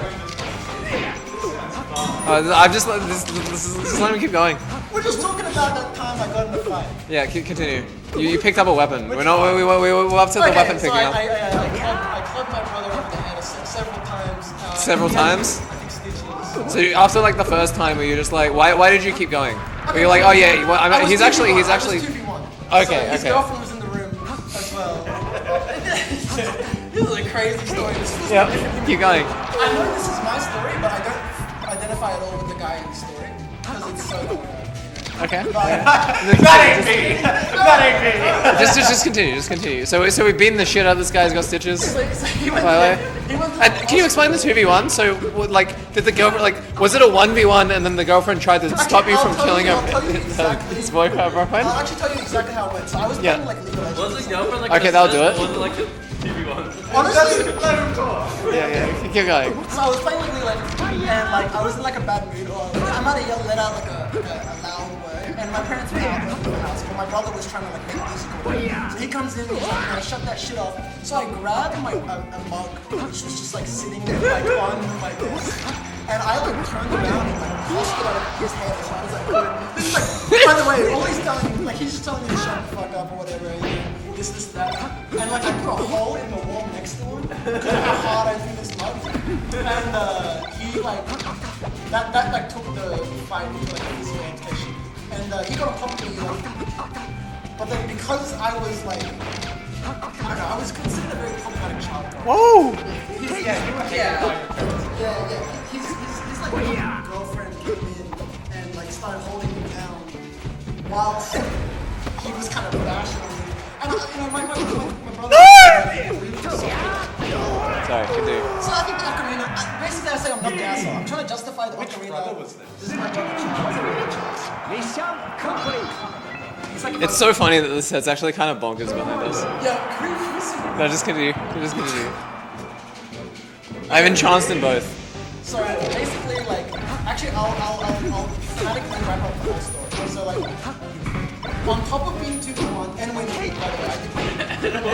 I've just just let me keep going. We're just talking about that time I got in the fight. Yeah, continue. You picked up a weapon. We're up to the weapon so picking up. I clubbed my brother over the head several times. Several times? I think stitches. So after like the first time, were you just like, why did you keep going? Were you like, oh yeah, well, I mean, he's actually. I was 2v1. Okay, so his okay. girlfriend was in the room as well. This is a crazy story. Yeah. Keep going. I know this is my story, but I don't identify at all with the guy in the story because it's so. Okay. That ain't me. That ain't me. Just continue. So we've beaten the shit out of this guy. He's got stitches. So he went By the there. way. He went to And the can you explain the 2v1? So, like, did the girlfriend, like, was it a 1v1 and then the girlfriend tried to stop you I'll from tell killing you- I'll tell you exactly. his boyfriend? I'll actually tell you exactly how it went. So I was Yeah. playing like League of Legends. Was it girlfriend like Okay, that'll do it. Was it like a 2v1? Honestly, Yeah, keep going. so I was playing like League of Legends, and like I was in like a bad mood, or I might have let out like a loud word, and my parents were out of the house, but my brother was trying to like make music. So he comes in, and he's like, "Man, shut that shit off." So I grabbed my a mug, which was just like sitting like on my desk, and I like turned around and like tossed it out of his head as hard as I could. This is like, by the way, all he's telling me, like he's just telling me to shut the fuck up or whatever. This, that, and like I put a hole in the wall next to him because of how hard I threw this mug, and he like that like took the fight into like a physical altercation, and he got on top of me, like, but then because I was like, I don't know, I was considered a very problematic child. Whoa! He's like his girlfriend came in and like started holding him down whilst he was kind of bashing me. And you know, my brother, we were just Sorry, continue. so I think the ocarina, basically I say I'm not the asshole. I'm trying to justify the ocarina. This is my brother Charles. He's like, It's so funny that this set's actually kind of bonkers behind us. yeah, No, just continue. I'm entranced in both. so basically like, actually I'll thematically wrap up the whole story. So like, on top of being 2v1 and winning, by the way, I did win.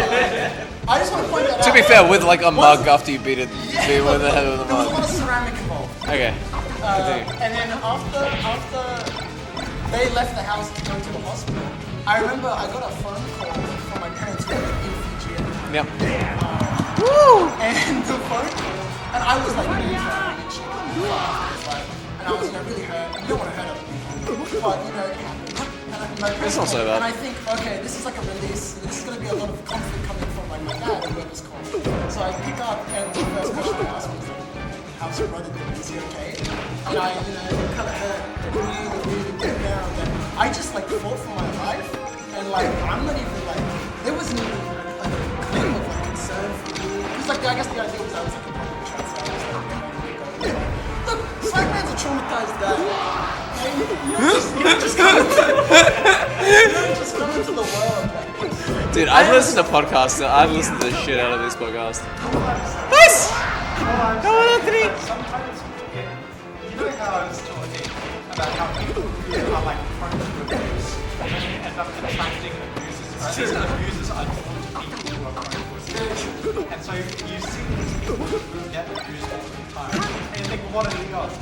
I just want to point that out. To be fair, with like a mug after you beat it, Yeah, with the head of the there was a mug. lot of ceramic involved. Okay. Continue. And then after they left the house to go to the hospital, I remember I got a phone call from my parents who were in Fiji at the time. Yep. And the phone call, and I was like, really crying and shit. And I was really hurt. You don't want to hurt other people, but you know, it happened. And my parents It's not so bad. And I think, okay, this is like a release. This is going to be a lot of conflict coming from like my dad, whoever's calling. So I pick up, and the first question I asked was, how's your brother doing? Is he okay? And I, you know, kind of hurt really deep down that I just like fought for my life, and like I'm not even like there wasn't even a gleam of like concern for me. Because like I guess the idea was I was like a public trans. So I was like, look, Spider-Man's a traumatized guy. You don't just come into the world like this. Dude, I've listened to podcasts. I've listened to the shit out of this podcast. Nice! Come on, Anthony! Sometimes you know how I was talking about how people are like prone to abuse and you end up attracting These abusers are taught to be people who are prone to abuse. And so you see these people who get abused all the time, and you think, what are the odds?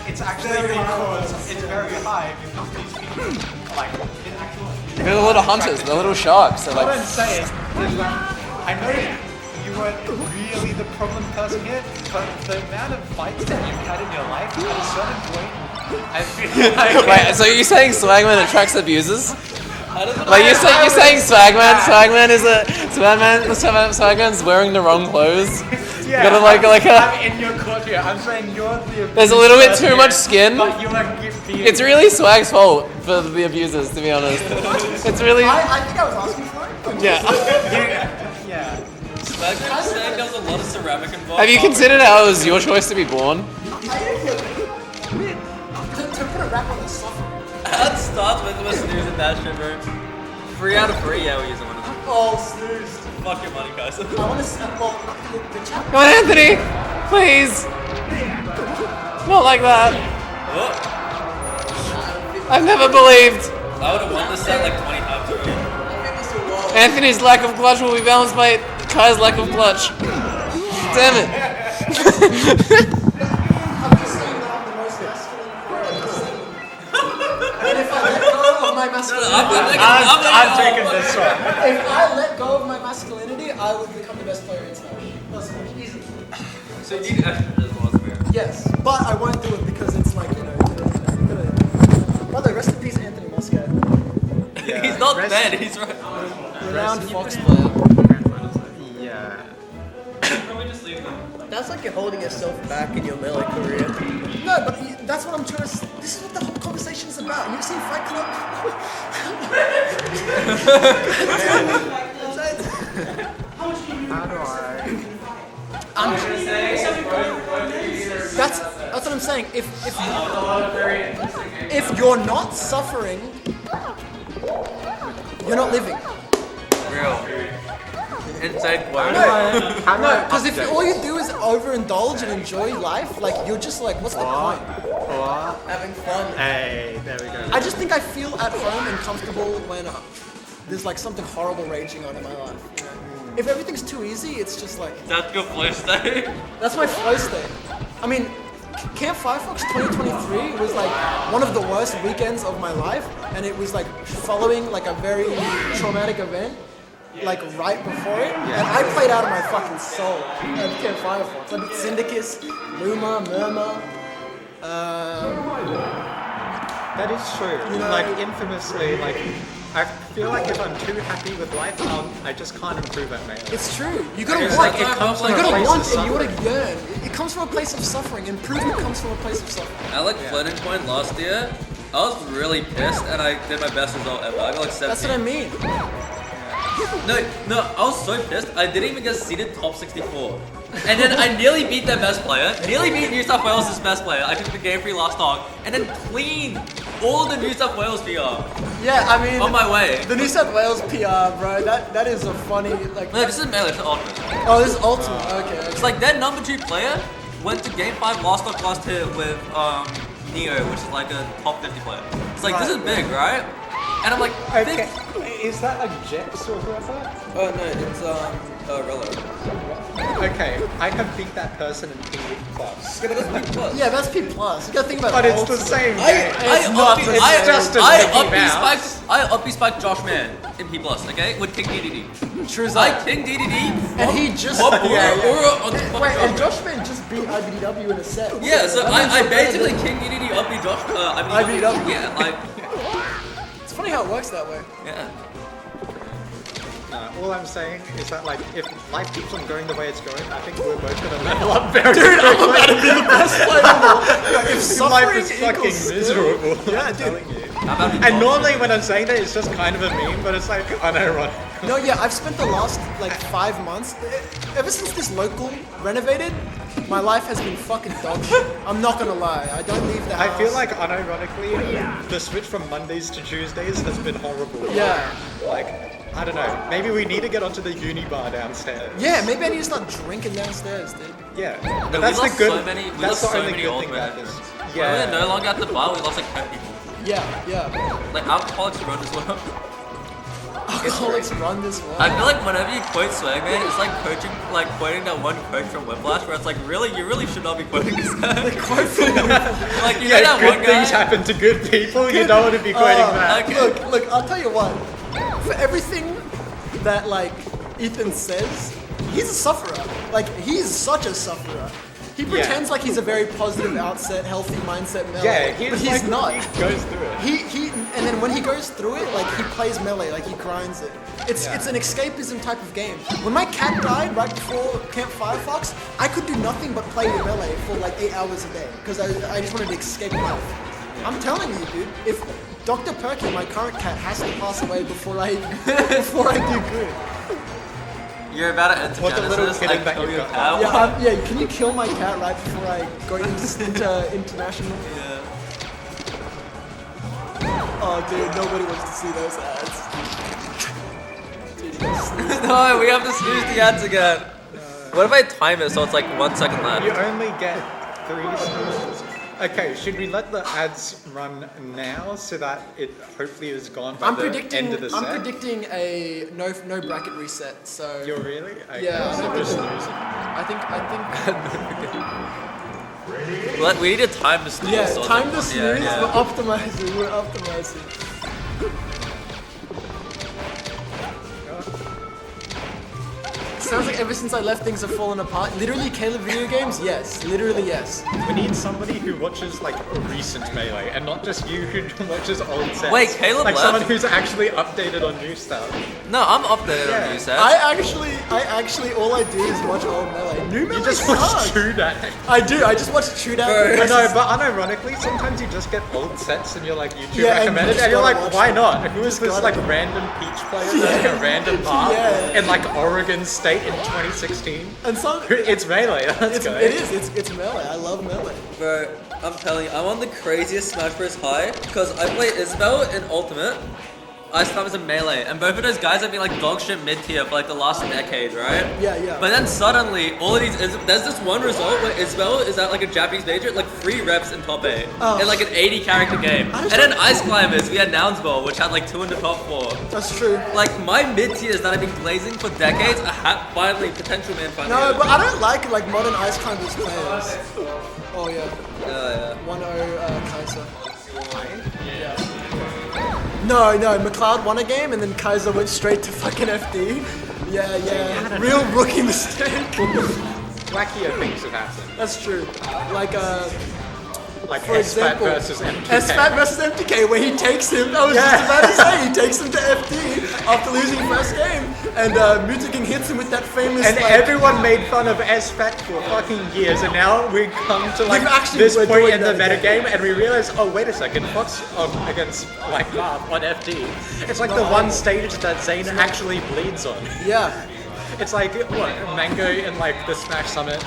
It's actually because it's very high because these people are like in actual abuse. They're the little hunters, the little sharks. They're What like, I'm saying is that I know you weren't really the problem person here, but the amount of fights that you've had in your life at a certain point, I feel like... wait, so you're saying Swagman attracts abusers? I don't know. Like you're saying Swagman's wearing the wrong clothes. Yeah, Gotta like I'm in your court here. I'm saying you're the There's a little bit too much skin. But you are being... It's really Swag's fault for the abusers, to be honest. It's really I think I was asking for it. yeah. Yeah. Swagman is saying there was a lot of ceramic involved. Have you considered how it was your choice to be born? To put a wrap on the suffering. That starts with a snooze and that shit, bro. 3 out of 3, yeah, we're using one of them. Oh, snoozed. Fuck your money, guys. I want to. Well, the chat. Come on, Anthony! Please! Not like that. Oh, I've never believed. I would have won this set like 20 times already. Anthony's lack of clutch will be balanced by Kai's lack of clutch. Damn it. I'm just saying that I'm the most masculine. And if I let go of my masculinity, I'm taking this one. if I let go of my masculinity, I would become the best player in Smash. That's easy. So you need extra as well as me. Yes, but I won't do it because it's like, you know. By the way, rest in peace, Anthony Muscat. He's not dead, he's right. Renowned Fox player. Yeah. Can we just leave them? That's like you're holding yourself back in your melee career. No, but that's what I'm trying to. This is what the whole conversation is about. You've seen Fight Club? How do I... That's what I'm saying. If you're not suffering, you're not living. Real. Inside quote. No, because if all you do is overindulge and enjoy life, like you're just like, what's the point? Having fun. Hey, there we go. I just think I feel at home and comfortable when there's like something horrible raging on in my life. You know? If everything's too easy, it's just like That's your flow state. that's my flow state. I mean, Camp Firefox 2023 was like one of the worst weekends of my life, and it was like following like a very traumatic event. Like right before it, and I played out of my fucking soul at Camp Firefox. I beat Syndicus, Luma, Murmur. That is true. You know- Like, infamously, like, I feel like if I'm too happy with life, I just can't improve at melee. It's true. You gotta It's want. like it comes from You a gotta place want, of and you gotta suffering. yearn. It comes from a place of suffering. Improvement comes from a place of suffering. I like floating point last year. I was really pissed and I did my best result ever. I got like 17. That's what I mean. No, I was so pissed. I didn't even get seeded top 64. And then I nearly beat their best player, nearly beat New South Wales' best player. I took the game free last dog, and then cleaned all the New South Wales PR Yeah, I mean, on my way. the New South Wales PR, bro. That is a funny like. No, this is melee, it's ultimate. Oh, this is ultimate. Okay. It's like their number 2 player went to game 5 last dog last hit with Neo, which is like a top 50 player. It's like, this is big, right? And I'm like, Okay, is that like Jex or whoever? Oh no, it's Rello. Okay, I have beat that person in P+. Yeah, but that's B+. Yeah, that's P plus. You gotta think about But it. it's the same game. It's not the same. I up spiked Josh Man in P+, okay? With King DDD. True as I that. King DDD. And he just. Aura on Wait, and Josh Man just beat IBDW in a set. Yeah, so That I means basically better King DDD up Josh. IBDW. Yeah, like, than- It's funny how it works that way. yeah. All I'm saying is that, like, if life keeps on going the way it's going, I think we're both gonna level up very Dude, I'm quickly. about to be the best player in the world. If Life suffering is fucking equals skill- miserable. Yeah, I'm dude. telling you. How about we And talk? normally when I'm saying that, it's just kind of a meme, but it's like unironic. No, yeah, I've spent the last like 5 months, ever since this local renovated, my life has been fucking dog shit. I'm not gonna lie, I don't leave the house. I feel like unironically, the switch from Mondays to Tuesdays has been horrible. Yeah. Like, I don't know. Maybe we need to get onto the uni bar downstairs. Yeah, maybe I need to start drinking downstairs, dude. Yeah. No, But that's we the lost good. so many, we that's lost the so only many good old thing about veterans. this. When Yeah. we're no longer at the bar, we lost like 10 people. Yeah, yeah. Like alcoholics run as well. Alcoholics run this one. I feel like whenever you quote Swagman, it's like quoting that one quote from Whiplash, where it's like, really, you really should not be quoting this guy. The quote from Like, you know that good one guy? things happen to good people. You don't want to be quoting that. Okay. Look, I'll tell you what. For everything that like Ethan says, he's a sufferer. Like he's such a sufferer. He pretends like he's a very positive outset, healthy mindset melee. Yeah, but he's like, not. He goes through it. He and then when he goes through it, like he plays melee, like he grinds it. It's an escapism type of game. When my cat died right before Camp Firefox, I could do nothing but play melee for like 8 hours a day because I just wanted to escape life. I'm telling you, dude. If Dr. Perky, my current cat, has to pass away before I do good. You're about to enter What the little Genesis, kidding I that kill you've your got. cat. Yeah, can you kill my cat right before I go into international? Yeah. Oh, dude, nobody wants to see those ads. Dude, you gotta snooze. No, we have to snooze the ads again. What if I time it so it's like 1 second You left? only get 3 snoozes. Okay, should we let the ads run now so that it hopefully is gone by I'm the end of the set? I'm predicting a no bracket reset. So You're really? Okay, Yeah, so I'm we're predicting- snoozing. I think We need to time the snooze. yeah, so it's time like to one- snooze. yeah. We're optimizing. Sounds like ever since I left, things have fallen apart. Literally, Caleb video games? Yes. Literally, yes. We need somebody who watches like recent Melee and not just you who watches old sets. Wait, Caleb like left? someone who's actually updated on new stuff. No, I'm updated Yeah. on new sets. I actually, all I do is watch old melee. New melee You just watch sucks. True That. I do. I just watch True Bro. That. I know, but unironically, sometimes you just get old sets and you're like YouTube Yeah, and you recommended, just and you're gotta like, watch why them. not? Who is this gotta- like random Peach player doing a random path Yeah. in like Oregon State in 2016? And some, It's Melee. Let's go. it's melee. I love melee. Bro, I'm telling you, I'm on the craziest Smash Bros. High because I play Isabel in Ultimate, Ice Climbers in Melee, and both of those guys have been like dog shit mid tier for like the last decade, right? Yeah. But then suddenly, all of these, there's this one result where Isabel is at like a Japanese major, like 3 reps in top 8, Oh. in like an 80 character game. I And just then don't- Ice Climbers, we had Nounsball, which had like 2 in the top 4. That's true. Like my mid tiers that I've been glazing for decades, finally, potential man finally. No, but I don't like modern Ice Climbers players. Oh yeah. Yeah. 1-0 Kaiza. No, McLeod won a game and then Kaiza went straight to fucking FD. Yeah. Real rookie mistake. Wackier things have happened. That's true. Like Like for SFAT example, versus MTK. SFAT versus MTK, where he takes him. I was just about to say he takes him to FD after losing first game, and Mutaking hits him with that famous. And like, everyone made fun of SFAT for fucking years, and now we come to like We've actually- this we're point doing in the that metagame, again. and we realize, oh wait a second, Fox against like Marth on FD. It's like the one stage that Zane actually bleeds on. Yeah. It's like what Mango in like the Smash Summit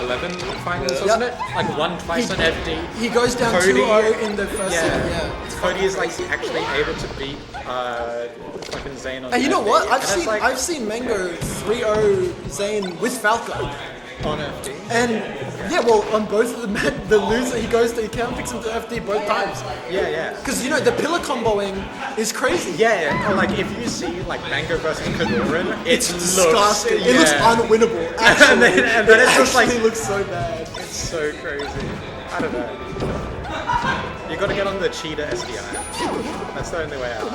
11 finals, wasn't Yep. it? Like won twice on FD. He goes down Cody- 2-0 in the first set. Yeah, Yeah. It's Cody is like crazy. actually able to beat fucking Zane on. And you know FD. what? And it's like, I've seen Mango 3-0 Zane with Falco. on FD. And yeah, well, on both of the loser, he counterpicks him to FD both times. Yeah. Because you know the pillar comboing is crazy. Yeah, or like if you see like Mango versus Kadoran, It's disgusting. It looks yeah. unwinnable. Actually, and then it's just like- actually looks so bad. It's so crazy. I don't know. You gotta get on the cheetah SDI. That's the only way out.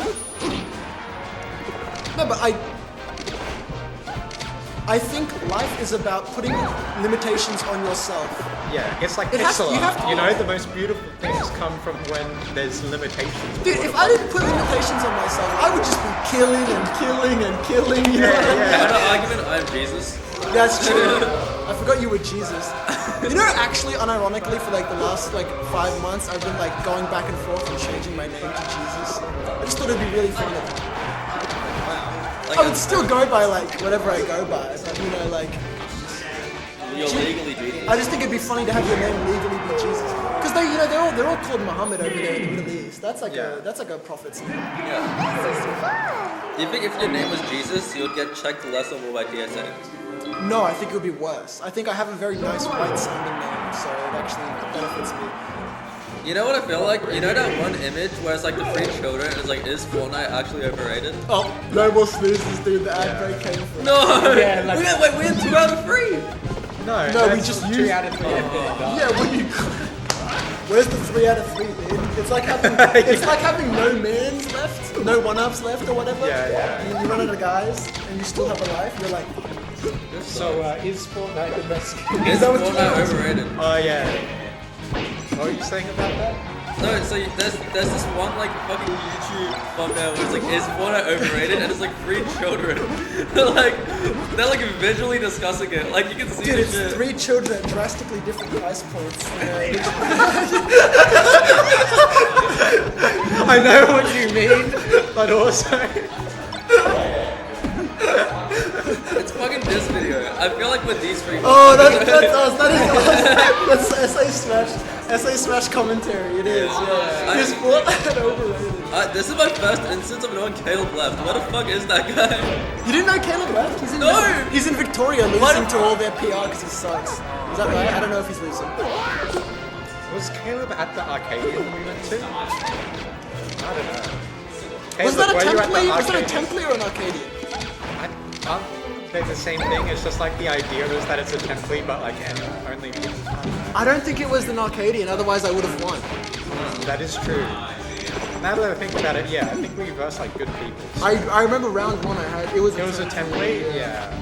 No, but I think life is about putting limitations on yourself. Yeah, it's like It has- pixel you art. have to- You know, the most beautiful things come from when there's limitations. Dude, if I didn't put limitations on myself, I would just be killing and killing and killing. You know what I mean? Yeah. An argument, I'm Jesus. That's true. I forgot you were Jesus. You know, actually, unironically, for like the last like 5 months, I've been like going back and forth and changing my name to Jesus. I just thought it'd be really fun. I would still go by like whatever I go by, but you know, like You're legally Jesus. I just think it'd be funny to have your name legally be Jesus, because they're all called Muhammad over there in the Middle East. That's like a prophet's name. Yeah. Do you think if your name was Jesus, you would get checked less or more by PSA? No, I think it would be worse. I think I have a very nice white sounding name, so it actually benefits me. You know what I feel like? You know that one image where it's like the three children and it's like, is Fortnite actually overrated? Oh, no more snoozes, dude. The ad break came from. No! Yeah, like- we had 2 out of 3! No, No, we that's just 2 used- out of 3 infinite dark. Yeah, when you. Where's the 3 out of 3, dude? It's like having no mans left, no 1-ups left or whatever. Yeah. You run out of guys and you still have a life. You're like, So, is Fortnite the best game? Is that what you Fortnite asked? overrated? Oh, yeah. What were you saying about that? No, so there's this one like fucking YouTube thumbnail where it's like, is Fortnite overrated? And it's like 3 children. they're like visually discussing it. Like you can see dude, the it's shit. 3 children at drastically different price points. I know what you mean, but also... It's fucking this video. I feel like with these 3 Oh, that's us. That is us. That's SA Smash commentary. It is. Yeah. Is Fortnite overrated? this is my first instance of knowing Caleb left. Where the fuck is that guy? You didn't know Caleb left? He's in Victoria losing to all their PR because he sucks. Is that right? I don't know if he's losing. Was Caleb at the arcade when we went to? I don't know. Was that a Caleb, were you at the template? Was that a arcade? template or an Arcadian? They're the same thing, it's just like the idea is that it's a template, but like only... I don't think it was an Arcadian, otherwise I would have won. That is true. Now that I think about it, yeah, I think we versed like good people. I remember round 1 I had, it was It was a template, yeah.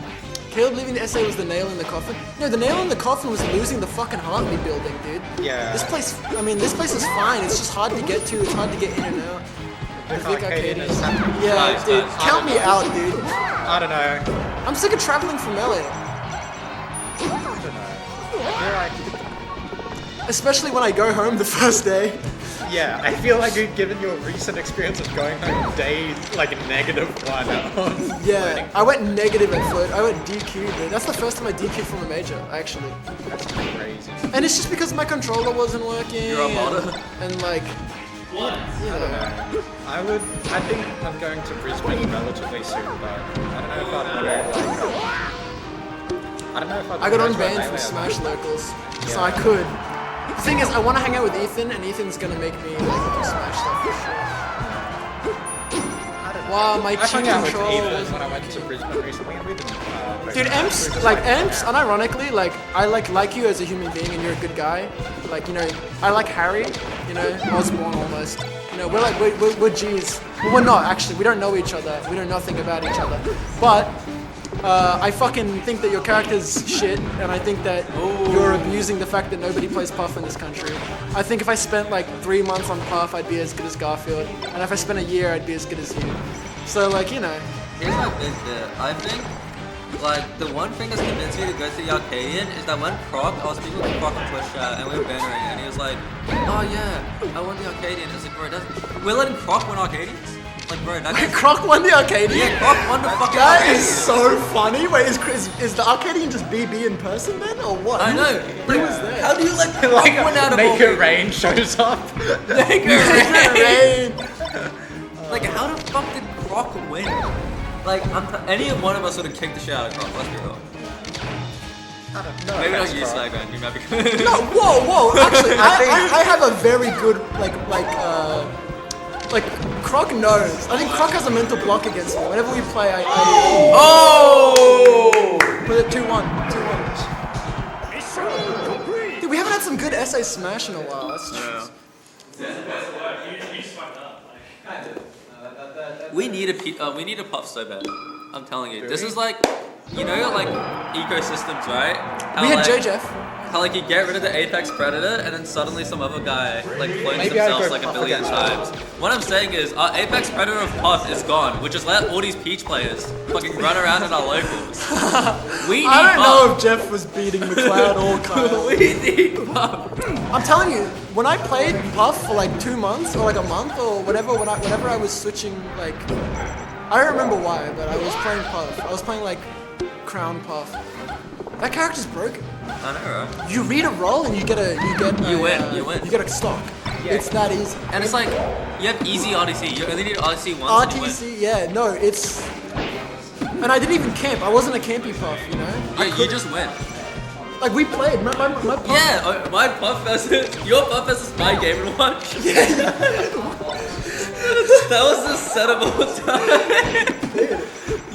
Caleb leaving the SA was the nail in the coffin. No, the nail in the coffin was losing the fucking Hartley building, dude. Yeah. This place is fine, it's just hard to get to, it's hard to get in and out. The I think Arcadian Arcadian. is something. Yeah, dude, count me out, dude. I don't know. I'm sick of traveling from LA. I don't know. I feel like... Especially when I go home the first day. Yeah, I feel like given your recent experience of going home day like -1 Yeah, I went negative at float. I went DQ, dude. That's the first time I DQ'd from a major, actually. That's crazy. And it's just because my controller wasn't working. You're a modder. And like, I don't know. I think I'm going to Brisbane relatively soon, but I don't know if I'd want to like. I don't know if I'd. I got want to unbanned go from there. Smash Locals, so Yeah. I could. The thing is, I want to hang out with Ethan, and Ethan's gonna make me like do Smash stuff for sure. Wow, my I cheat hung out with control Ethan was when I went to Brisbane recently, and we didn't. Dude, Amps, unironically, like, I like you as a human being and you're a good guy. Like, you know, I like Harry, you know, Osborne almost. You know, we're like, we're G's. Well, we're not, actually. We don't know each other. We know nothing about each other. But, I fucking think that your character's shit, and I think that you're abusing the fact that nobody plays Puff in this country. I think if I spent like 3 months on Puff, I'd be as good as Garfield. And if I spent a year, I'd be as good as you. So, like, you know. Here's my big bit. I think, like, the one thing that's convinced me to go to the Arcadian is that when Croc, I was speaking with Croc on Twitch chat, and we were bantering, and he was like, oh yeah, I want the Arcadian. I was like, bro, we're letting Croc win Arcadians? Like, bro, that's... Croc won the Arcadian? Yeah, Croc won the fucking That Arcadian. is so funny. Wait, is the Arcadian just BB in person then, or what? I know. Who was there? How do you let Croc win out of all Make It people? Rain shows up. Make it rain. Rain. Like, how the fuck did Croc win? Like, any one of us would have kicked the shit out of Croc, let's be real. Maybe not you, Slagon. You might be No, whoa. Actually, I have a very good, like, Croc knows. I think Croc has a mental block against me. Whenever we play, I Oh! put it 2-1. Dude, we haven't had some good SA Smash in a while. That's true. We need a Puff so bad. I'm telling you. This is like, you know, like ecosystems, right? How, We had like, JJF. How like you get rid of the Apex Predator and then suddenly some other guy like clones Maybe I'd themselves go like a Puff billion against times. What I'm saying is our Apex Predator of Puff is gone. We just let all these Peach players fucking run around in our locals. We need I don't know Puff. if Jeff was beating McLeod or Kyle. We need Puff. I'm telling you, when I played Puff for like 2 months or like a month or whatever, whenever I was switching, like, I don't remember why, but I was playing Puff. I was playing like Crown Puff. That character's broken. I know, right? You read a roll and you get You win. You get a stock. It's that easy. And it's like you have easy RDC. You only need RDC once and you win. RTC, yeah, no, it's. And I didn't even camp. I wasn't a campy Puff, you know. Yeah, you just win. Like we played. My puff. Yeah, my Puff versus your Puff versus my Game and Watch. That was the setup all the time.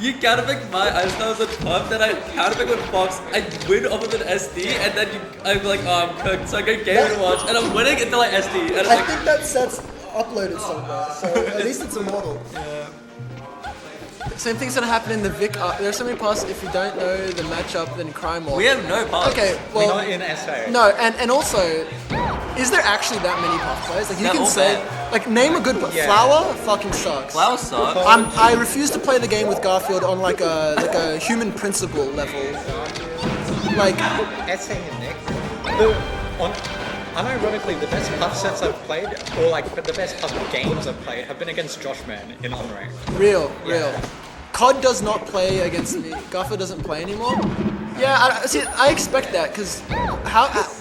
You counterpick my Ice Stars with Puff, then I counterpick with Fox. I win off of an SD, and then I'm like, oh, I'm cooked. So I go Game and Watch, and I'm winning until I SD. And it's I like, think that set's uploaded somewhere, so at least it's immortal. Same thing's gonna happen in the Vic. There's so many paths. If you don't know the matchup, then cry more. we have no Puff. Okay, We're well, not in SA. no, and also, is there actually that many puff players? Like you They're can all say, bad. like name a good puff. Yeah. Flower fucking sucks. Flower sucks. I refuse to play the game with Garfield on like a human principle level. Like SA and Nick. Unironically, the best puff sets I've played, or like the best puff games I've played, have been against Josh Man in Unranked. real. COD does not play against me. Garfield doesn't play anymore. Yeah, I expect that because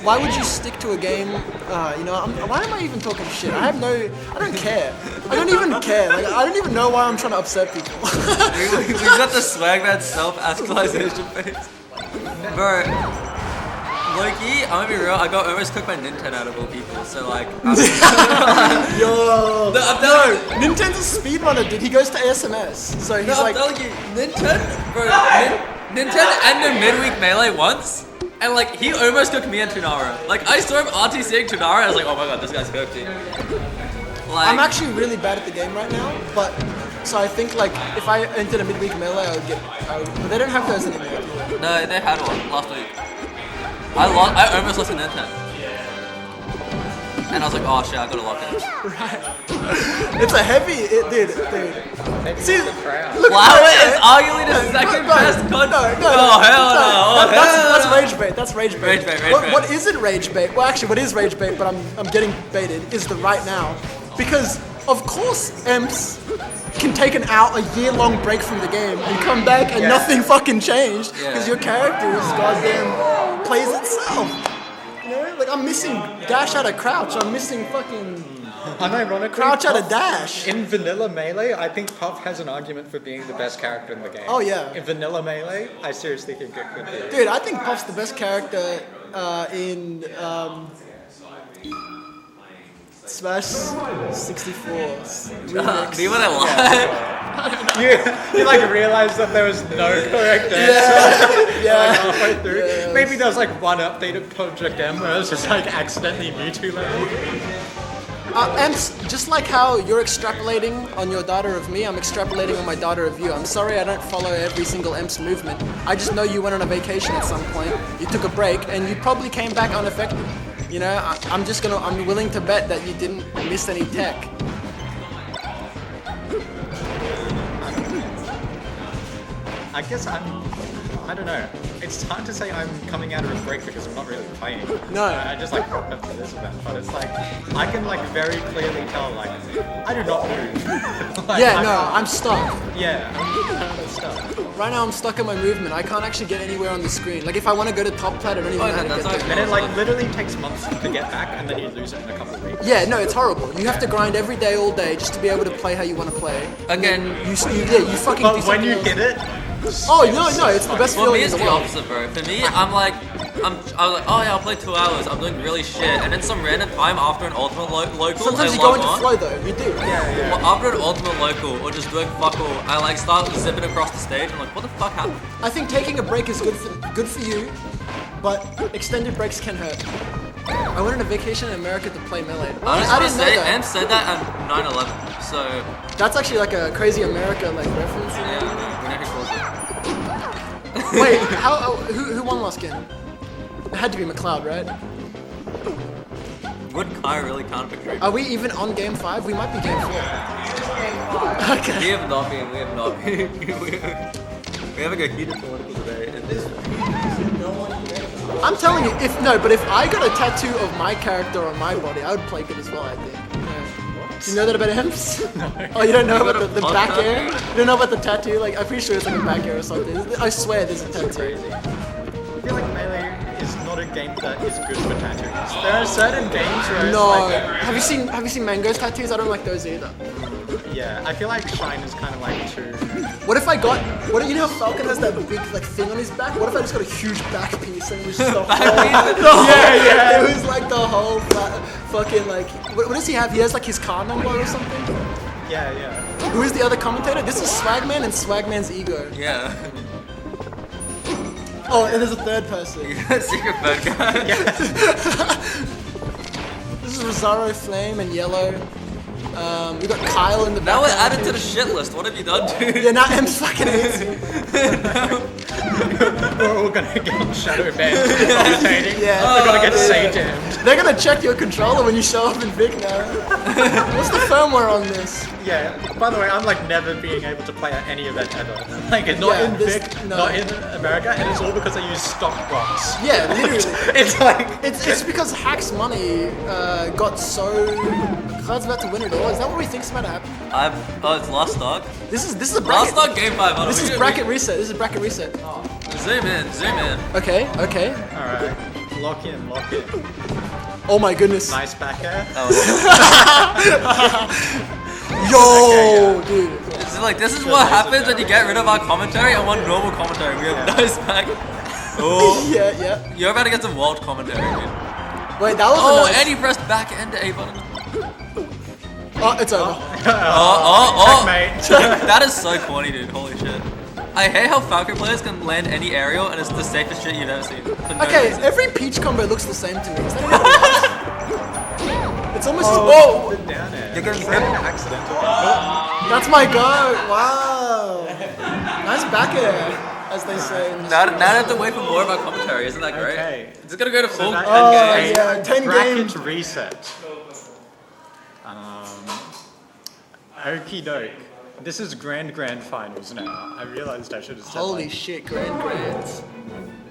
why would you stick to a game? Why am I even talking shit? I don't care. I don't even care. Like I don't even know why I'm trying to upset people. we got the swag that self-actualization face. Bro, Loki, I'm gonna be real, I got almost cooked by Nintendo out of all people, so like... Yo, No, I'm telling you, Nintendo's a speedrunner, dude. He goes to ASMS, so he's I'm like, telling you, Nintendo, bro, Nintendo ended midweek melee once, and like, he almost cooked me and Tunara. Like, I saw him RTCing Tunara, I was like, oh my god, this guy's cooked me. Like, I'm actually really bad at the game right now, but so I think like if I entered a midweek melee, but they don't have those anymore. no, they had one last week. I almost lost to Nintendo. And I was like, oh shit, I gotta lock it. It's a heavy, dude. See, look, Flower right is there. arguably the second best con- No, Oh hell no! That's rage bait. That's rage bait. Rage bait, rage what, bait. what isn't rage bait? Well, actually, what is rage bait? But I'm getting baited. Is the right now, because of course Emps can take a year-long break from the game and come back and nothing fucking changed because your character is goddamn plays itself. You know, like I'm missing dash out of crouch. I'm missing fucking Unironically, crouch out of Puff- dash. In vanilla melee, I think Puff has an argument for being the best character in the game. Oh, yeah. In vanilla melee, I seriously think it could be. Dude, I think Puff's the best character in Smash 64. Remix. Do you wanna lie? You like realized that there was no correct answer Yeah. halfway through. Yeah. Maybe there was like one update of Project M where it was just like accidentally Mewtwo level. Emps, just like how you're extrapolating on your data of me, I'm extrapolating on my data of you. I'm sorry I don't follow every single Emps movement. I just know you went on a vacation at some point, you took a break, and you probably came back unaffected. You know, I'm willing to bet that you didn't miss any tech. I guess I don't know. It's hard to say I'm coming out of a break because I'm not really playing. No. I just like rocked up to this event, but it's like I can like very clearly tell like I do not move. Like, Yeah, no, I'm stuck. Yeah, I'm stuck. Right now I'm stuck in my movement. I can't actually get anywhere on the screen. Like if I want to go to top plat, I don't even know how to get there. And it like literally takes months to get back, and then you lose it in a couple of weeks. Yeah, no, it's horrible. You have to grind every day, all day, just to be able to play how you want to play. Again, You fucking do But when something you else. hit it, Oh no, it's the best for feeling me in it's the the world. opposite, bro. For me, I was like, oh yeah, I'll play 2 hours. I'm doing really shit, and then some random time after an ultimate local, Sometimes I you go log into on. flow though. You do. Yeah. Well, after an ultimate local or just doing fuck all, I like start zipping across the stage. I'm like, what the fuck happened? I think taking a break is good for you, but extended breaks can hurt. I went on a vacation in America to play Melee. I just I want to didn't know say, that. Em said that at 9/11. So That's actually like a crazy America like reference. yeah, we know who calls it. Wait, who won last game? It had to be McLeod, right? Would Kai really count victory? Are we even on game 5? We might be game 4. We Okay. have not been. We have not been. We're having a heated political debate. And this. I'm telling you, if I got a tattoo of my character on my body, I would play good as well, I think. Yeah. Do you know that about Emps? No. Oh, you don't know about the back air? You don't know about the tattoo? Like, I'm pretty sure it's like a back air or something. I swear there's a tattoo. I feel like Melee is not a game that is good for tattoos. There are certain games where No. it's like Have you seen Mango's tattoos? I don't like those either. Yeah, I feel like Shine is kind of like too. What if I got? What you know? Falcon has that big like thing on his back. What if I just got a huge back piece and it was just the whole? Yeah. It was like the whole fucking like. What does he have? He has like his car number or something. Yeah. Who is the other commentator? This is Swagman and Swagman's ego. Yeah. Oh, and there's a third person. Secret third guy. This is Rosario Flame and Yellow. We got Kyle in the back. Now we're added to the shit list. What have you done, dude? Yeah, now M's fucking hating. We're all gonna get shadow banned for commentating. Yeah. We're gonna get say-damned. They're gonna check your controller when you show up in Vic now. What's the firmware on this? Yeah. By the way, I'm like never being able to play at any event ever. Like it's not Yeah, in this- Vic, no. not in America, and it's all because I use stock box. Yeah, literally. It's like It's because Hack's money got so. Cloud's about to win it all. Is that what we think's about to happen? It's last stock. This is a Last bracket. stock game 5. This is bracket reset. This is bracket reset. Zoom in. Okay. all right. Lock in. Oh my goodness. Nice back air. Yo, dude. This is what happens when you get rid of our commentary and one normal commentary. We have nice back. Oh, Yeah. you're about to get some wild commentary, dude. Wait, that was Oh, a nice. and he pressed back and A button. Oh, it's over. Oh. Mate. That is so corny, dude. Holy shit. I hate how Falcon players can land any aerial and it's the safest shit you've ever seen. For no Okay, reason. every Peach combo looks the same to me. Is that It's almost. The down air. You're getting an accidental. That's my go. Wow. Nice back air, as they say. Now I have to wait for more of our commentary. Isn't that great? Okay. It's gonna go to full that- 10 Oh, games. yeah, 10 Bracket games. reset. Okie doke. This is grand finals now. I realized I should have said Holy like, shit, grands.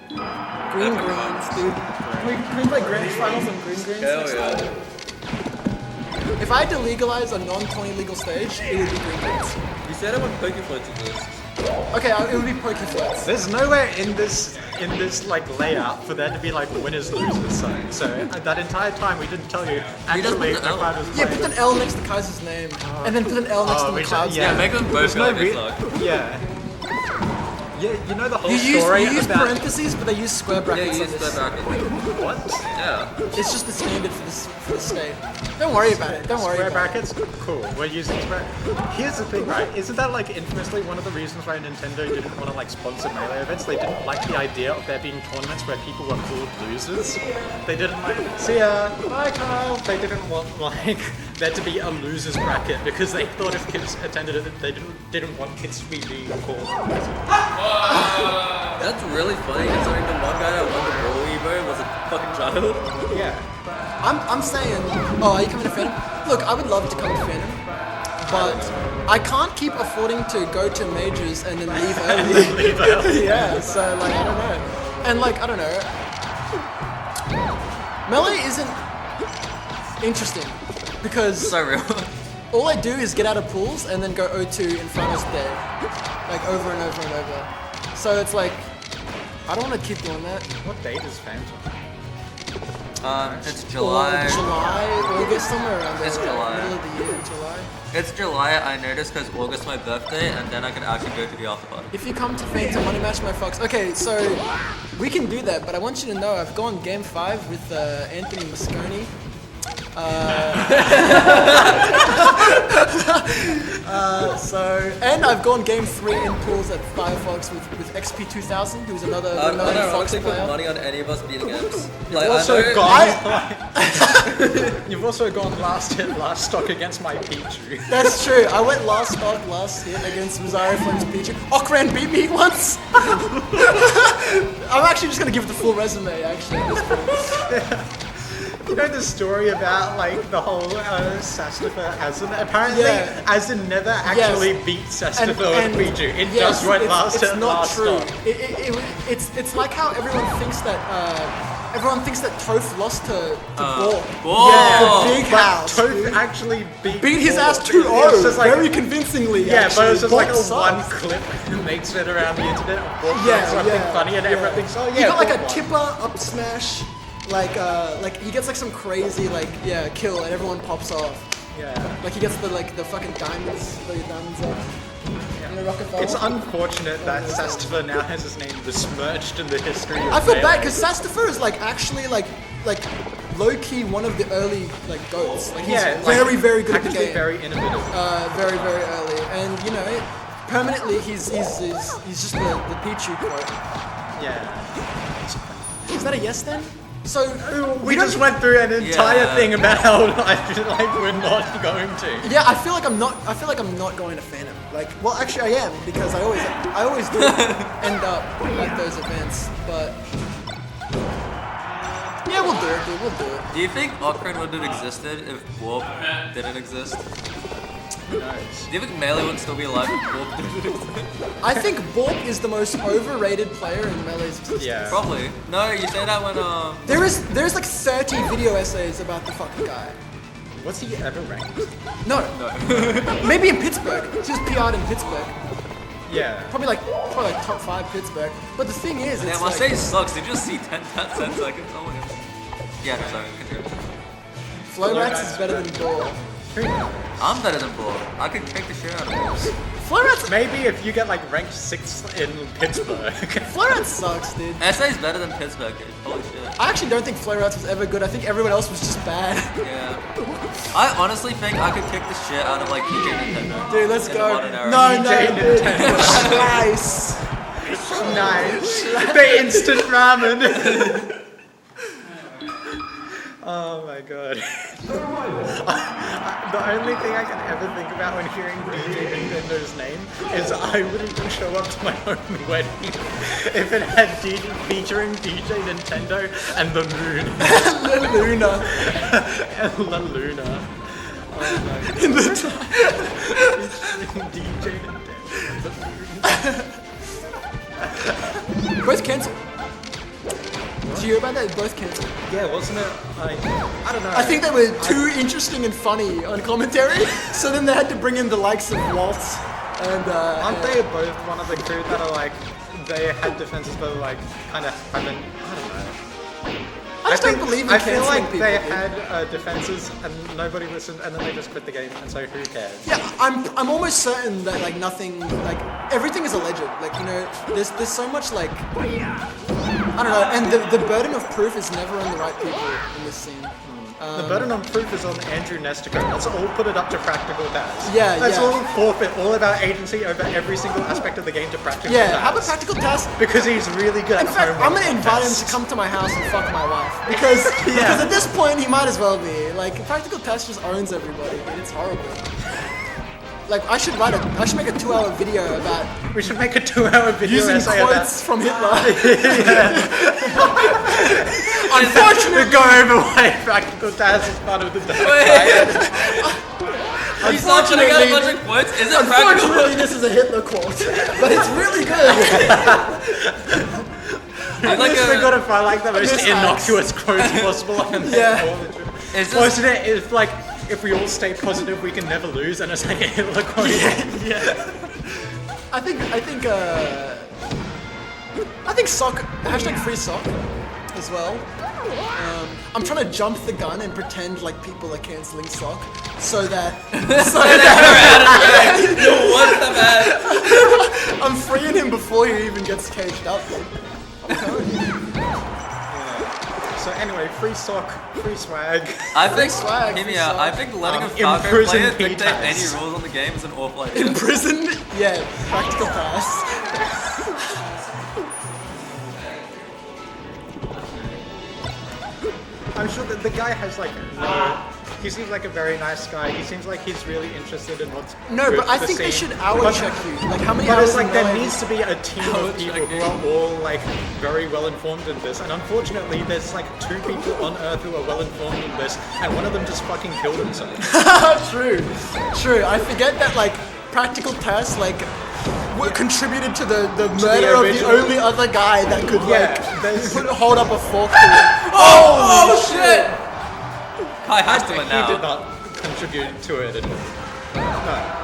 Green grands, dude. Can we play grand finals on green grands? Hell next yeah. time? If I had to legalize a non-20 legal stage, it would be green grands. You said I want Pokefloats exist. Okay, it would be Pokeflats. there's nowhere in this like layout for there to be like winners losers. So that entire time we didn't tell you actually put the L. Cloud was Yeah, playing. put an L next to Kaiser's name, and then put an L next to we the should- Cloud's yeah. name. Make them both There's go no like this, re- like. Yeah. Yeah, you know the whole You story use about parentheses, but they use square Yeah, brackets you on use this. square bracket. what? Yeah. It's just the standard for the state. Don't worry about it. Don't worry Square about brackets? Cool. We're using square. Here's the thing, right? Isn't that like infamously one of the reasons why Nintendo didn't want to like sponsor Melee events? They didn't like the idea of there being tournaments where people were called losers. They didn't like. See ya. Bye, Kyle. They didn't want like there to be a losers bracket because they thought if kids attended it, they didn't want kids to be being called. That's really funny considering the one guy that won the Brawl Evo was a fucking child. Yeah. it. I'm saying, oh, are you coming to Phantom? Look, I would love to come to Phantom, but I can't keep affording to go to majors and then leave early. Leave early. Yeah, so like I don't know, and like I don't know. Melee isn't interesting because So real. all I do is get out of pools and then go 0-2 in finals day, like over and over and over. So it's like I don't want to keep doing that. What date is Phantom? It's Or July. July, August, somewhere around there. It's like, July. Middle of the year, July. It's July, I noticed because August is my birthday and then I can actually go to the after party. If you come to Phantom Money Match My Fox, okay, so we can do that, but I want you to know I've gone game 5 with Anthony Mosconi. And I've gone game 3 in pools at Firefox with XP2000, who's another I renowned don't Fox honestly put player. money on any of us beating games. Like, Also I know, gone. You've also gone last hit, last stock against my Pichu. That's true. I went last stock, last hit against Rosario Flame's Pichu. Okran beat me once. I'm actually just gonna give it the full resume. Actually, at this point. You know the story about like the whole Sastifer Azin? Apparently, Yeah. Azin never actually beat Sastifer with Pichu. It just went last it's hit, not last true. stock. It's like how everyone thinks that Toph lost to Ball. Whoa. Yeah, the big house. Toph actually beat His Ball. ass It's 2-0 just like- very convincingly. Yeah, but it's just like a Ball one sucks. clip that makes it around the internet. Ball Yeah, does something yeah, funny and yeah. everyone thinks, oh yeah, You got like Ball a won. tipper up smash, like he gets like some crazy kill and everyone pops off. Yeah. Like he gets the fucking diamonds, the diamonds up. You know, Rockefeller. It's unfortunate that Sastifer now has his name besmirched in the history of I feel Melee. bad because Sastifer is like actually like low key one of the early like goats. Like he's very very good at the actually game. very innovative. Very very early, and you know, permanently he's just the Pichu quote. Yeah. Is that a yes then? So We just went through an entire thing about how like we're not going to. Yeah, I feel like I'm not going to Phantom. Like, well, actually I am because I always do end up at those events. But yeah, we'll do it, dude. We'll do it. Do you think Ocarina would have existed if Warp didn't exist? Nice. Do you think Melee would still be alive if Warp didn't exist? I think Bork is the most overrated player in Melee's existence. Yeah. Probably. No, you say that when There's like 30 video essays about the fucking guy. Was he ever ranked? No. Maybe in Pittsburgh. He just PR'd in Pittsburgh. Yeah. Probably like top 5 Pittsburgh. But the thing is, yeah, it's my like, stage sucks. Did you just see 10 cents seconds? Oh my god. Yeah, no, sorry. Continue. Flowrats is better than Ball. I'm better than Ball. I could kick the shit out of him. Flowrats, Maybe if you get like ranked 6th in Pittsburgh. Flowrats sucks, dude. SA is better than Pittsburgh, dude. Holy shit. I actually don't think Flowrats was ever good. I think everyone else was just bad. Yeah. I honestly think I could kick the shit out of like DJ Nintendo. Dude, let's in the go. modern era. No, DJ dude. Nice. Nice. The instant ramen. Oh my god. The only thing I can ever think about when hearing DJ Nintendo's name is I wouldn't even show up to my own wedding if it had featuring DJ Nintendo and the moon. La Luna. And La Luna. Oh my god. In the Featuring DJ Nintendo. The moon. Both cancelled. Did you hear about that? Both cancelled. Yeah, wasn't it like, I don't know. I think they were too interesting and funny on commentary, so then they had to bring in the likes of Waltz and Aren't they both one of the crew that are like, they had defenses but like kind of haven't, I don't know. I just don't believe in I feel cancelling like people, they dude. had defenses and nobody listened and then they just quit the game and so who cares? Yeah, I'm almost certain that like nothing, like everything is alleged. Like, you know, there's so much like, I don't know, and the burden of proof is never on the right people in this scene. The burden on proof is on Andrew Nestico. Let's all put it up to practical Taz. Yeah, Let's yeah. all forfeit all of our agency over every single aspect of the game to practical Yeah, Taz. how about practical task? Because he's really good In at fact, home I'm run gonna invite him contests. to come to my house and fuck my wife because at this point he might as well be. Like, practical test just owns everybody, dude. It's horrible. Like, I should make a 2-hour video about We should make a 2-hour video using essay quotes from Hitler. Unfortunately, go over why practical Taz is part of the He's not putting out a bunch of quotes. Is it practical? Unfortunately, this is a Hitler quote, but it's really good. I like just gotta find like the most This innocuous quotes possible. And Yeah. Is this, Wasn't it? It's like if we all stay positive, we can never lose, and it's like a Hitler quote. I think sock #free sock as well. I'm trying to jump the gun and pretend like people are canceling sock so that what's the bad? I'm freeing him before he even gets caged up. Dude. I'm telling you. So anyway, free sock, free swag. I think, swag, hear me free out. I swag. think letting a Falco imprison player dictate P-Taz. any rules on the game is an awful idea. In prison? Yeah, practical pass. I'm sure that the guy has like no. He seems like a very nice guy. He seems like he's really interested in what's No, good but I for the think they scene. should hour But- check you. Like, how many But hours it's like in there Melee? needs to be a team of people who are all like very well informed in this, and unfortunately, there's like 2 people on Earth who are well informed in this, and one of them just fucking killed himself. True. I forget that like practical tests like contributed to the murder of the original- only other guy that could there's- hold up a fork to it. Oh shit! Kai has to win He did now. not contribute to it at all.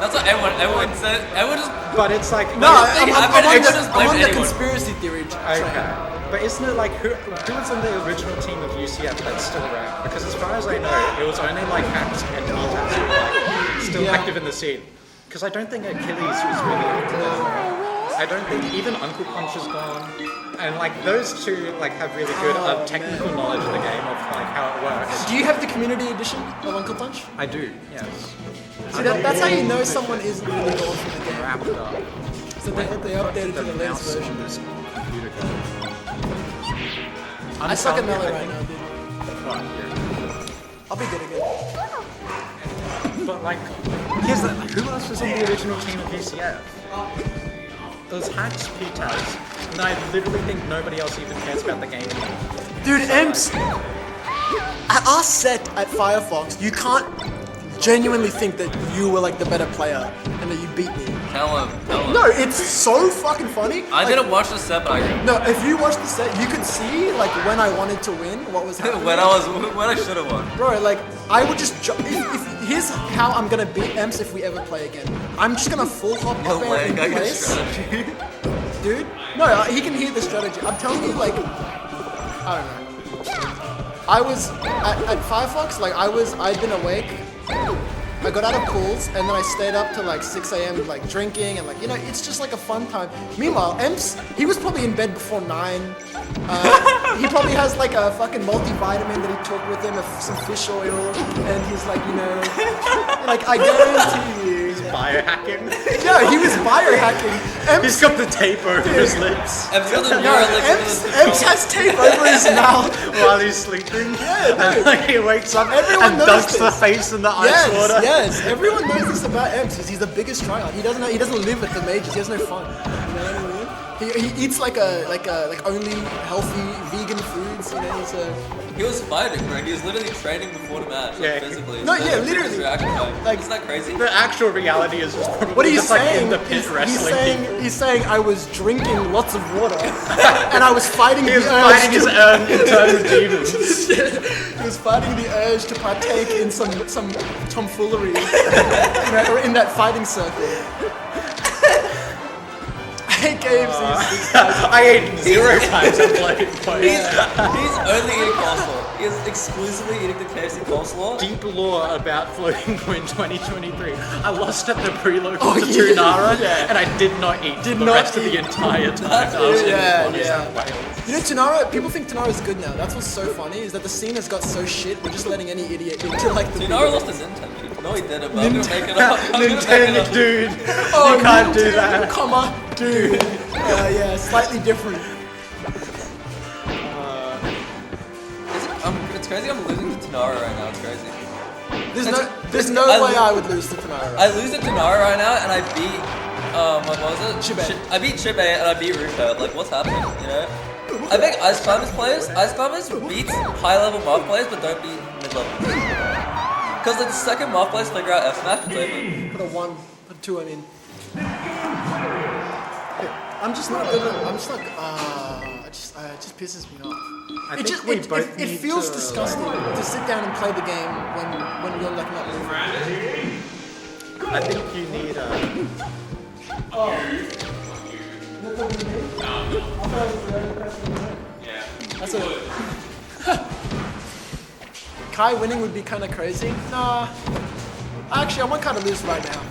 That's what everyone said. Everyone just. But it's like No, think happened? I'm Everyone just on blamed the anyone. conspiracy theory train. okay. But isn't it like who was in the original team of UCF that's still around? Because as far as I know, it was only like Hacks and Metas who were like still active in the scene. Because I don't think Achilles was really active anymore. I don't think even Uncle Punch is gone. And like those two like have really good technical knowledge of the game of like how it works. Do you have the community edition of Uncle Punch? I do, yes. See, that's how you know someone isn't really going for the game. Wrapped up. So they updated to the latest mouse version. on this computer code. I suck at Melee right now, dude. Right, yeah. I'll be good again. But like, here's the, who else was on the original team of UCF? It was Hacks, P-Taz, and I literally think nobody else even cares about the game anymore. Dude, Emps, at our set at Firefox, you can't genuinely think that you were like the better player and that you beat me. Tell him. No, it's so fucking funny. I didn't watch the set, but I No, if you watched the set, you could see like when I wanted to win, what was happening. when I should have won. Bro, like I would just here's how I'm gonna beat Emps if we ever play again. I'm just gonna full hop up air in place. Dude, no, he can hear the strategy. I'm telling you, like, I don't know. I was at Firefox, like I'd been awake. I got out of pools and then I stayed up till like 6 a.m. like drinking and like, you know, it's just like a fun time. Meanwhile, Emps, he was probably in bed before 9. He probably has like a fucking multivitamin that he took with him, some fish oil, and he's like, you know, like I guarantee you. He's biohacking. No, he was biohacking. He's got the tape over his lips. Emps has tape over his mouth while he's sleeping. Yeah, and like he wakes up and dunks the face in the ice water. Yes, everyone knows this about Emps because he's the biggest tryhard. He doesn't live at the majors. He has no fun. You know what I mean? He eats like only healthy vegan foods. You know, He was fighting, bro. He was literally training before the match, Yeah. like, physically. No, So yeah, his literally. reaction time. Like- Isn't that crazy? The actual reality is just probably what are you just like saying? in the pit wrestling. He's saying I was drinking lots of water and I was fighting He the was urge. fighting his own internal demons. He was fighting the urge to partake in some tomfoolery, you know, in that fighting circle. I hate KFC. I ate 0 times at Bloody Point. He's only eating coleslaw. He is exclusively eating the KFC coleslaw. Deep lore about Floating Point 2023. I lost at the preload Oh, to yeah. Tunara, Yeah. and I did not eat the not rest of eat. the entire time. I was in Yeah, New yeah. South Wales. You know, Tunara, people think Tunara's good now. That's what's so funny, is that the scene has got so shit, we're just letting any idiot into like the Tunara lost his Nintendo. No, he didn't, but I'm gonna make it up. I'm gonna make it Nintendo, up. dude. Oh, you can't do Nintendo, that. Comma, dude. Yeah, slightly different. It's crazy I'm losing to Tunara right now. It's crazy. There's no way I would lose to Tunara. I lose to Tunara right now, and I beat, what was it? Chibe. I beat Chibe, and I beat Ruka. Like, what's happening, you know? I think Ice Climbers beats high-level Marth players, but don't beat mid-level. Because the second Marth players figure out F-Smash, it's over. Put a 1, put a 2, I mean. I'm just not good at, I'm just like, it just pisses me off. I It think just, we it both need feels to, disgusting to sit down and play the game when you're like not moving. I think you need That's a... Kai winning would be kind of crazy. Nah. Actually, I want Kai to lose right now.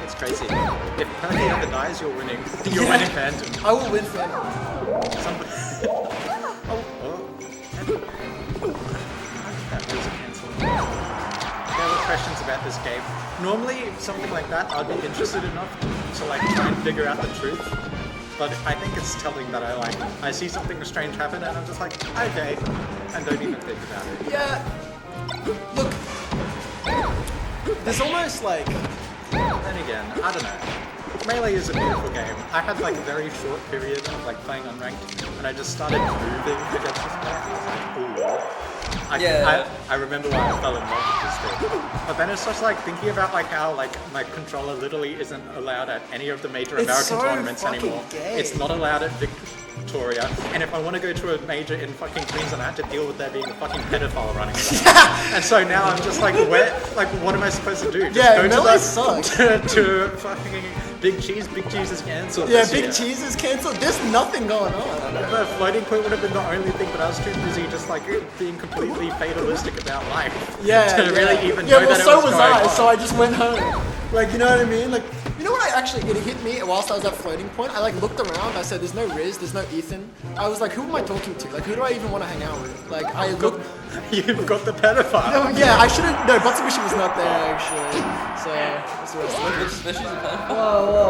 It's crazy. If Perky ever dies, you're winning. You're winning Phantom. I will win Phantom. There were questions about this game. Normally, something like that, I'd be interested enough to like try and figure out the truth. But I think it's telling that I see something strange happen and I'm just like, okay, and don't even think about it. Yeah. Look. There's almost like... Then again, I don't know. Melee is a beautiful game. I had like a very short period of like playing unranked, and I just started moving against this player. I was like, ooh. I remember why I fell in love with this thing. But then it's just like thinking about like how like my controller literally isn't allowed at any of the major It's American so tournaments fucking anymore. gay. It's not allowed at Victoria, and if I want to go to a major in fucking Queensland, I have to deal with there being a fucking pedophile running around. And so now I'm just like, what am I supposed to do? Just go Melee sucks. to fucking Big Cheese. Big Cheese is cancelled. Yeah, this Big year. Cheese is cancelled. There's nothing going on. The floating point would have been the only thing, but I was too busy just like being completely fatalistic about life. Yeah, to really even yeah, know well, that so it was was going I. on. So I just went home. Like, you know what I mean? Like, you know what? It hit me whilst I was at floating point. I like looked around. I said, "There's no Riz. There's no Ethan." I was like, "Who am I talking to? Like, who do I even want to hang out with?" Like, I looked. You've got the pedophile. No, yeah, I shouldn't. No, Butsubishi was not there actually. So, what's the rest of it? Suspicious of that. Whoa.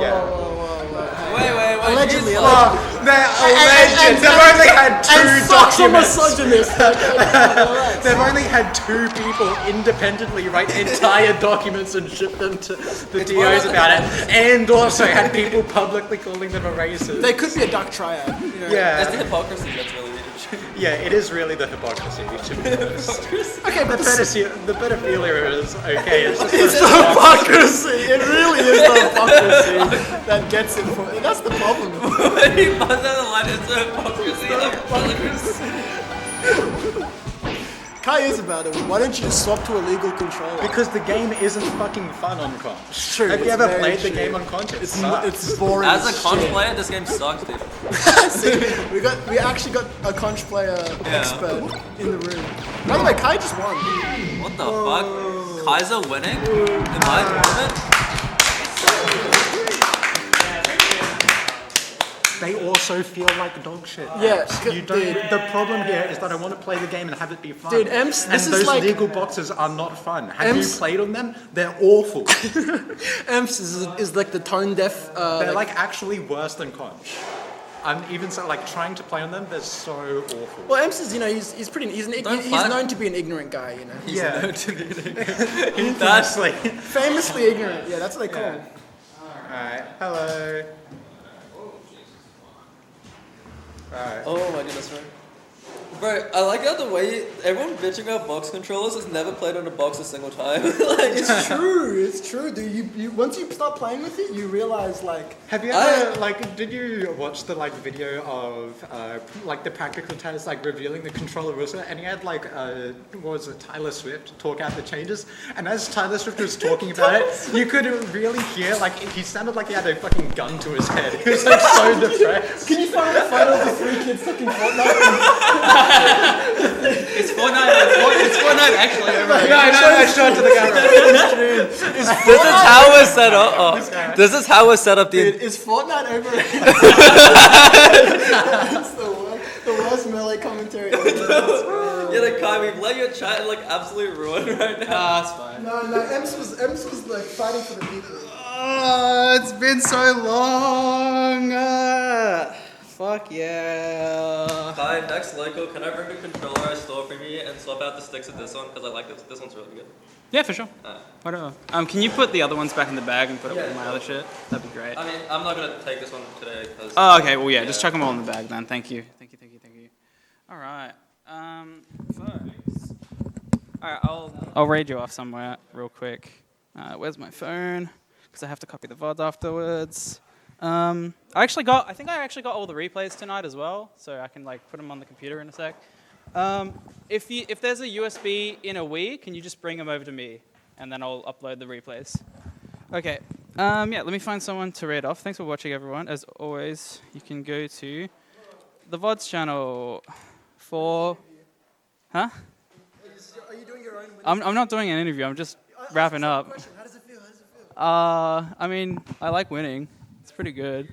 Wait. Allegedly, They're alleged. They've only had two and socks are documents. misogynist. They've only had two people independently write entire documents and ship them to the DOs about it, and also had people publicly calling them a racist. They could be a dark triad. You know? That's the Yeah, hypocrisy that's really needed. yeah, it is really the hypocrisy, to be honest. Okay, but The pedophilia is okay. It's just it's the hypocrisy. It really is the hypocrisy that gets it. That's the problem. When he buzzed out the line, it's the hypocrisy. Kai is about it. Why don't you just swap to a legal controller? because the game isn't fucking fun on conch. True, Have you it's ever very played the true. game on conch? It's boring. As a as conch shit. player, this game sucks, dude. See, we actually got a conch player expert in the room. By the way, Kai just won. What the fuck? Kaiza winning in my tournament? They also feel like dog shit. Yeah, You don't. dude. The problem here is that I want to play the game and have it be fun. Dude, Emps, and this is those like- legal boxes are not fun. Have you Emps- played on them? They're awful. Emps is like the tone deaf. They're like actually worse than conch. I'm even so like trying to play on them. They're so awful. Well, Emps is, you know, he's pretty. He's fight. known to be an ignorant guy, you know. Yeah, That's Famously ignorant. Yeah, that's what they call him. Alright, hello. Alright. Oh my goodness, bro. Bro, I like how the way everyone bitching about box controllers has never played on a box a single time. Like, It's true. It's true, dude. You once you start playing with it, you realize like. Have you ever did you watch the video of the practical test revealing the controller rules? And he had what was it, Tyler Swift talk out the changes, and as Tyler Swift was talking about it, you could really hear he sounded like he had a fucking gun to his head. He was so depressed. Can you find a photo of the three kids fucking Fortnite? It's Fortnite actually. No, show it to the camera. this is how we're set up. Oh, this is how we're set up. Dude, is Fortnite overrated? It's the worst melee commentary ever. Yeah, like Kai, we've let your chat absolutely ruin right now. That's fine. No, Ems was like fighting for the people. Oh, it's been so long. Fuck yeah. Kai, next Loco, can I bring the controller I stole from you and swap out the sticks of this one? Because I like this. This one's really good. Yeah, for sure. Whatever. Can you put the other ones back in the bag and put it with my other shit? That'd be great. I mean, I'm not going to take this one today because... Oh, okay. Well, yeah, just chuck them all in the bag then. Thank you. Thank you. All right. Folks. All right, I'll raid you off somewhere real quick. Where's my phone? Because I have to copy the VOD afterwards. I think I actually got all the replays tonight as well, so I can put them on the computer in a sec. If there's a USB in a Wii, can you just bring them over to me, and then I'll upload the replays. Okay. Yeah. Let me find someone to raid off. Thanks for watching, everyone. As always, you can go to the VOD's channel for. Huh? Are you doing your own? I'm not doing an interview. I'm just wrapping up. How does it feel? I mean, I like winning. It's pretty good.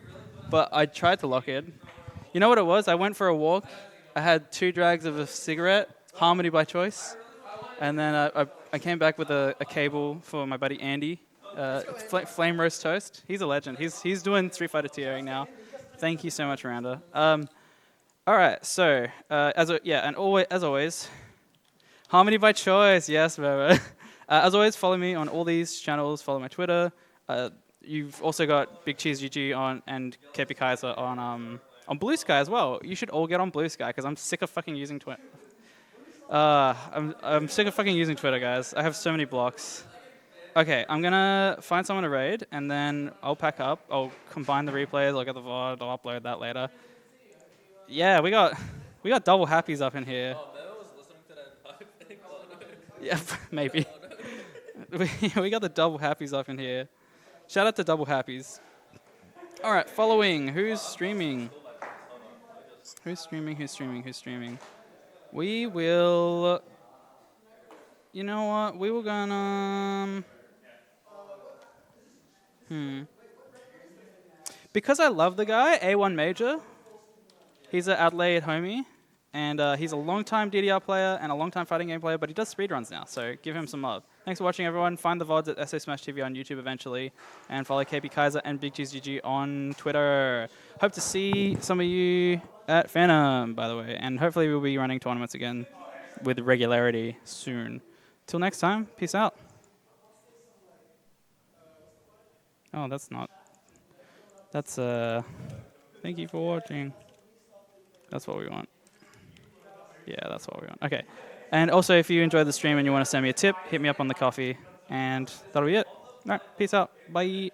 But I tried to lock in. You know what it was? I went for a walk. I had 2 drags of a cigarette, Harmony by choice. And then I came back with a cable for my buddy Andy. Flame Roast Toast. He's a legend. He's doing Street Fighter TOing now. Thank you so much, Miranda. All right, so, as always, Harmony by choice. Yes, baby. As always, follow me on all these channels. Follow my Twitter. You've also got Big Cheese GG on and KP Kaiza on Blue Sky as well. You should all get on Blue Sky because I'm sick of fucking using Twitter. I'm sick of fucking using Twitter, guys. I have so many blocks. Okay, I'm gonna find someone to raid and then I'll pack up. I'll combine the replays. I'll get the VOD. I'll upload that later. Yeah, we got double happies up in here. Oh, Memo was listening to that I think. Yeah, maybe. We got the double happies up in here. Shout out to double happies. All right, following. Who's streaming? Who's streaming? We will. You know what? We were gonna. Because I love the guy, A1 Major. He's an Adelaide homie, and he's a long-time DDR player and a long-time fighting game player, but he does speedruns now, so give him some love. Thanks for watching, everyone. Find the VODs at SA Smash TV on YouTube eventually, and follow KP Kaiza and Big G's GG on Twitter. Hope to see some of you at Phantom, by the way, and hopefully we'll be running tournaments again with regularity soon. Till next time, peace out. Oh, that's not. That's thank you for watching. That's what we want. Yeah, that's what we want. Okay. And also, if you enjoyed the stream and you want to send me a tip, hit me up on the coffee. And that'll be it. All right. Peace out. Bye.